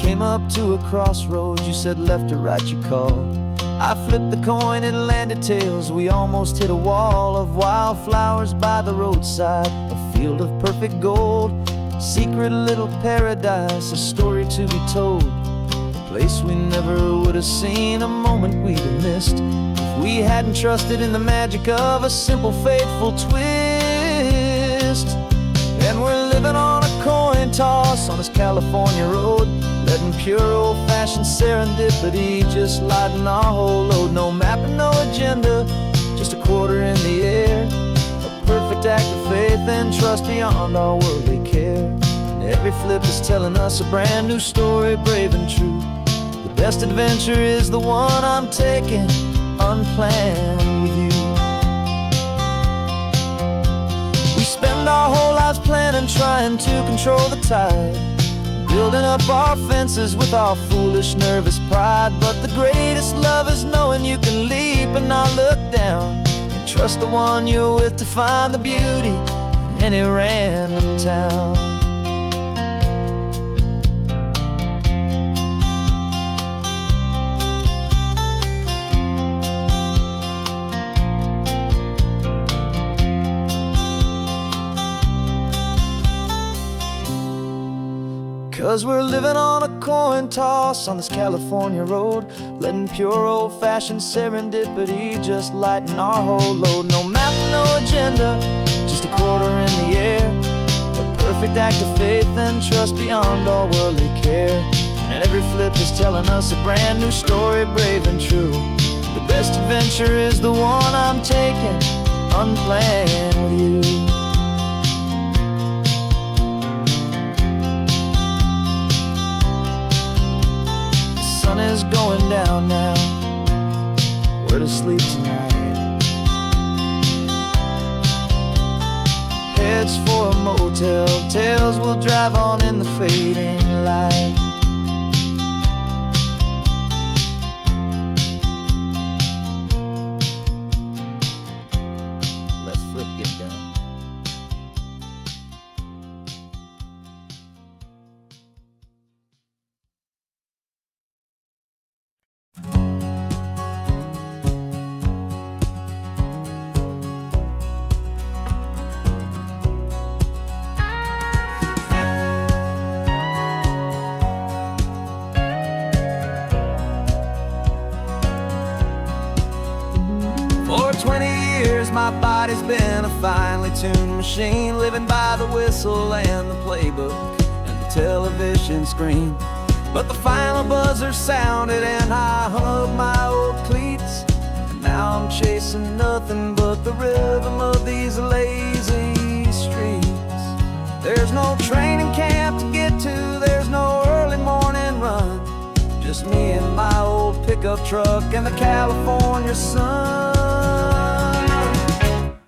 S2: Came up to a crossroads, you said left or right you called. I flipped the coin, it landed tails. We almost hit a wall of wildflowers by the roadside, a field of perfect gold, secret little paradise, a story to be told, a place we never would have seen, a moment we'd have missed if we hadn't trusted in the magic of a simple, faithful twist. And we're living on a coin toss on this California road, letting pure old-fashioned serendipity just lighten our whole load. No map and no agenda, just a quarter in the air, a perfect act of faith and trust beyond our worldly care. And every flip is telling us a brand new story, brave and true. The best adventure is the one I'm taking, unplanned with you. We spend our whole lives planning, trying to control the tide, building up our fences with our foolish, nervous pride. But the greatest love is knowing you can leap and not look down, and trust the one you're with to find the beauty in any random town. 'Cause we're living on a coin toss on this California road, letting pure old-fashioned serendipity just lighten our whole load. No map, no agenda, just a quarter in the air, a perfect act of faith and trust beyond all worldly care. And every flip is telling us a brand new story, brave and true. The best adventure is the one I'm taking, unplanned with you. The sun is going down now, we're to sleep tonight. Heads for a motel, tails will drive on in the fading light. Let's flip get done. For 20 years my body's been a finely tuned machine, living by the whistle and the playbook and the television screen. But the final buzzer sounded and I hung up my old cleats, and now I'm chasing nothing but the rhythm of these lazy streets. There's no training camp to get to, there's no early morning run, just me and my old pickup truck and the California sun.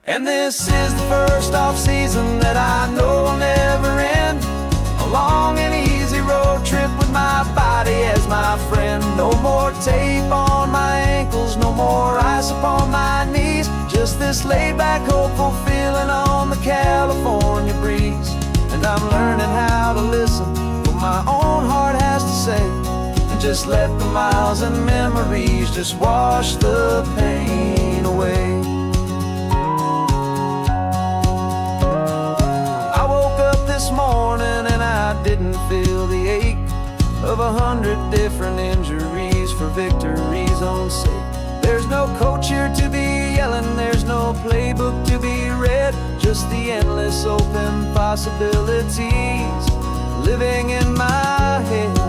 S2: And this is the first off-season that I know will never end, a long and easy road trip with my body as my friend. No more tape on my ankles, no more ice upon my knees, just this laid-back, hopeful feeling on the California breeze. And I'm learning how to listen to what my own heart has to say, and just let the miles and memories just wash the pain away. I woke up this morning and I didn't feel the ache of 100 different injuries for victory's own sake. There's no coach here to be yelling, there's no playbook to be read, just the endless open possibilities living in my head.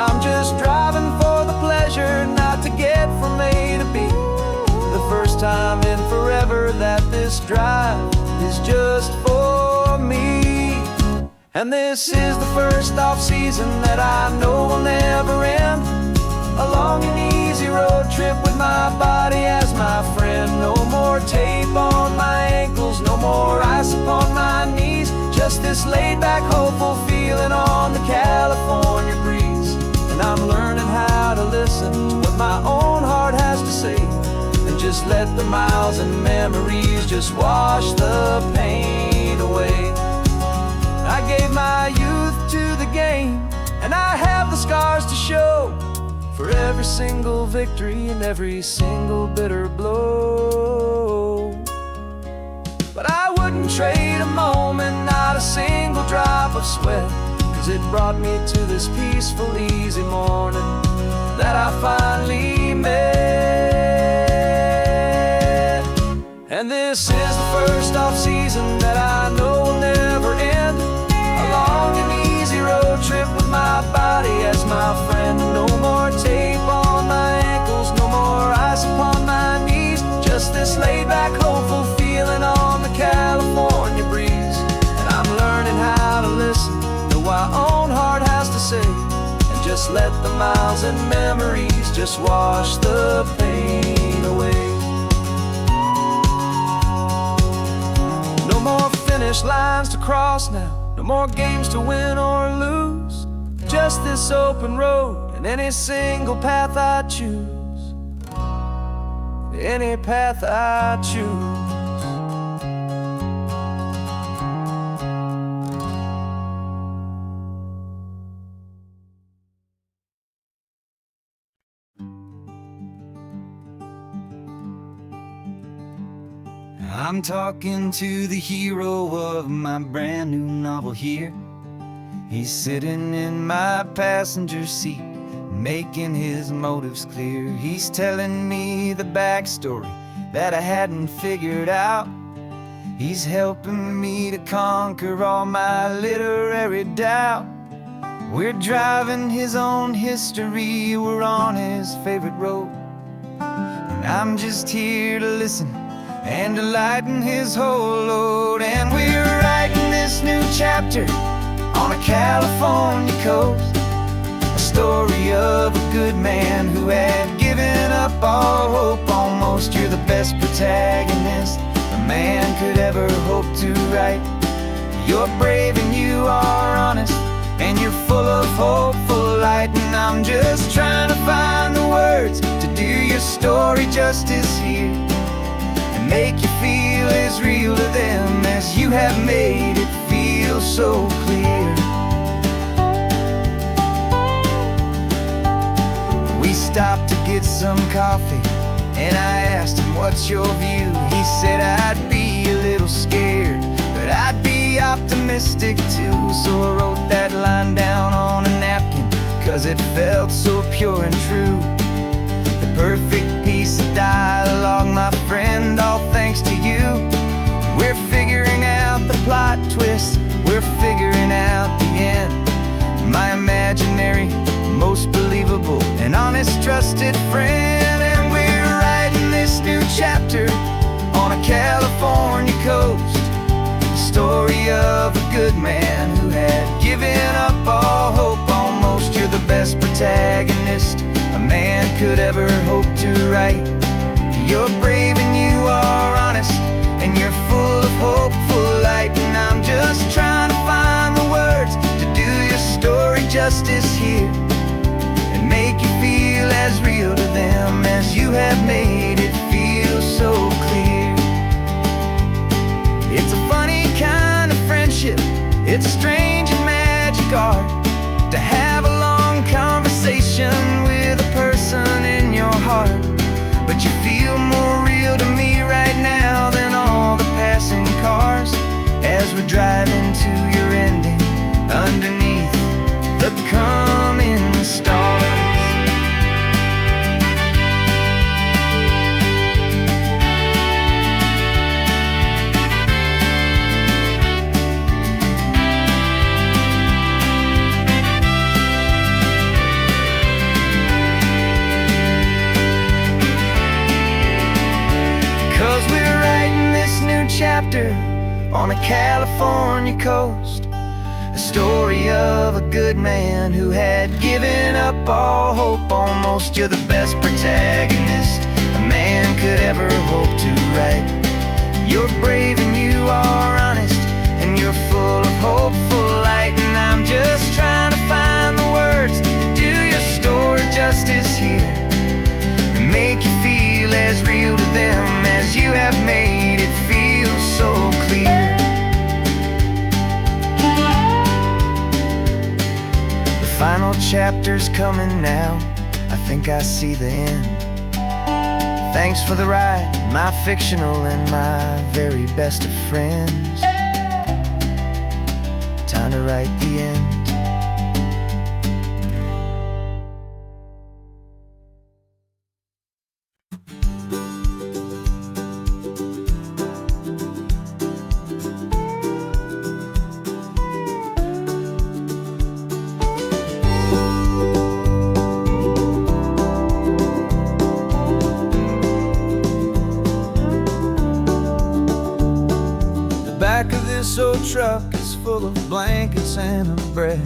S2: I'm just driving for the pleasure, not to get from A to B. The first time in forever that this drive is just for me. And this is the first off-season that I know will never end, a long and easy road trip with my body as my friend. No more tape on my ankles, no more ice upon my knees, just this laid-back, hopeful feeling on the California breeze. And I'm learning how to listen to what my own heart has to say, and just let the miles and memories just wash the pain away. I gave my youth to the game, and I have the scars to show
S1: for every single victory and every single bitter blow. But I wouldn't trade a moment, not a single drop of sweat, 'cause it brought me to this peaceful, easy morning that I finally met. And this is the first off-season that I know will never end. A long and easy road trip with my body as my friend. No more tape on my ankles, no more ice upon my knees. Just this laid-back, hopeful feeling on the California breeze. And I'm learning how to listen to what my own heart has to say, and just let the miles and memories just wash the pain away. No more finish lines to cross now, no more games to win or lose. Just this open road and any single path I choose. Any path I choose.
S2: I'm talking to the hero of my brand new novel here. He's sitting in my passenger seat, making his motives clear. He's telling me the backstory that I hadn't figured out. He's helping me to conquer all my literary doubt. We're driving his own history, we're on his favorite road, and I'm just here to listen and to lighten his whole load. And we're writing this new chapter on a California coast, a story of a good man who had given up all hope almost. You're the best protagonist a man could ever hope to write. You're brave and you are honest, and you're full of hopeful light. And I'm just trying to find the words to do your story justice here, make you feel as real to them as you have made it feel so clear. We stopped to get some coffee, and I asked him, what's your view? He said, I'd be a little scared, but I'd be optimistic too. So I wrote that line down on a napkin, 'cause it felt so pure and true. The perfect piece of dialogue, my friend, all thanks to you. We're figuring out the plot twist, we're figuring out the end. My imaginary, most believable and honest trusted friend. And we're writing this new chapter on a California coast, the story of a good man who had given up all hope almost. You're the best protagonist a man could ever hope to write. You're brave and you are honest, and you're full of hopeful light. And I'm just trying to find the words to do your story justice here, and make you feel as real to them as you have made it feel so clear. It's a funny kind of friendship, it's strange and magic art to have a long conversation with a person in your heart. But you feel more real to me right now than all the passing cars, as we're driving to your ending underneath the coming stars. Chapter on a California coast, a story of a good man who had given up all hope almost. You're the best protagonist a man could ever hope to write. You're brave and you are honest, and you're full of hopeful light. And I'm just trying to find the words to do your story justice here, and make you feel as real to them as you have made it feel so clear. The final chapter's coming now. I think
S1: think I see the end. Thanks for the ride, my fictional and my very best of friends. Time to write the end.
S2: Back of this old truck is full of blankets and of bread.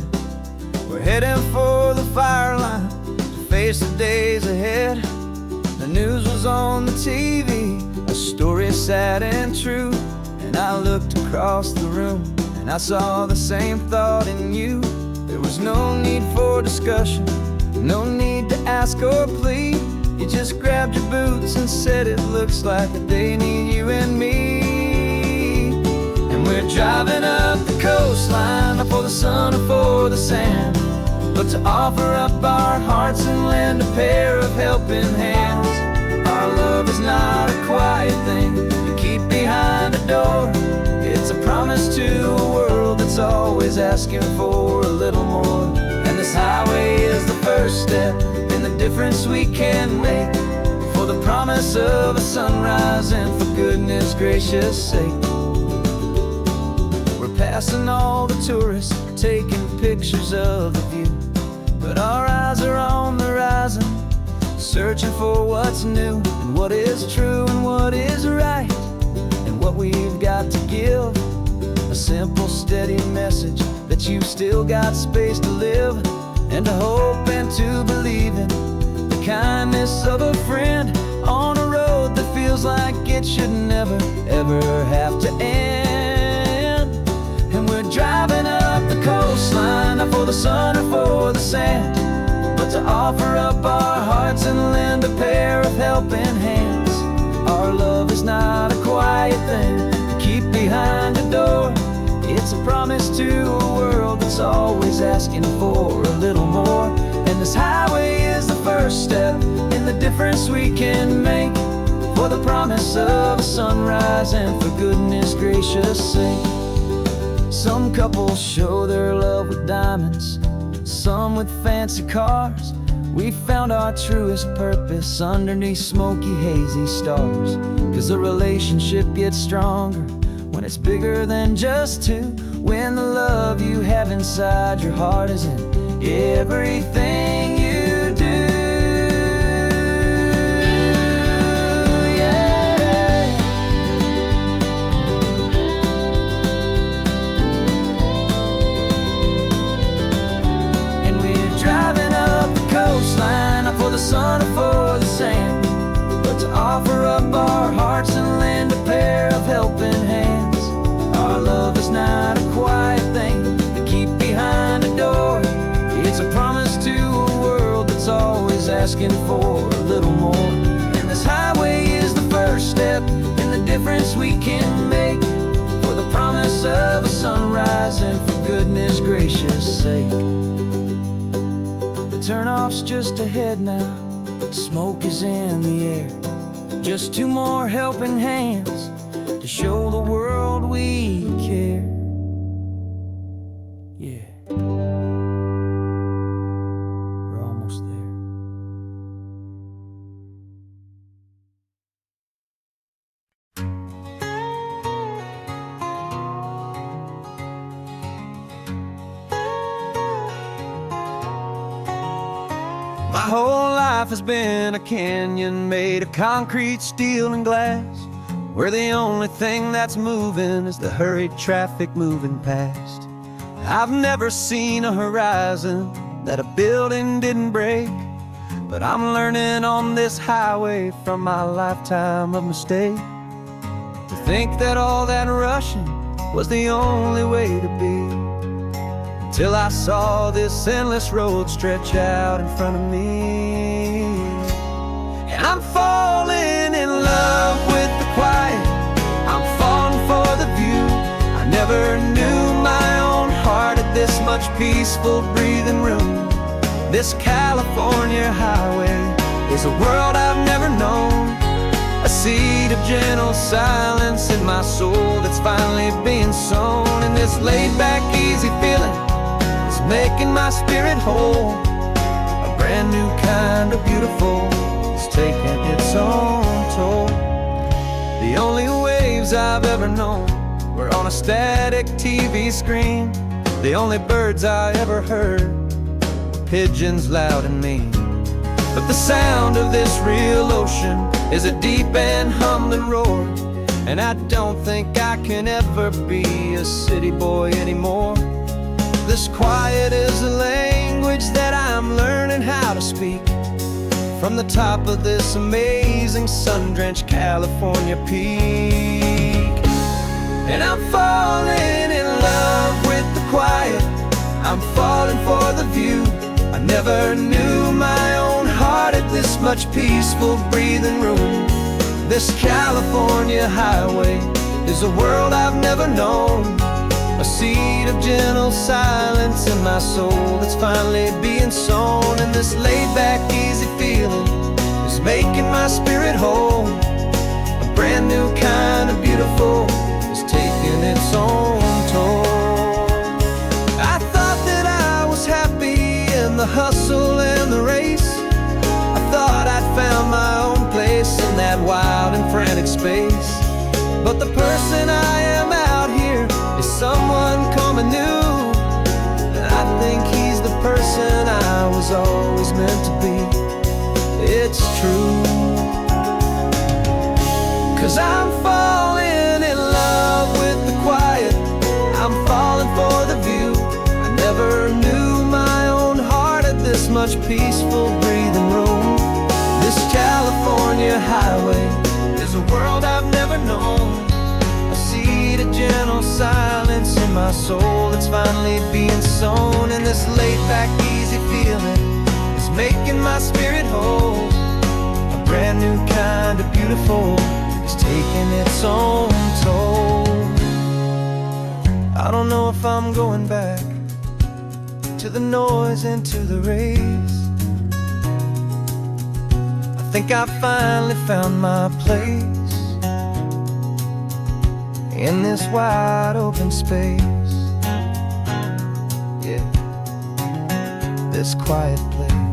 S2: We're heading for the fire line to face the days ahead. The news was on the TV, a story sad and true. And I looked across the room and I saw the same thought in you. There was no need for discussion, no need to ask or plead. You just grabbed your boots and said it looks like the day need you and me. We're driving up the coastline, not for the sun or for the sand, but to offer up our hearts and lend a pair of helping hands. Our love is not a quiet thing you keep behind a door. It's a promise to a world that's always asking for a little more. And this highway is the first step in the difference we can make, for the promise of a sunrise and for goodness gracious sake. Passing all the tourists, taking pictures of the view, but our eyes are on the horizon, searching for what's new and what is true and what is right, and what we've got to give. A simple, steady message that you've still got space to live, and to hope and to believe in the kindness of a friend on a road that feels like it should never, ever have to end. We're driving up the coastline, not for the sun or for the sand, but to offer up our hearts and lend a pair of helping hands. Our love is not a quiet thing to keep behind a door. It's a promise to a world that's always asking for a little more. And this highway is the first step in the difference we can make, for the promise of a sunrise and for goodness gracious sake. Some couples show their love with diamonds, some with fancy cars. We found our truest purpose underneath smoky, hazy stars. 'Cause the relationship gets stronger when it's bigger than just two, when the love you have inside your heart is in everything you do. For the sun or for the sand, but to offer up our hearts and lend a pair of helping hands. Our love is not a quiet thing to keep behind a door. It's a promise to a world that's always asking for a little more. And this highway is the first step in the difference we can make, for the promise of a sunrise and for goodness gracious sake. Turnoff's just ahead now, smoke is in the air. Just two more helping hands to show the world we care. Yeah, we're almost there. My whole life has been a canyon made of concrete, steel, and glass, where the only thing that's moving is the hurried traffic moving past. I've never seen a horizon that a building didn't break, but I'm learning on this highway from my lifetime of mistakes to think that all that rushing was the only way to be. Till I saw this endless road stretch out in front of me. And I'm falling in love with the quiet, I'm falling for the view. I never knew my own heart had this much peaceful breathing room. This California
S1: California highway is a world I've never known. A seed of gentle silence in my soul that's finally being sown. And this laid-back, easy feeling is making my spirit whole. A brand new kind of beautiful is taking its own toll. The only waves I've ever known were on a static TV screen. The only birds I ever heard were pigeons loud and mean. But the sound of this real ocean is a deep and humbling roar. And I don't think I can ever be a city boy anymore. This quiet is a language that I'm learning how to speak from the top of this amazing sun-drenched California peak. And I'm falling in love with the quiet, I'm falling for the view. I never knew my own heart had this much peaceful breathing room. This California highway is a world I've never known. A seed of gentle silence in my soul that's finally being sown. And this laid-back, easy feeling is making my spirit whole. A brand new kind of beautiful is taking its own toll. I thought that I was happy in the hustle and the race. I thought I'd found my own place in that wild and frantic space. But the person I am out here is someone coming new. And I think he's the person I was always meant to be. It's true. 'Cause I'm falling in love with the quiet, I'm falling for the view. I never knew my own heart had this much peaceful breathing room. This California highway is a world I've never known. A seed of gentle silence in my soul that's finally being sown. And this laid-back, easy feeling is making my spirit whole. A brand new kind of beautiful is taking its own toll. I don't know if I'm going back to the noise and to the race. I think I finally found my place in this wide open space. Yeah, this quiet place.